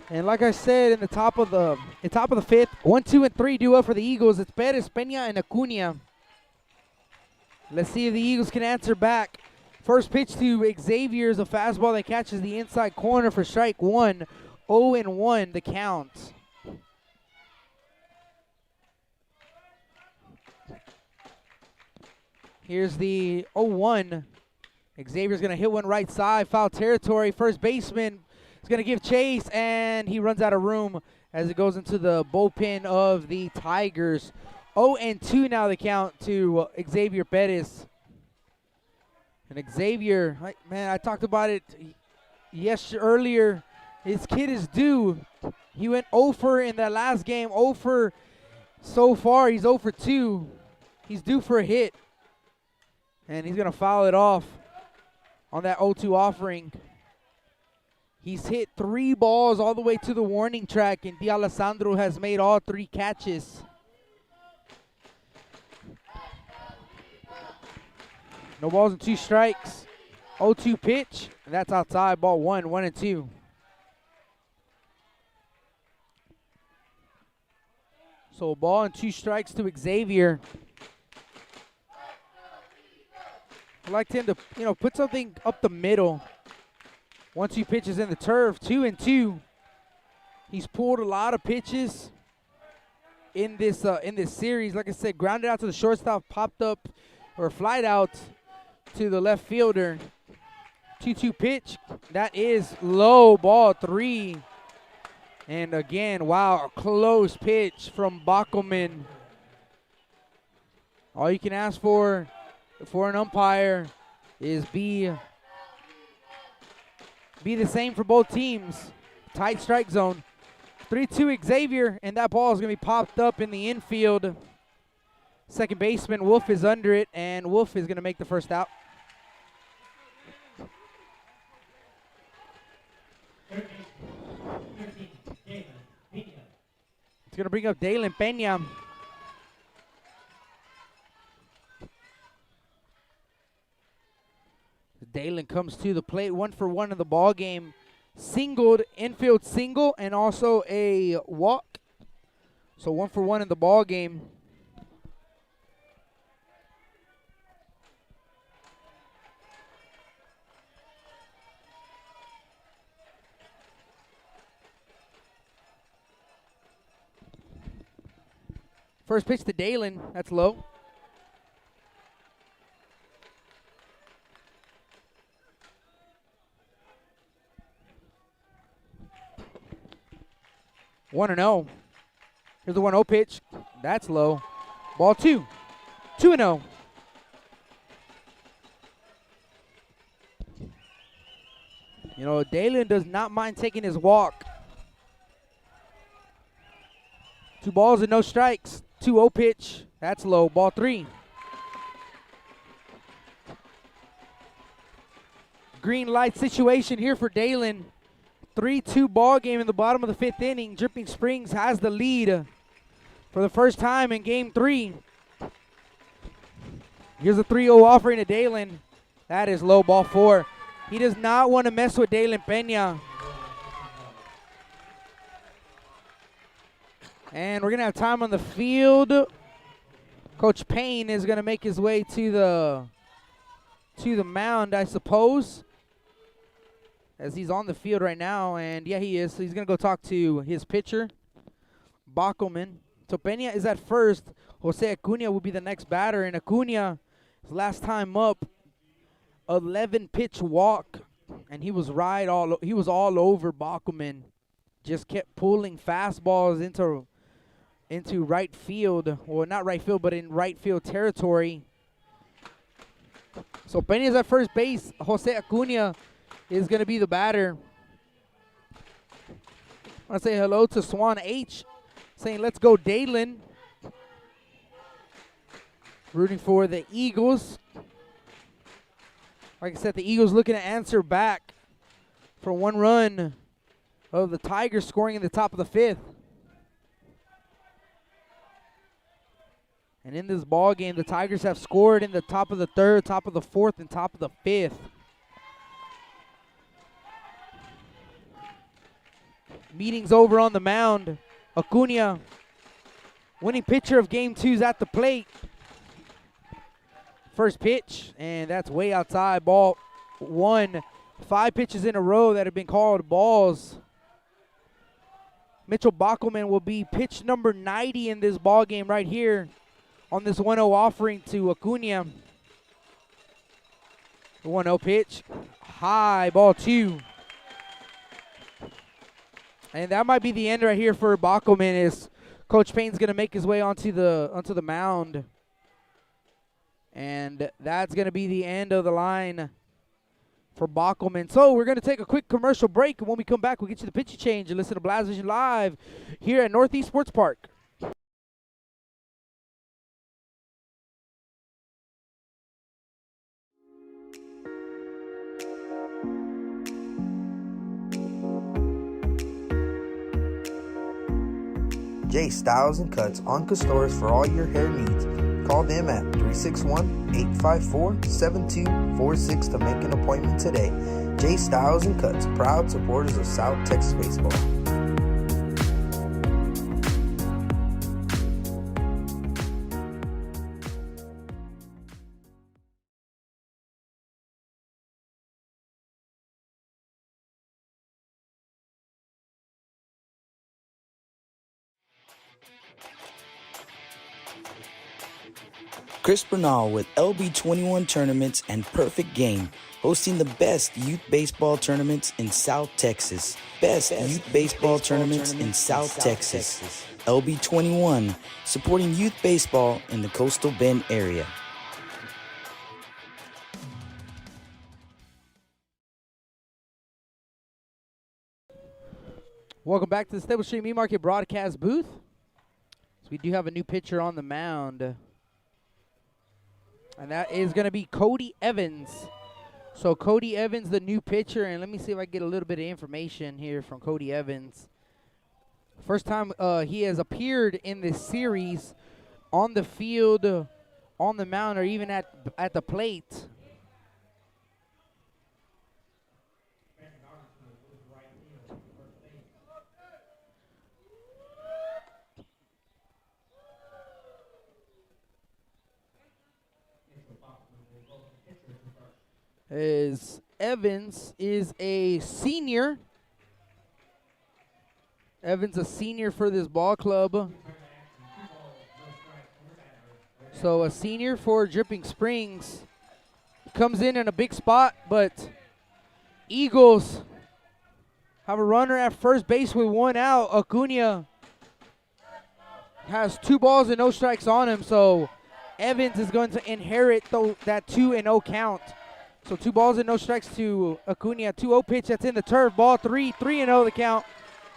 And like I said, in the top of the 5th, 1, 2, and 3 due up for the Eagles. It's Perez, Peña, and Acuna. Let's see if the Eagles can answer back. First pitch to Xavier is a fastball that catches the inside corner for strike one. 0-1 the count. Here's the 0-1. Xavier's going to hit one right side, foul territory. First baseman is going to give chase, and he runs out of room as it goes into the bullpen of the Tigers. 0-2 now the count to Xavier Perez. And Xavier, man, I talked about it earlier. His kid is due. He went 0 for in that last game, 0 for so far. He's 0 for 2. He's due for a hit. And he's going to foul it off on that 0-2 offering. He's hit 3 balls all the way to the warning track, and D'Alessandro has made all 3 catches. No balls and 2 strikes. 0-2 pitch, and that's outside. Ball 1-2. So a ball and 2 strikes to Xavier. I'd like him to, put something up the middle. 1-2 pitches in the turf, 2-2. He's pulled a lot of pitches in this series. Like I said, grounded out to the shortstop, popped up or flied out to the left fielder. 2-2 pitch. That is low, ball 3. And again, wow, a close pitch from Bockelman. All you can ask for an umpire is be the same for both teams. Tight strike zone. 3-2 Xavier, and that ball is going to be popped up in the infield. Second baseman Wolf is under it, and Wolf is going to make the first out. It's going to bring up Dalen Peña. Dalen comes to the plate, 1 for 1 in the ball game. Singled, infield single, and also a walk. So 1 for 1 in the ball game. First pitch to Dalen, that's low. One and 0. Here's the 1-0 pitch. That's low. Ball 2. 2-0. Dalen does not mind taking his walk. 2 balls and no strikes. 2-0 pitch. That's low. Ball 3. Green light situation here for Dalen. 3-2 ball game in the bottom of the 5th inning. Dripping Springs has the lead for the first time in game 3. Here's a 3-0 offering to Dalen. That is low, ball 4. He does not want to mess with Dalen Peña. And we're going to have time on the field. Coach Payne is going to make his way to the mound, I suppose, as he's on the field right now. And yeah, he is. So he's going to go talk to his pitcher, Bockelman. So Peña is at first. Jose Acuna will be the next batter. And Acuna, his last time up, 11-pitch walk. And he was all over Bockelman. Just kept pulling fastballs into right field. Well, not right field, but in right field territory. So Peña is at first base. Jose Acuna is going to be the batter. I want to say hello to Swan H, saying let's go Dalen. Rooting for the Eagles. Like I said, the Eagles looking to answer back for 1 run of the Tigers scoring in the top of the 5th. And in this ball game, the Tigers have scored in the top of the 3rd, top of the 4th, and top of the 5th. Meeting's over on the mound. Acuna, winning pitcher of game 2, is at the plate. first pitch, and that's way outside. Ball 1. 5 pitches in a row that have been called balls. Mitchell Bockelman will be pitch number 90 in this ball game right here on this 1-0 offering to Acuna. The 1-0 pitch. High, ball 2. And that might be the end right here for Bockelman, as Coach Payne's going to make his way onto the mound. And that's going to be the end of the line for Bockelman. So we're going to take a quick commercial break, and when we come back, we'll get you the pitch change and listen to Blast Vision Live here at Northeast Sports Park. J Styles and Cuts on Castores for all your hair needs. Call them at 361-854-7246 to make an appointment today. J Styles and Cuts, proud supporters of South Texas baseball. Chris Bernal with LB21 Tournaments and Perfect Game, hosting the best youth baseball tournaments in South Texas. Best youth baseball tournaments in South Texas. LB21, supporting youth baseball in the Coastal Bend area. Welcome back to the Stable Street Meat Market broadcast booth. So we do have a new pitcher on the mound. And that is going to be Cody Evans. So Cody Evans, the new pitcher. And let me see if I can get a little bit of information here from Cody Evans. First time he has appeared in this series on the field, on the mound, or even at the plate. Evans is a senior. Evans a senior for this ball club. So a senior for Dripping Springs. Comes in a big spot, but Eagles have a runner at first base with 1 out. Acuna has 2 balls and no strikes on him, so Evans is going to inherit that 2-0 count. So 2 balls and no strikes to Acuna. 2-0 pitch that's in the turf. Ball 3, 3-0 the count.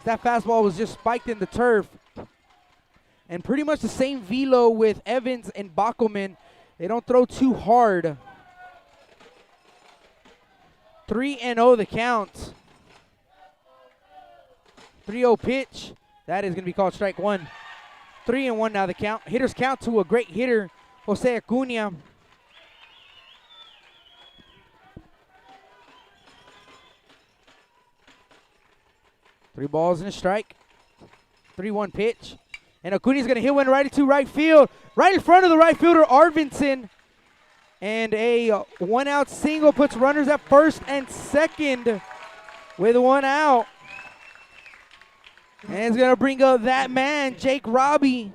That fastball was just spiked in the turf. And pretty much the same velo with Evans and Bockelman. They don't throw too hard. 3-0 the count. 3-0 pitch. That is going to be called strike 1. 3-1 now the count. Hitters count to a great hitter, Jose Acuna. Three balls and a strike. 3-1 pitch. And Acuna's going to hit one right into right field. Right in front of the right fielder, Arvinson. And a 1-out single puts runners at first and second with 1 out. And it's going to bring up that man, Jake Robbie.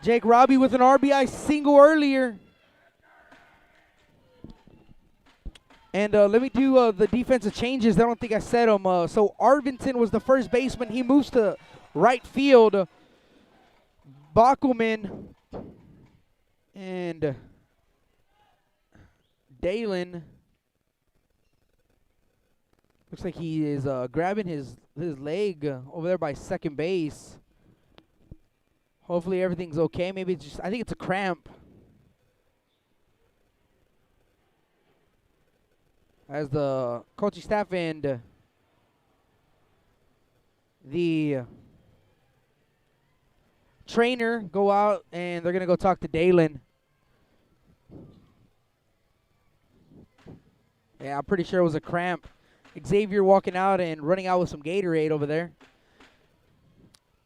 Jake Robbie with an RBI single earlier. And let me do the defensive changes. I don't think I said them. So Arvinson was the first baseman. He moves to right field. Bockelman and Dalen. Looks like he is grabbing his leg over there by second base. Hopefully everything's okay. Maybe it's just, I think it's a cramp. As the coaching staff and the trainer go out, and they're going to go talk to Dalen. Yeah, I'm pretty sure it was a cramp. Xavier walking out and running out with some Gatorade over there.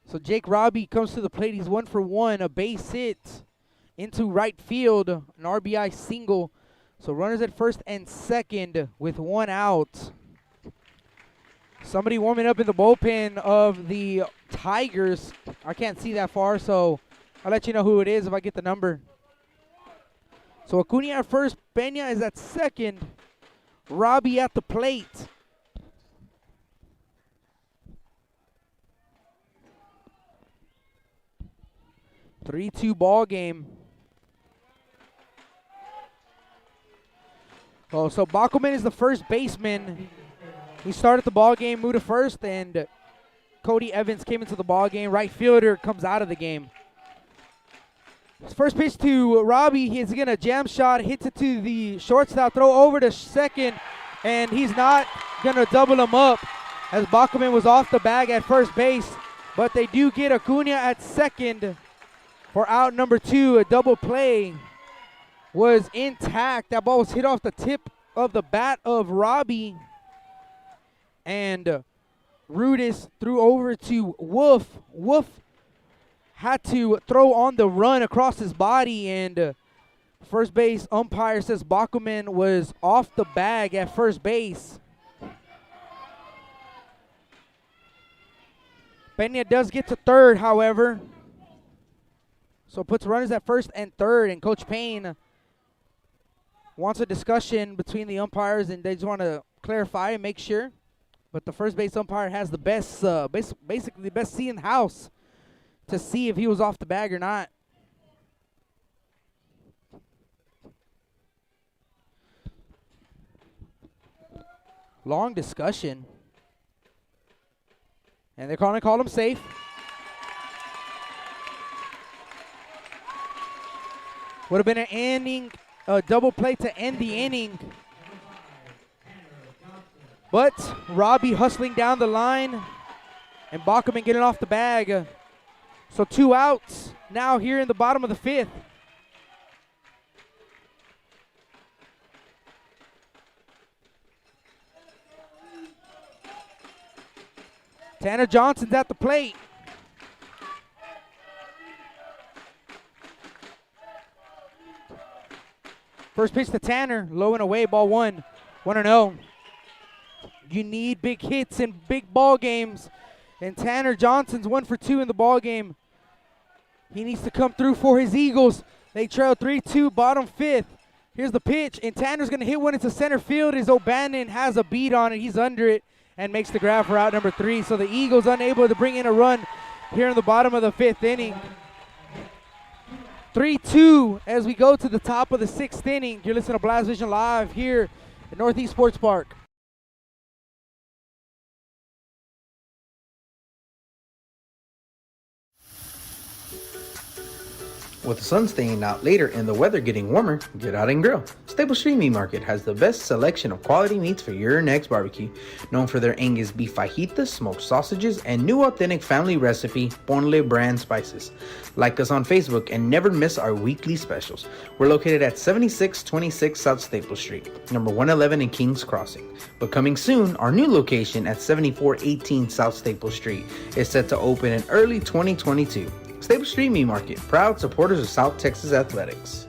So Jake Robbie comes to the plate. He's 1 for 1, a base hit into right field, an RBI single. So runners at first and second with 1 out. Somebody warming up in the bullpen of the Tigers. I can't see that far, so I'll let you know who it is if I get the number. So Acuna at first, Peña is at second, Robbie at the plate. Three-two ball game. Oh, so Bachman is the first baseman. He started the ball game, moved to first, and Cody Evans came into the ball game. Right fielder comes out of the game. His first pitch to Robbie, he's getting a jam shot, hits it to the shortstop, throw over to second, and he's not going to double him up as Bachman was off the bag at first base. But they do get Acuna at second for out number 2. A double play was intact. That ball was hit off the tip of the bat of Robbie. And Rudis threw over to Wolf. Wolf had to throw on the run across his body, and first base umpire says Bachman was off the bag at first base. Peña does get to third, however. So puts runners at first and third, and Coach Payne wants a discussion between the umpires, and they just want to clarify and make sure. But the first base umpire has the best, basically the best seat in the house to see if he was off the bag or not. Long discussion. And they're going to call him safe. Would have been an inning, a double play to end the inning. But Robbie hustling down the line and Bachman getting off the bag. So 2 outs now here in the bottom of the 5th. Tanner Johnson's at the plate. First pitch to Tanner, low and away, ball 1. 1-0. You need big hits in big ball games. And Tanner Johnson's 1 for 2 in the ball game. He needs to come through for his Eagles. They trail 3-2, bottom 5th. Here's the pitch, and Tanner's going to hit one into center field as O'Bannon has a beat on it. He's under it and makes the grab for out number 3. So the Eagles unable to bring in a run here in the bottom of the 5th inning. 3-2 as we go to the top of the 6th inning. You're listening to Blast Vision Live here at Northeast Sports Park. With the sun staying out later and the weather getting warmer, get out and grill. Staple Street Meat Market has the best selection of quality meats for your next barbecue. Known for their Angus beef fajitas, smoked sausages, and new authentic family recipe Ponle brand spices. Like us on Facebook and never miss our weekly specials. We're located at 7626 South Staple Street, number 111 in Kings Crossing. But coming soon, our new location at 7418 South Staple Street is set to open in early 2022. Staple Street Meat Market, proud supporters of South Texas Athletics.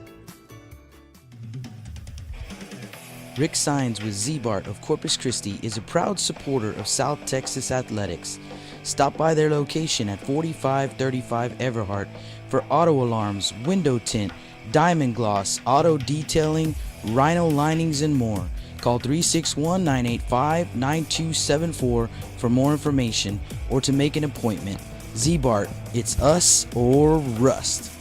Rick Sines with Z-Bart of Corpus Christi is a proud supporter of South Texas Athletics. Stop by their location at 4535 Everhart for auto alarms, window tint, diamond gloss, auto detailing, rhino linings, and more. Call 361-985-9274 for more information or to make an appointment. Z-Bart, it's us or rust.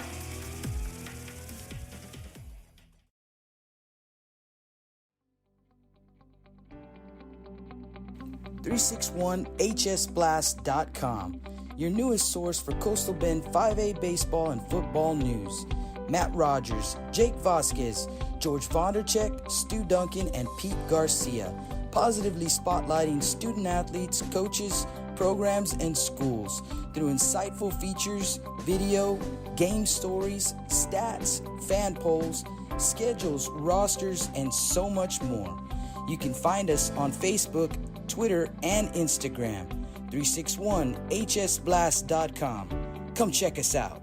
$361hsblast.com, your newest source for Coastal Bend 5A baseball and football news. Matt Rogers, Jake Vasquez, George Vondercheck, Stu Duncan, and Pete Garcia, positively spotlighting student athletes, coaches, programs, and schools through insightful features, video, game stories, stats, fan polls, schedules, rosters, and so much more. You can find us on Facebook, Twitter, and Instagram. 361hsblast.com. Come check us out.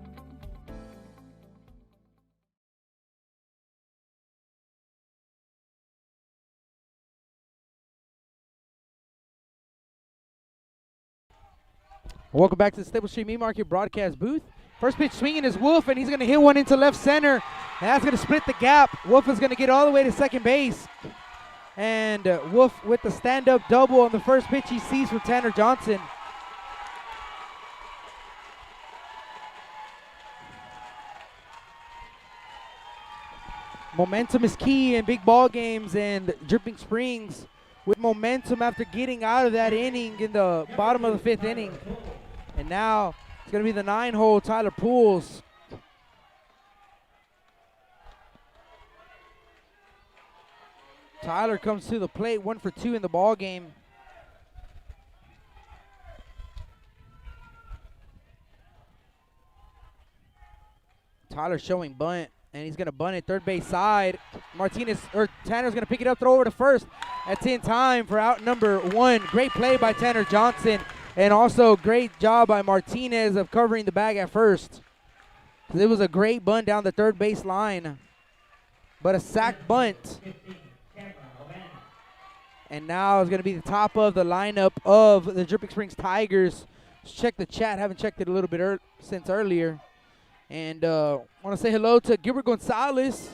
Welcome back to the Stable Street Meat Market broadcast booth. First pitch swinging is Wolf, and he's going to hit one into left center. And that's going to split the gap. Wolf is going to get all the way to second base. And Wolf with the stand-up double on the first pitch he sees from Tanner Johnson. Momentum is key in big ball games, and Dripping Springs with momentum after getting out of that inning in the bottom of the 5th inning. And now it's going to be the 9-hole Tyler Pools. Tyler comes to the plate, 1 for 2 in the ball game. Tyler showing bunt, and he's going to bunt it third base side. Tanner's going to pick it up, throw over to first. That's in time for out number 1. Great play by Tanner Johnson, and also great job by Martinez of covering the bag at first. It was a great bunt down the third base line, but a sac bunt. And now it's going to be the top of the lineup of the Dripping Springs Tigers. Let's check the chat. Haven't checked it a little bit since earlier. And want to say hello to Gilbert Gonzalez,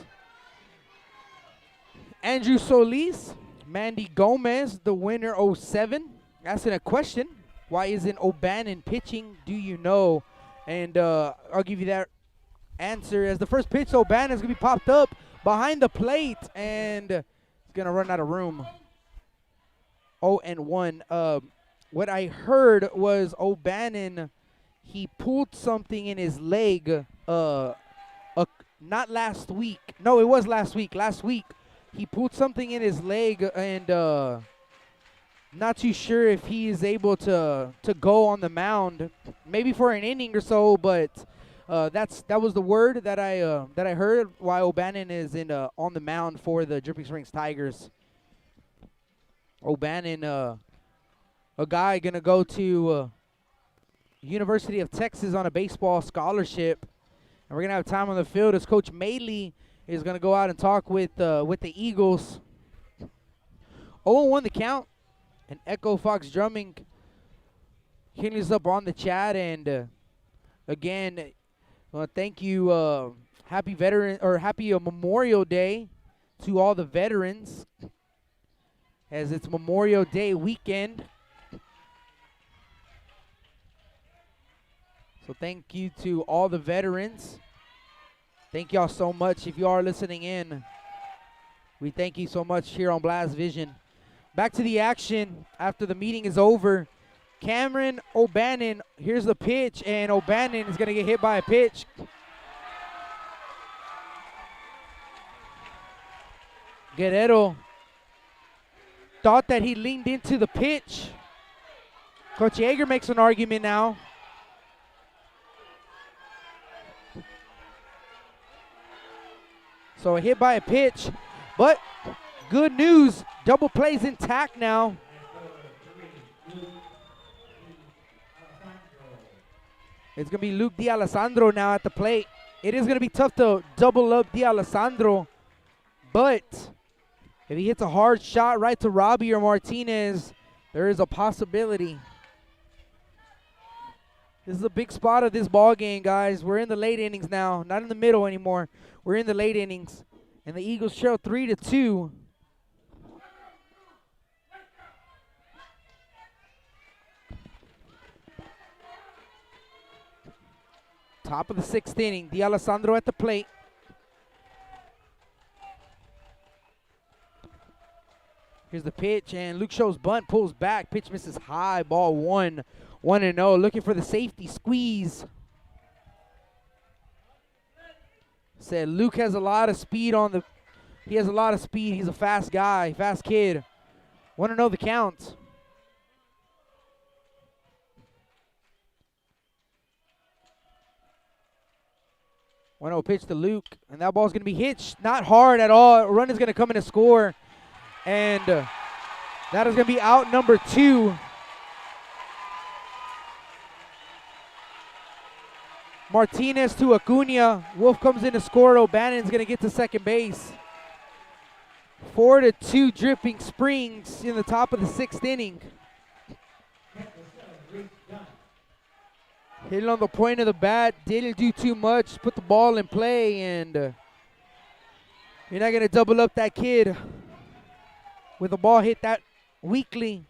Andrew Solis, Mandy Gomez, the winner 07, asking a question. Why isn't O'Bannon pitching? Do you know? And I'll give you that answer. As the first pitch, O'Bannon is going to be popped up behind the plate, and it's going to run out of room. 0-1. What I heard was O'Bannon, he pulled something in his leg, not last week. No, it was last week. Last week, he pulled something in his leg, and not too sure if he is able to go on the mound, maybe for an inning or so. But that was the word that I heard. Why O'Bannon is on the mound for the Dripping Springs Tigers. O'Bannon, a guy gonna go to University of Texas on a baseball scholarship, and we're gonna have time on the field as Coach Maley is gonna go out and talk with the Eagles. 0-1 the count, and Echo Fox Drumming hitting us up on the chat, and again, thank you. Happy Memorial Day to all the veterans, as it's Memorial Day weekend. So thank you to all the veterans. Thank y'all so much. If you are listening in, we thank you so much here on Blast Vision. Back to the action after the meeting is over. Cameron O'Bannon, here's the pitch, and O'Bannon is going to get hit by a pitch. Guerrero thought that he leaned into the pitch. Coach Yeager makes an argument now. So a hit by a pitch, but good news, double plays intact now. It's going to be Luke D'Alessandro now at the plate. It is going to be tough to double up D'Alessandro, but if he hits a hard shot right to Robbie or Martinez, there is a possibility. This is a big spot of this ball game, guys. We're in the late innings now, not in the middle anymore. We're in the late innings, and the Eagles trail 3-2. Top of the 6th inning, D'Alessandro at the plate. Here's the pitch, and Luke shows bunt, pulls back. Pitch misses high, ball 1. 1-0, looking for the safety squeeze. Said Luke has a lot of speed he has a lot of speed. He's a fast guy, fast kid. 1-0 the count. One-0 pitch to Luke, and that ball's going to be hit not hard at all. A run is going to come in to score, and that is going to be out number 2. Martinez to Acuna. Wolf comes in to score. O'Bannon's going to get to second base. 4-2 Dripping Springs in the top of the 6th inning. Hit it on the point of the bat. Didn't do too much. Put the ball in play, and you're not going to double up that kid with the ball hit that weakly.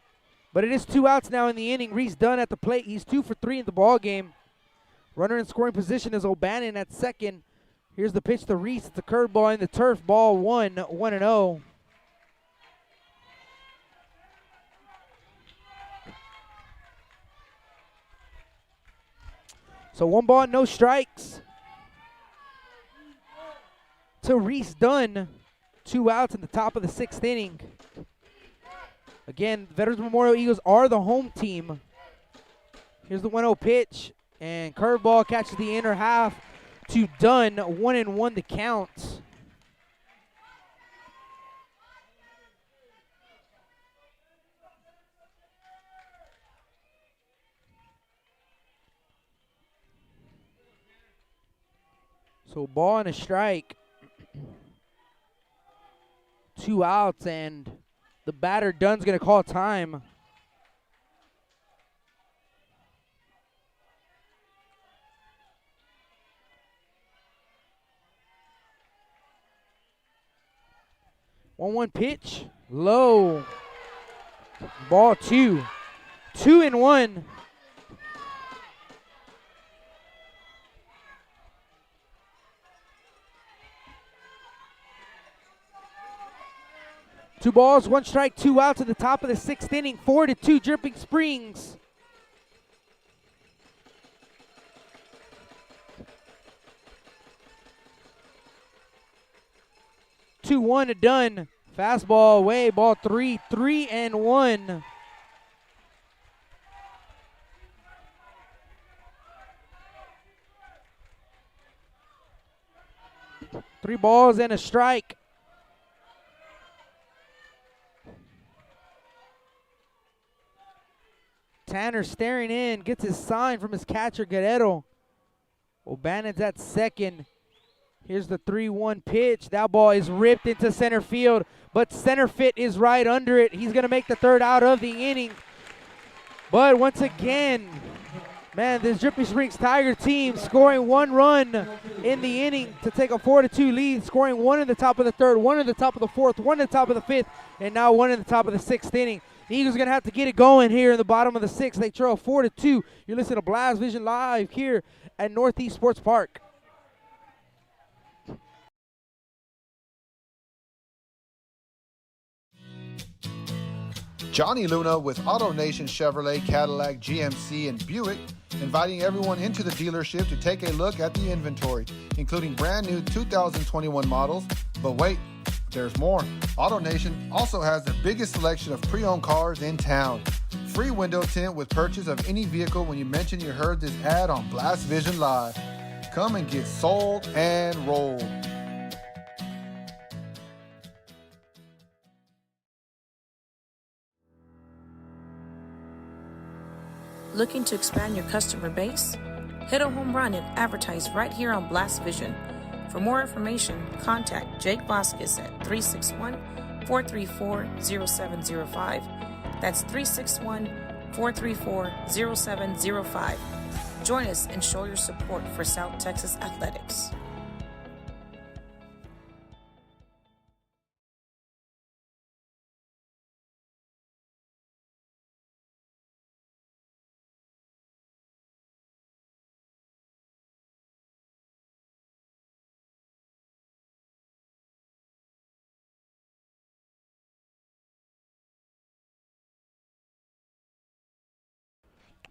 But it is 2 outs now in the inning. Reese Dunn at the plate. He's 2 for 3 in the ball game. Runner in scoring position is O'Bannon at second. Here's the pitch to Reese. It's a curveball in the turf. Ball 1-0. So 1 ball, no strikes to Reese Dunn. 2 outs in the top of the 6th inning. Again, Veterans Memorial Eagles are the home team. Here's the 1-0 pitch, and curveball catches the inner half to Dunn. 1-1 the count. So ball and a strike. 2 outs, and the batter Dunn's going to call time. One pitch, low. Ball 2. 2-1. Two balls, 1 strike, 2 outs at the top of the 6th inning. 4-2 Dripping Springs. Two one to Dunn. Fastball away, ball 3, 3-1. Three balls and a strike. Tanner staring in, gets his sign from his catcher, Guerrero. O'Bannon's at second. Here's the 3-1 pitch. That ball is ripped into center field, but center fit is right under it. He's going to make the 3rd out of the inning. But once again, man, this Dripping Springs Tiger team scoring 1 run in the inning to take a 4-2 lead, scoring 1 in the top of the 3rd, 1 in the top of the 4th, 1 in the top of the 5th, and now 1 in the top of the 6th inning. The Eagles are going to have to get it going here in the bottom of the 6th. They trail 4-2. You're listening to Blast Vision Live here at Northeast Sports Park. Johnny Luna with AutoNation Chevrolet, Cadillac, GMC, and Buick, inviting everyone into the dealership to take a look at the inventory, including brand new 2021 models. But wait, there's more. AutoNation also has the biggest selection of pre-owned cars in town. Free window tint with purchase of any vehicle when you mention you heard this ad on Blast Vision Live. Come and get sold and rolled. Looking to expand your customer base? Hit a home run and advertise right here on Blast Vision. For more information, contact Jake Vasquez at 361-434-0705. That's 361-434-0705. Join us and show your support for South Texas Athletics.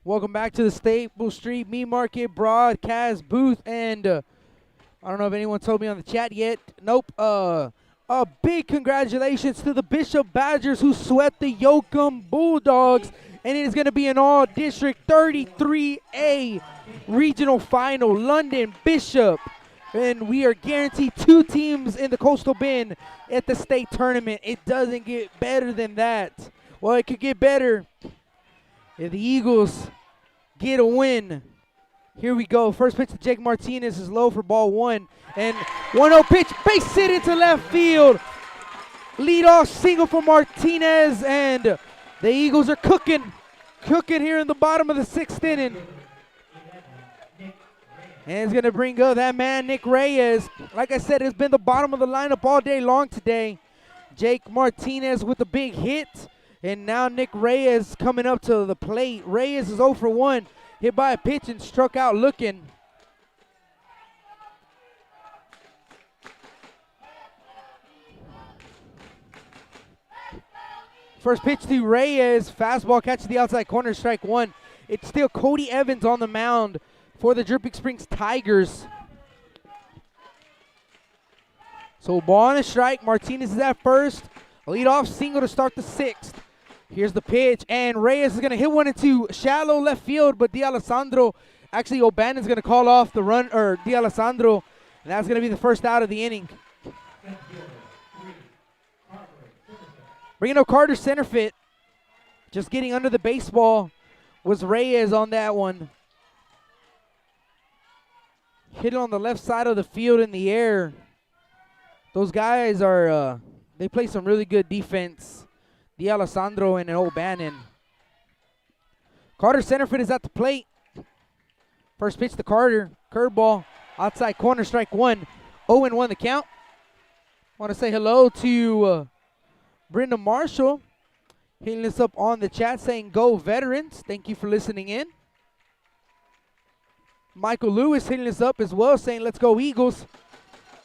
Welcome back to the Staple Street Meat Market broadcast booth, and I don't know if anyone told me on the chat yet. Nope. A big congratulations to the Bishop Badgers who swept the Yoakum Bulldogs, and it is going to be an all-district 33A regional final. London, Bishop, and we are guaranteed 2 teams in the Coastal Bend at the state tournament. It doesn't get better than that. Well, it could get better if the Eagles get a win. Here we go. First pitch to Jake Martinez is low for ball 1. And 1-0 pitch, base hit into left field. Leadoff single for Martinez, and the Eagles are cooking here in the bottom of the 6th inning. And it's going to bring up that man, Nick Reyes. Like I said, it's been the bottom of the lineup all day long today. Jake Martinez with a big hit. And now Nick Reyes coming up to the plate. Reyes is 0 for 1. Hit by a pitch and struck out looking. First pitch to Reyes. Fastball catches the outside corner, strike 1. It's still Cody Evans on the mound for the Dripping Springs Tigers. So ball and a strike. Martinez is at first. Leadoff single to start the 6th. Here's the pitch, and Reyes is going to hit one into shallow left field, but actually O'Bannon's going to call off the run, or D'Alessandro, and that's going to be the first out of the inning. Bringing up Carter center fit. Just getting under the baseball was Reyes on that one. Hit it on the left side of the field in the air. Those guys are, they play some really good defense. D'Alessandro and O'Bannon. Carter centerfield is at the plate. First pitch to Carter. Curveball. Outside corner, strike 1. 0-1 the count. Want to say hello to Brenda Marshall. Hitting this up on the chat saying, "Go Veterans." Thank you for listening in. Michael Lewis hitting this up as well saying, "Let's go Eagles."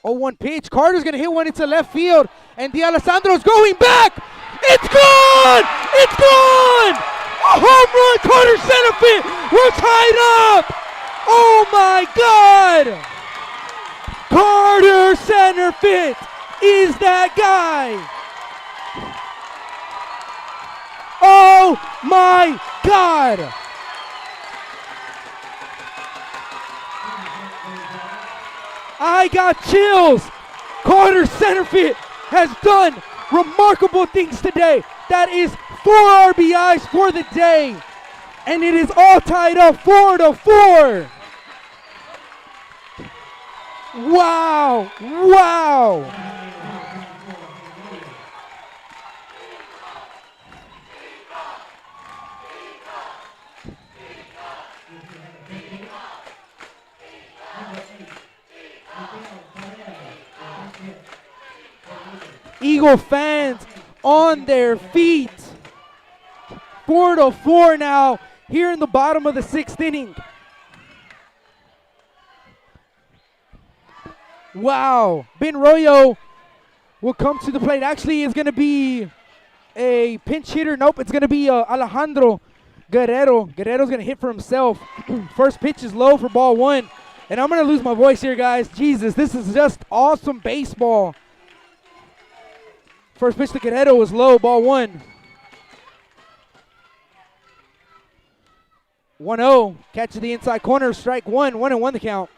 0-1 pitch. Carter's going to hit one into left field. And D'Alessandro's going back. It's gone! It's gone! A home run! Carter centerfield! We're tied up! Oh my God! Carter centerfield is that guy! Oh my God! I got chills! Carter centerfield has done remarkable things today. That is 4 RBIs for the day. And it is all tied up 4-4. Wow. Wow. Eagle fans on their feet. 4-4 now here in the bottom of the 6th inning. Wow. Ben Royo will come to the plate. Actually, it's going to be a pinch hitter. Nope, it's going to be Alejandro Guerrero. Guerrero's going to hit for himself. First pitch is low for ball 1. And I'm going to lose my voice here, guys. Jesus, this is just awesome baseball. First pitch to Guerrero was low, ball 1. 1-0, catches the inside corner, strike 1, 1-1 the count.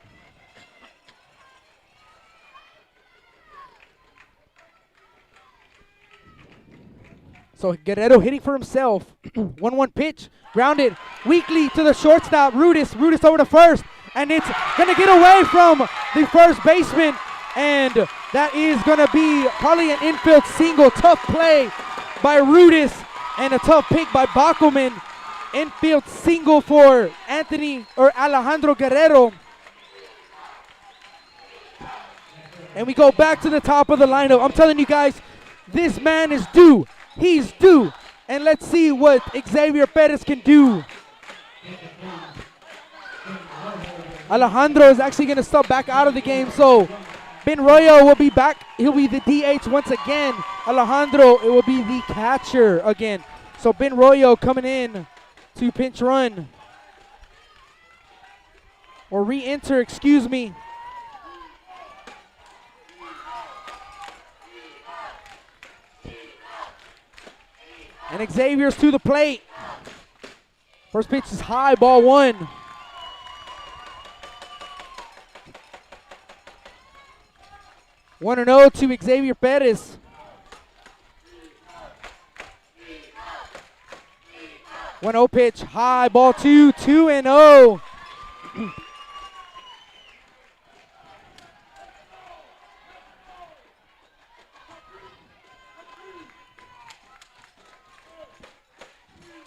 So Guerrero hitting for himself. 1-1 pitch, grounded weakly to the shortstop, Rudis over to first, and it's gonna get away from the first baseman. And that is going to be probably an infield single. Tough play by Rudis and a tough pick by Backelman. Infield single for Alejandro Guerrero. And we go back to the top of the lineup. I'm telling you guys, this man is due. He's due. And let's see what Xavier Perez can do. Alejandro is actually going to step back out of the game, so Ben Royo will be back. He'll be the DH once again. Alejandro, it will be the catcher again. So Ben Royo coming in to pinch run. Or re-enter, excuse me. And Xavier's to the plate. First pitch is high, ball 1. 1-0 to Xavier Perez. One 0 pitch, high, ball 2, 2-0.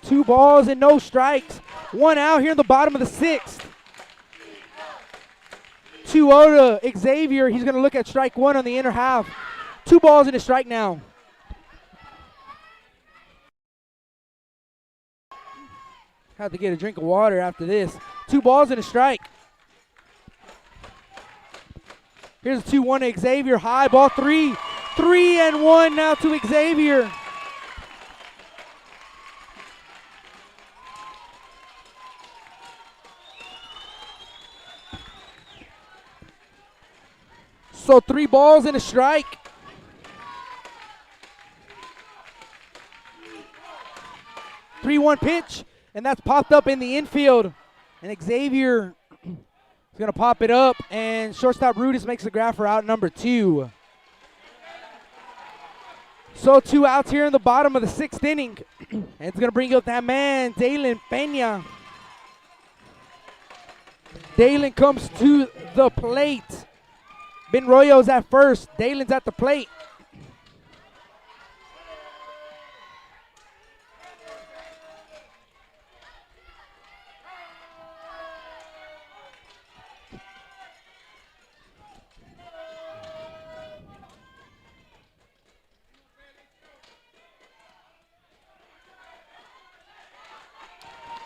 Two balls and no strikes. One out here in the bottom of the 6th. 2-0 to Xavier. He's going to look at strike one on the inner half. 2 balls and a strike now. Have to get a drink of water after this. 2 balls and a strike. Here's a 2-1 to Xavier. High ball 3. 3-1 now to Xavier. So 3 balls and a strike. Three-one pitch, and that's popped up in the infield. And Xavier is going to pop it up, and shortstop Rudis makes the grab for out number 2. So 2 outs here in the bottom of the 6th inning. And it's going to bring up that man, Dalen Peña. Dalen comes to the plate. Ben Royo's at first. Dalen's at the plate.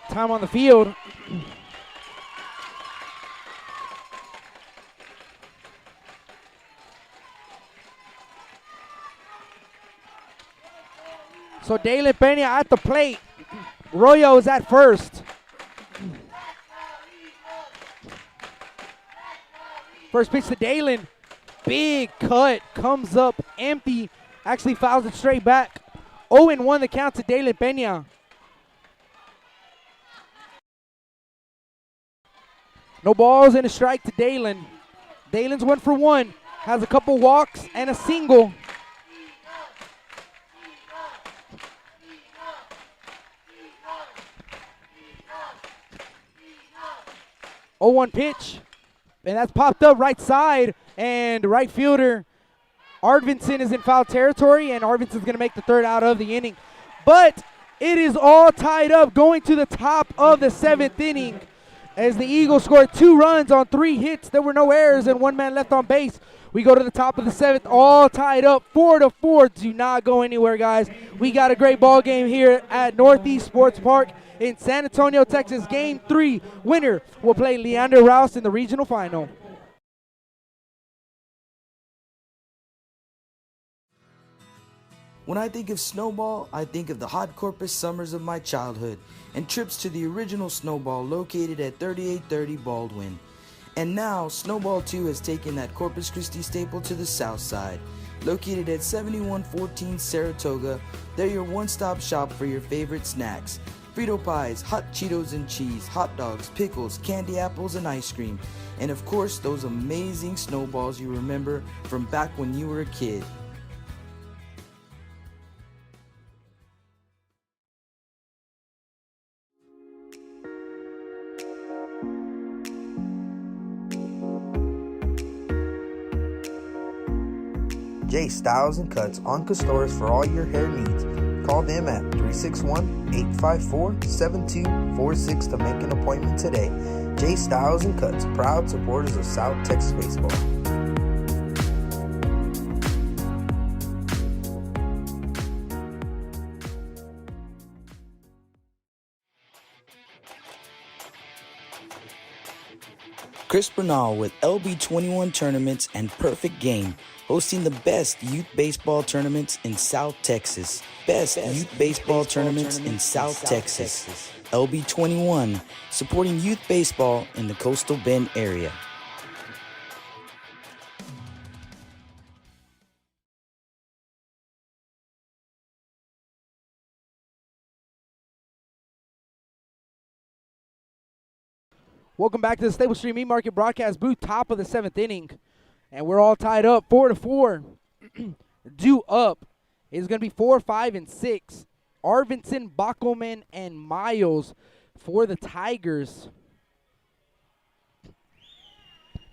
Time on the field. So Dalen Peña at the plate. Royo is at first. First pitch to Dalen. Big cut. Comes up empty. Actually fouls it straight back. 0-1 the count to Dalen Peña. No balls and a strike to Dalen. Dalen's 1 for 1. Has a couple walks and a single. Oh, 1 pitch. And that's popped up right side. And right fielder Arvidsson is in foul territory. And Arvidsson's going to make the 3rd out of the inning. But it is all tied up going to the top of the 7th inning. As the Eagles scored 2 runs on 3 hits. There were no errors and 1 man left on base. We go to the top of the 7th, all tied up 4-4. Do not go anywhere, guys. We got a great ball game here at Northeast Sports Park in San Antonio, Texas. Game 3 winner will play Leander Rouse in the regional final. When I think of Snowball, I think of the hot Corpus summers of my childhood and trips to the original Snowball located at 3830 Baldwin. And now, Snowball 2 has taken that Corpus Christi staple to the south side. Located at 7114 Saratoga, they're your one-stop shop for your favorite snacks. Frito pies, hot Cheetos and cheese, hot dogs, pickles, candy apples, and ice cream. And of course, those amazing snowballs you remember from back when you were a kid. J Styles and Cuts on Castores for all your hair needs. Call them at 361-854-7246 to make an appointment today. J Styles and Cuts, proud supporters of South Texas baseball. Chris Bernal with LB21 Tournaments and Perfect Game, hosting the best youth baseball tournaments in South Texas. Best youth baseball tournaments in South Texas. LB21, supporting youth baseball in the Coastal Bend area. Welcome back to the Stable Street Meat Market broadcast booth, top of the 7th inning. And we're all tied up, 4-4. Due up is going to be 4, 5, and 6. Arvidsson, Bockelman, and Miles for the Tigers.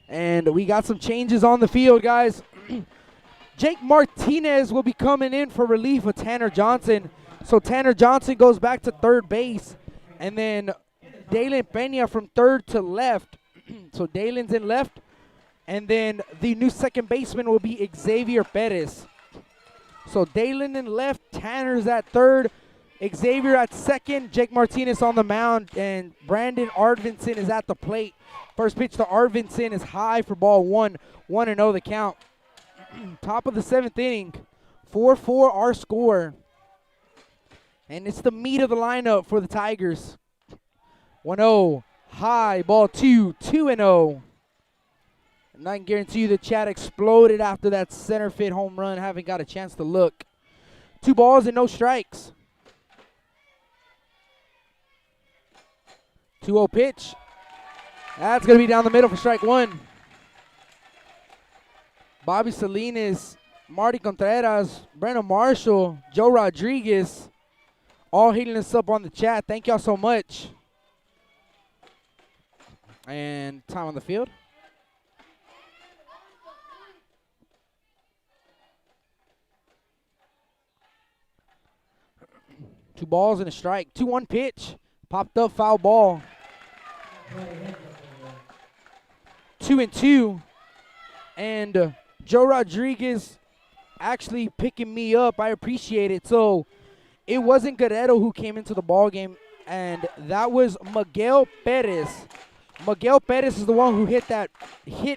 And we got some changes on the field, guys. Jake Martinez will be coming in for relief of Tanner Johnson. So Tanner Johnson goes back to 3rd base. And then Dalen Peña from 3rd to left. So Dalen's in left. And then the new second baseman will be Xavier Perez. So Dalen in left, Tanner's at third, Xavier at second, Jake Martinez on the mound, and Brandon Arvinson is at the plate. First pitch to Arvinson is high for ball one. 1-0 the count. Top of the 7th inning. 4-4 our score. And it's the meat of the lineup for the Tigers. 1-0. High, ball 2, 2-0. And I can guarantee you the chat exploded after that center field home run. Haven't got a chance to look. 2 balls and no strikes. 2-0 pitch. That's going to be down the middle for strike 1. Bobby Salinas, Marty Contreras, Brandon Marshall, Joe Rodriguez, all hitting us up on the chat. Thank y'all so much. And time on the field. Two balls and a strike. 2-1 pitch. Popped up, foul ball. 2-2. And Joe Rodriguez actually picking me up. I appreciate it. So it wasn't Guerrero who came into the ball game, and that was Miguel Perez. Miguel Perez is the one who hit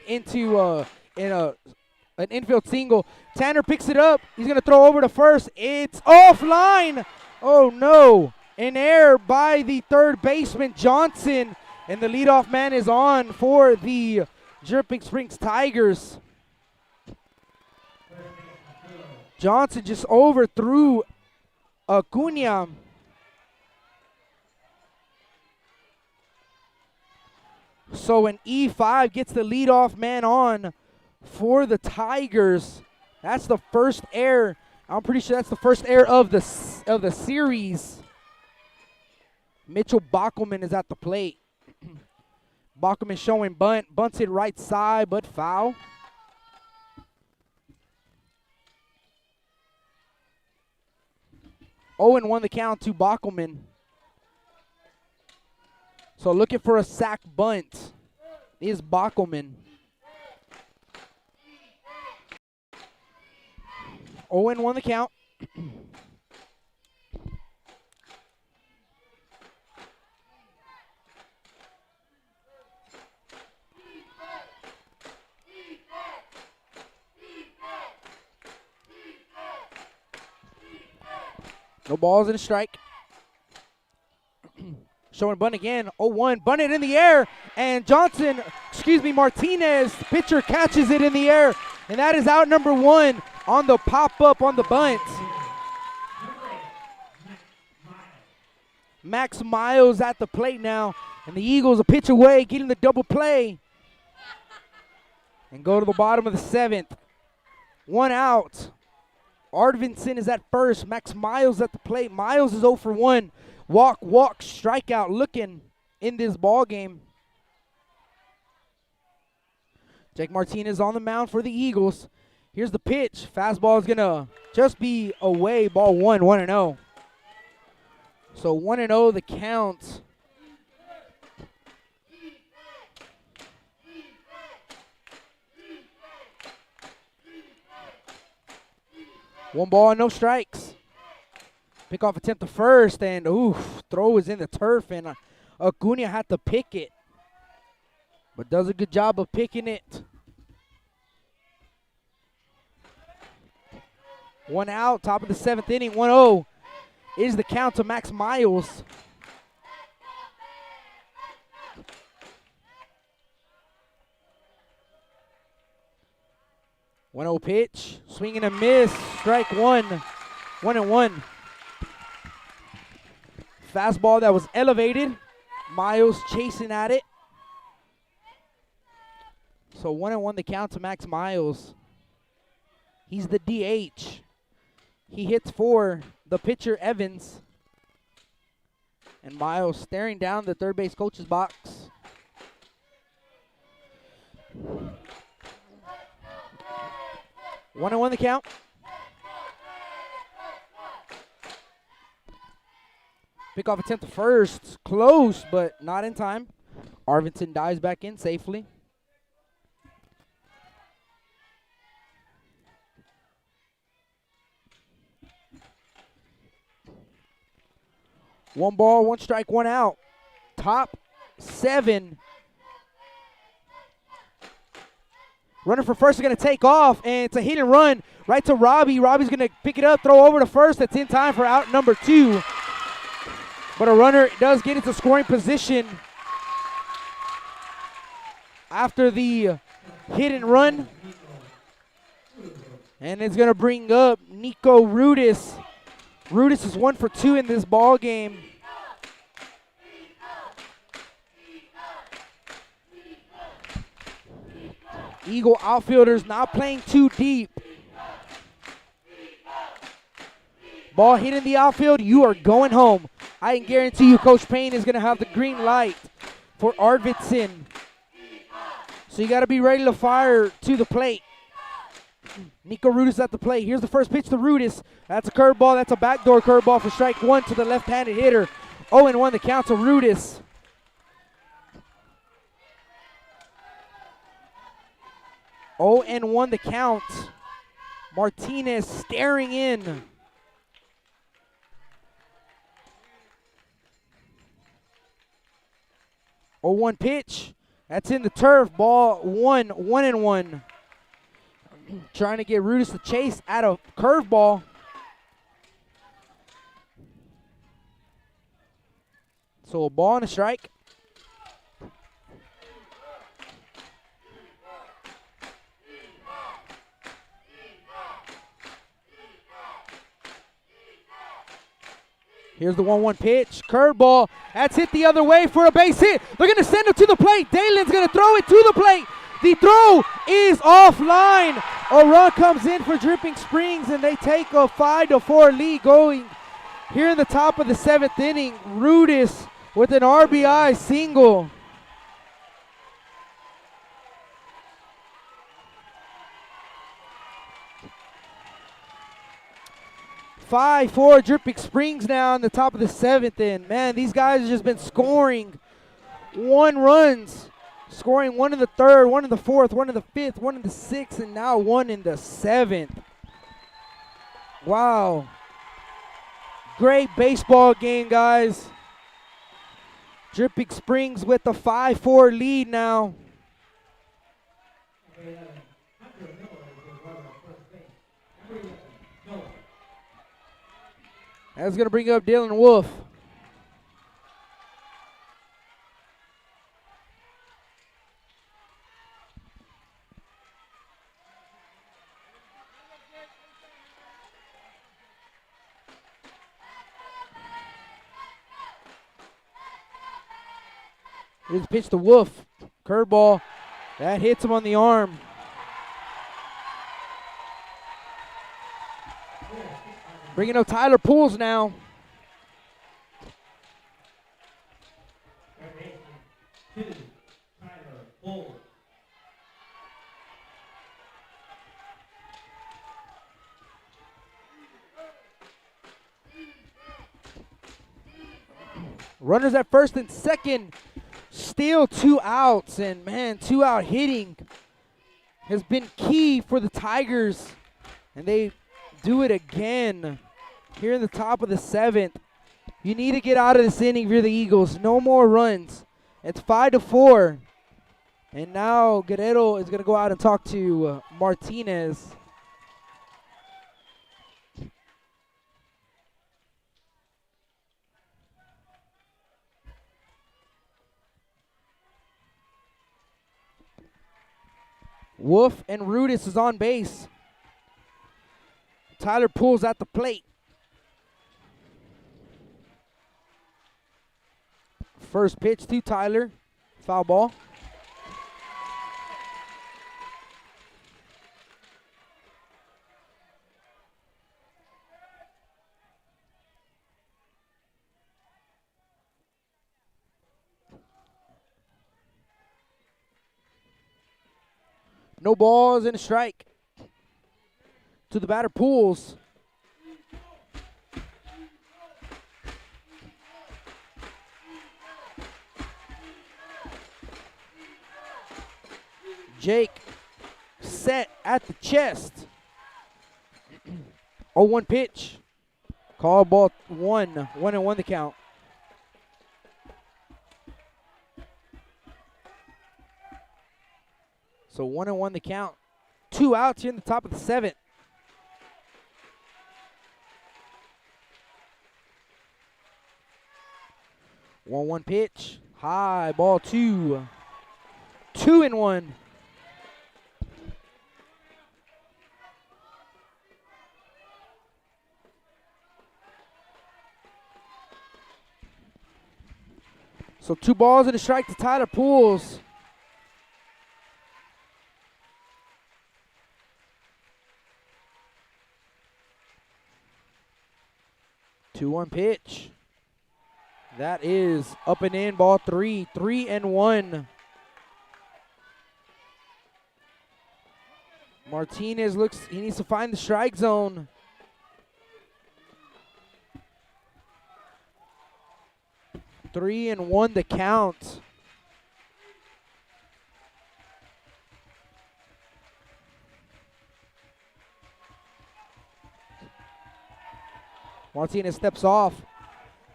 into an infield single. Tanner picks it up. He's going to throw over to first. It's offline. Oh, no. An error by the third baseman, Johnson. And the leadoff man is on for the Dripping Springs Tigers. Johnson just overthrew Acuna. So an E5 gets the leadoff man on for the Tigers. That's the first error. I'm pretty sure that's the first error of the series. Mitchell Bockelman is at the plate. Bockelman showing bunt. Bunts it right side, but foul. Oh, and 1 the count to Bockelman. So looking for a sack bunt is Bockelman. 0-1 the count. No balls and a strike. Showing bunt again. 0-1. Bunted in the air. And Martinez, pitcher catches it in the air. And that is out number 1 on the pop-up on the bunt. Max Miles at the plate now. And the Eagles a pitch away, getting the double play. And go to the bottom of the 7th. 1 out. Arvinson is at first. Max Miles at the plate. Miles is 0 for 1. Walk, strikeout looking in this ball game. Jake Martinez on the mound for the Eagles. Here's the pitch. Fastball is going to just be away. Ball 1, 1-0. So 1-0 the count. One ball, no strikes. Pick off attempt to first, and throw is in the turf, and Acuna had to pick it. But does a good job of picking it. 1 out, top of the 7th inning, 1-0 is the count to Max Miles. One 0 pitch, swing and a miss, strike 1, 1-1. Fastball that was elevated, Miles chasing at it. So 1-1 the count to Max Miles. He's the DH. He hits for the pitcher Evans. And Miles staring down the third base coach's box. One and one the count. Pickoff attempt to first. Close, but not in time. Arvinson dives back in safely. 1 ball, 1 strike, 1 out. Top 7. Runner for first is going to take off, and it's a hit and run right to Robbie. Robbie's going to pick it up, throw over to first. That's in time for out number 2. But a runner does get into scoring position after the hit and run. And it's going to bring up Nico Rudis. Rudis is 1 for 2 in this ball game. Eagle outfielders not playing too deep. Ball hit in the outfield, you are going home. I can guarantee you Coach Payne is going to have the green light for Arvidsson. So you got to be ready to fire to the plate. Nico Rudis at the plate. Here's the first pitch to Rudis. That's a curveball. That's a backdoor curveball for strike 1 to the left-handed hitter. 0-1 the count to Rudis. Oh, and 1 the count. Martinez staring in. 0-1 pitch. That's in the turf. Ball 1, 1-1. Trying to get Rudis to chase at a curveball. So a ball and a strike. Here's the 1-1 pitch. Curveball. That's hit the other way for a base hit. They're going to send it to the plate. Dalen's going to throw it to the plate. The throw is offline. A run comes in for Dripping Springs, and they take a 5-4 lead going here in the top of the 7th inning. Rudis with an RBI single. Five, 4, Dripping Springs now in the top of the 7th. And man, these guys have just been scoring 1 runs. Scoring 1 in the 3rd, 1 in the 4th, 1 in the 5th, 1 in the 6th, and now 1 in the 7th. Wow. Great baseball game, guys. Dripping Springs with the 5-4 lead now. That's going to bring up Dylan Wolf. Here's the pitch to Wolf. Curveball. That hits him on the arm. Bringing up Tyler Pools now. Runners at first and second. Still 2 outs. And man, 2 out hitting has been key for the Tigers. And they do it again here in the top of the 7th. You need to get out of this inning if you're the Eagles. No more runs. It's 5-4. And now Guerrero is going to go out and talk to Martinez. Wolf and Rudis is on base. Tyler Pools at the plate. First pitch to Tyler. Foul ball. No balls and a strike. To the batter, Pools. Jake set at the chest. 0-1 pitch. Call ball 1. 1-1 the count. So 1-1 the count. 2 outs here in the top of the 7th. One pitch. High, ball 2. 2-1. So 2 balls and a strike to Tyler Pools. Two-one pitch. That is up and in, ball 3. 3-1. Martinez looks, he needs to find the strike zone. Three and one the count. Martinez steps off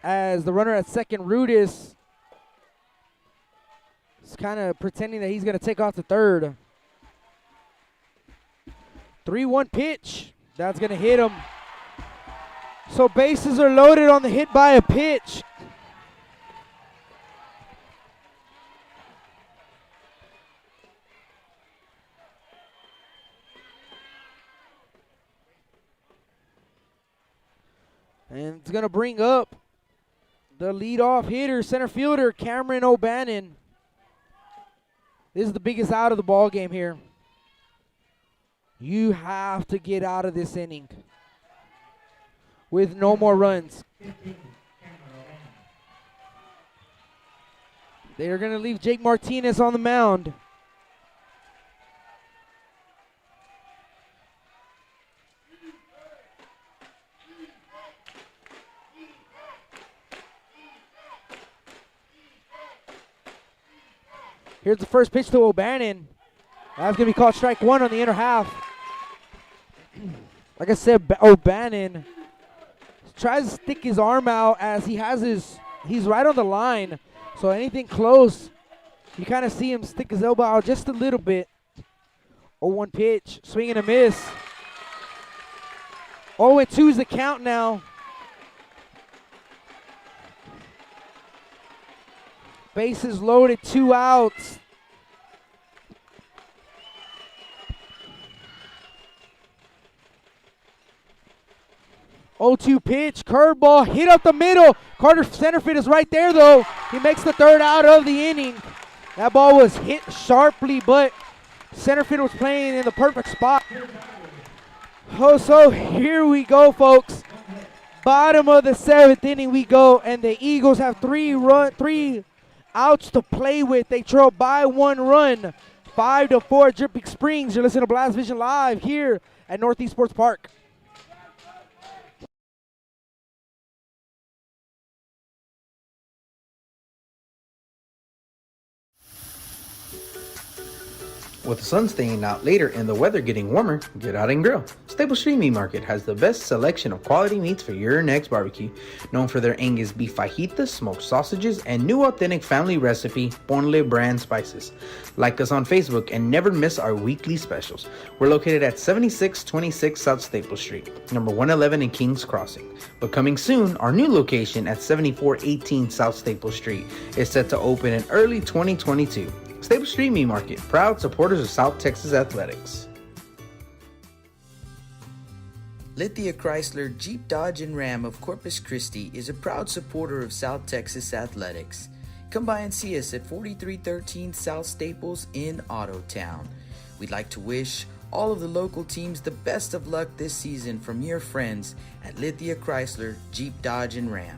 as the runner at second, Rudis, is kind of pretending that he's going to take off to third. 3-1 pitch. That's going to hit him. So bases are loaded on the hit by a pitch. And it's going to bring up the leadoff hitter, center fielder, Cameron O'Bannon. This is the biggest out of the ball game here. You have to get out of this inning with no more runs. They are going to leave Jake Martinez on the mound. Here's the first pitch to O'Bannon. That's going to be called strike 1 on the inner half. Like I said, O'Bannon tries to stick his arm out as he's right on the line. So anything close, you kind of see him stick his elbow out just a little bit. 0-1 pitch, swing and a miss. 0-2 is the count now. Bases loaded, 2 outs. Oh-2 pitch, curveball, hit up the middle. Carter Centerfield is right there though. He makes the 3rd out of the inning. That ball was hit sharply, but Centerfield was playing in the perfect spot. Oh, so here we go, folks. Bottom of the 7th inning we go, and the Eagles have 3 outs to play with. They trail by 1 run, 5-4 Dripping Springs. You're listening to Blast Vision Live here at Northeast Sports Park. With the sun staying out later and the weather getting warmer, get out and grill. Staples Street Meat Market has the best selection of quality meats for your next barbecue. Known for their Angus beef fajitas, smoked sausages, and new authentic family recipe Ponle brand spices. Like us on Facebook and never miss our weekly specials. We're located at 7626 South Staples Street, number 111 in Kings Crossing. But coming soon, our new location at 7418 South Staples Street is set to open in early 2022. Staples Street Meat Market, proud supporters of South Texas Athletics. Lithia Chrysler Jeep Dodge and Ram of Corpus Christi is a proud supporter of South Texas Athletics. Come by and see us at 4313 South Staples in Ottotown. We'd like to wish all of the local teams the best of luck this season from your friends at Lithia Chrysler Jeep Dodge and Ram.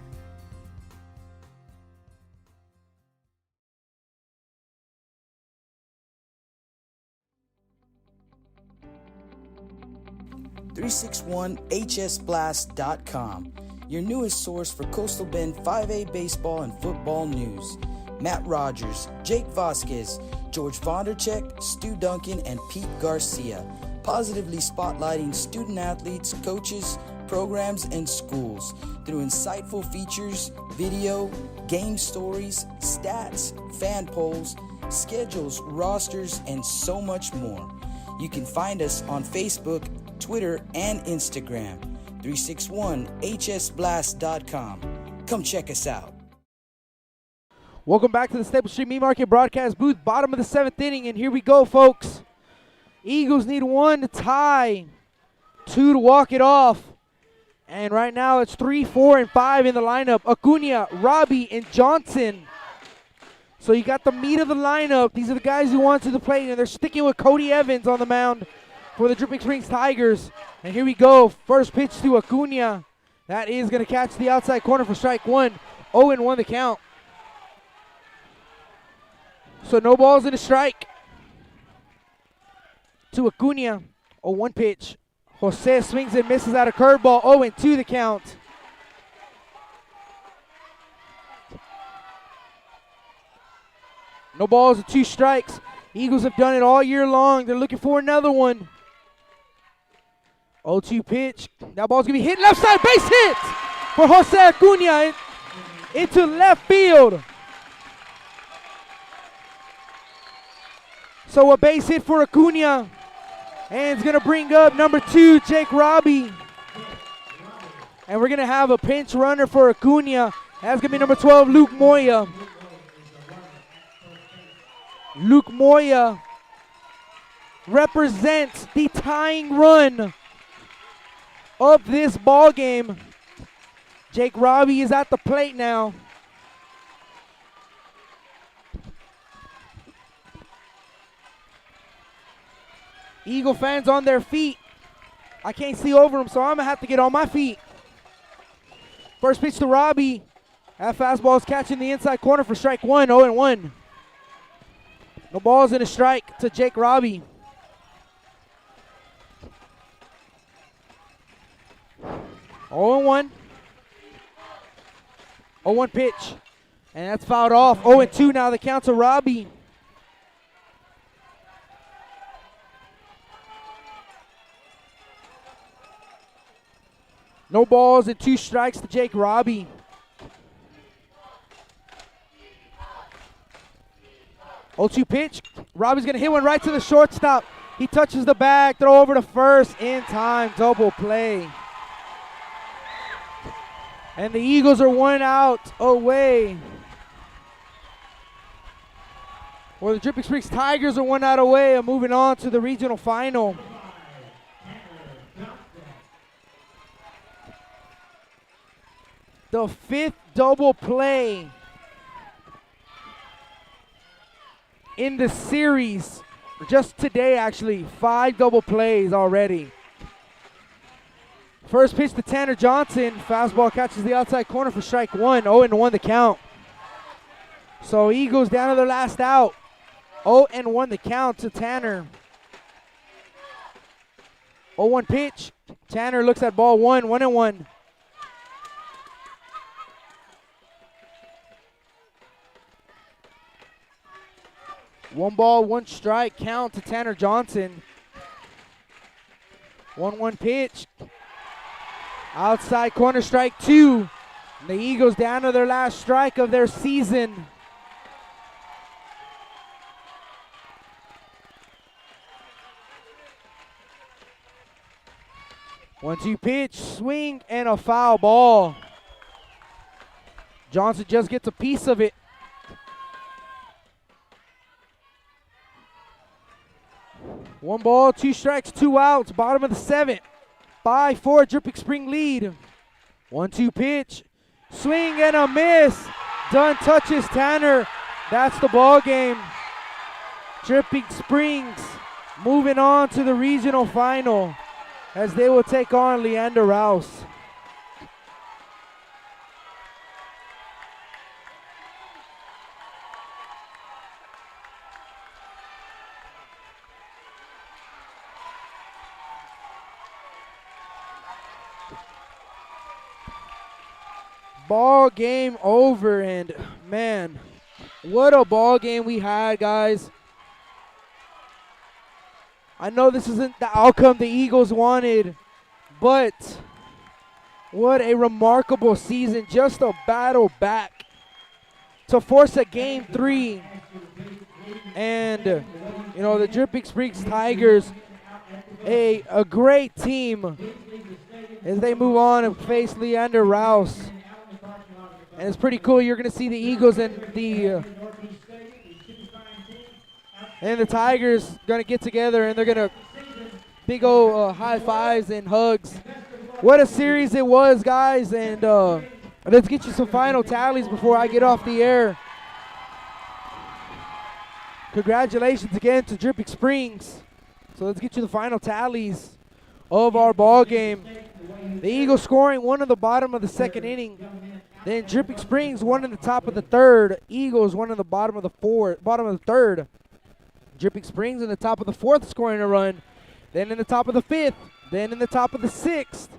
.361hsblast.com, your newest source for Coastal Bend 5A baseball and football news. Matt Rogers, Jake Vasquez, George Vondercheck, Stu Duncan, and Pete Garcia, positively spotlighting student athletes, coaches, programs, and schools through insightful features, video, game stories, stats, fan polls, schedules, rosters, and so much more. You can find us on Facebook, Twitter, and Instagram. 361hsblast.com. Come check us out. Welcome back to the Staples Street Meat Market broadcast booth, bottom of the 7th inning, and here we go, folks. Eagles need 1 to tie, 2 to walk it off, and right now it's 3, 4, and 5 in the lineup. Acuna, Robbie, and Johnson. So you got the meat of the lineup. These are the guys who want to the plate, and they're sticking with Cody Evans on the mound for the Dripping Springs Tigers. And here we go, first pitch to Acuna. That is going to catch the outside corner for strike 1. 0-1 the count. So no balls in a strike to Acuna. 0-1 pitch. Jose swings and misses out a curveball. 0-2 the count. No balls and 2 strikes. Eagles have done it all year long. They're looking for another one. 0-2 pitch. That ball's going to be hit left side. Base hit for Jose Acuna into left field. So a base hit for Acuna. And it's going to bring up number 2, Jake Robbie. And we're going to have a pinch runner for Acuna. That's going to be number 12, Luke Moya. Luke Moya represents the tying run of this ball game. Jake Robbie is at the plate now. Eagle fans on their feet. I can't see over them, so I'm going to have to get on my feet. First pitch to Robbie. That fastball is catching the inside corner for strike 1, 0-1. No balls and a strike to Jake Robbie. Oh, 0-1. 0-1 pitch. And that's fouled off. 0-2 now the count to Robbie. No balls and 2 strikes to Jake Robbie. Oh, 2 pitch. Robbie's going to hit one right to the shortstop. He touches the bag, throw over to first, in time, double play. And the Eagles are 1 out away. Well, the Dripping Springs Tigers are 1 out away and moving on to the regional final. The 5th double play in the series. Just today, actually. 5 double plays already. First pitch to Tanner Johnson. Fastball catches the outside corner for strike 1. 0-1 the count. So Eagles down to their last out. 0-1 the count to Tanner. 0-1 pitch. Tanner looks at ball 1. 1-1. One ball, 1 strike count to Tanner Johnson. 1-1 pitch. Outside corner, strike 2. And the Eagles down to their last strike of their season. One-two pitch, swing, and a foul ball. Johnson just gets a piece of it. One ball, 2 strikes, 2 outs. Bottom of the 7th. 5-4 Dripping Spring lead. 1-2 pitch. Swing and a miss. Dunn touches Tanner. That's the ball game. Dripping Springs moving on to the regional final as they will take on Leander Rouse. Ball game over, and man, what a ball game we had, guys. I know this isn't the outcome the Eagles wanted, but what a remarkable season. Just a battle back to force a game 3 And, the Dripping Springs Tigers, a great team as they move on and face Leander Rouse. And it's pretty cool. You're going to see the Eagles and the Tigers going to get together, and they're going to big old high fives and hugs. What a series it was, guys. And let's get you some final tallies before I get off the air. Congratulations again to Dripping Springs. So let's get you the final tallies of our ball game. The Eagles scoring one in the bottom of the second inning. Then Dripping Springs one in the top of the third. Eagles one in the bottom of the third. Dripping Springs in the top of the fourth scoring a run. Then in the top of the fifth. Then in the top of the sixth.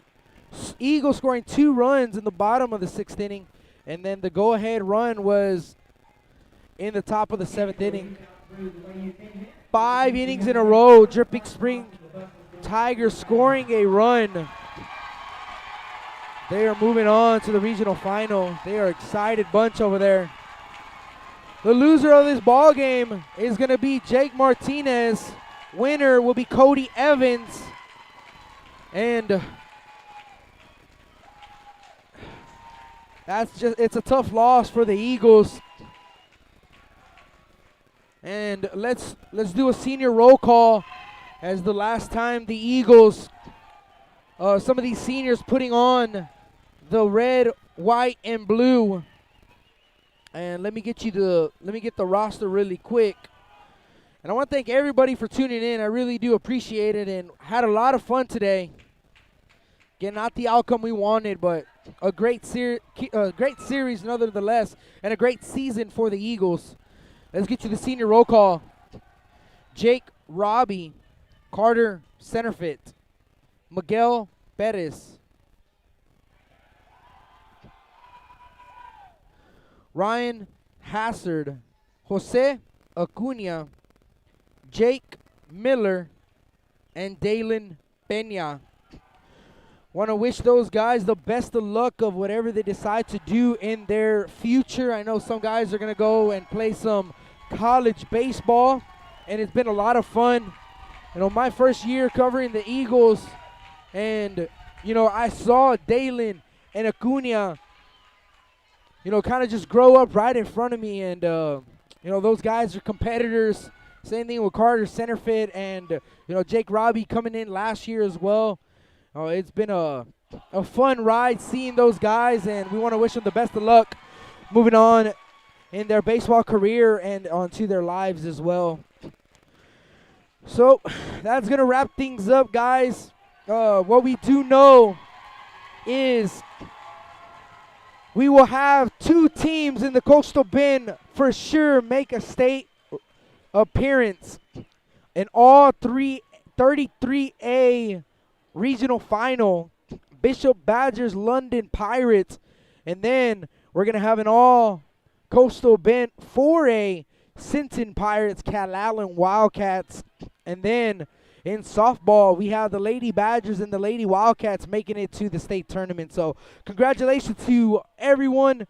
Eagles scoring 2 runs in the bottom of the sixth inning. And then the go-ahead run was in the top of the seventh inning. 5 innings in a row, Dripping Spring Tigers scoring a run. They are moving on to the regional final. They are excited bunch over there. The loser of this ball game is going to be Jake Martinez. Winner will be Cody Evans. And it's a tough loss for the Eagles. And let's do a senior roll call, as the last time the Eagles, some of these seniors putting on the red, white, and blue. And let me get the roster really quick. And I want to thank everybody for tuning in. I really do appreciate it, and had a lot of fun today. Again, not the outcome we wanted, but a great series nonetheless, and a great season for the Eagles. Let's get you the senior roll call. Jake Robbie, Carter Centerfit, Miguel Perez, Ryan Hassard, Jose Acuna, Jake Miller, and Dalen Peña. Want to wish those guys the best of luck of whatever they decide to do in their future. I know some guys are going to go and play some college baseball, and it's been a lot of fun. My first year covering the Eagles, and, I saw Dalen and Acuna, kind of just grow up right in front of me. And, those guys are competitors. Same thing with Carter Centerfit and, Jake Robbie coming in last year as well. It's been a fun ride seeing those guys, and we want to wish them the best of luck moving on in their baseball career and onto their lives as well. So that's going to wrap things up, guys. What we do know is we will have 2 teams in the Coastal Bend for sure make a state appearance in all 33A regional final. Bishop Badgers, London Pirates, and then we're going to have an all Coastal Bend 4A, Sinton Pirates, Calallen Wildcats, and then in softball we have the Lady Badgers and the Lady Wildcats making it to the state tournament. So congratulations to everyone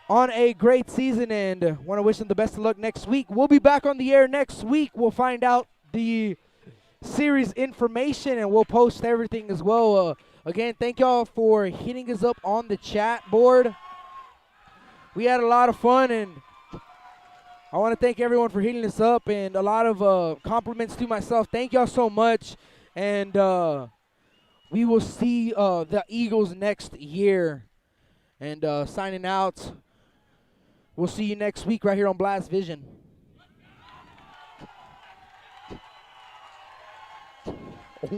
on a great season, and want to wish them the best of luck next week. We'll be back on the air next week. We'll find out the series information, and we'll post everything as well. Again, thank y'all for hitting us up on the chat board. We had a lot of fun, and I want to thank everyone for hitting us up, and a lot of compliments to myself. Thank y'all so much, and we will see the Eagles next year. And signing out, we'll see you next week right here on Blast Vision.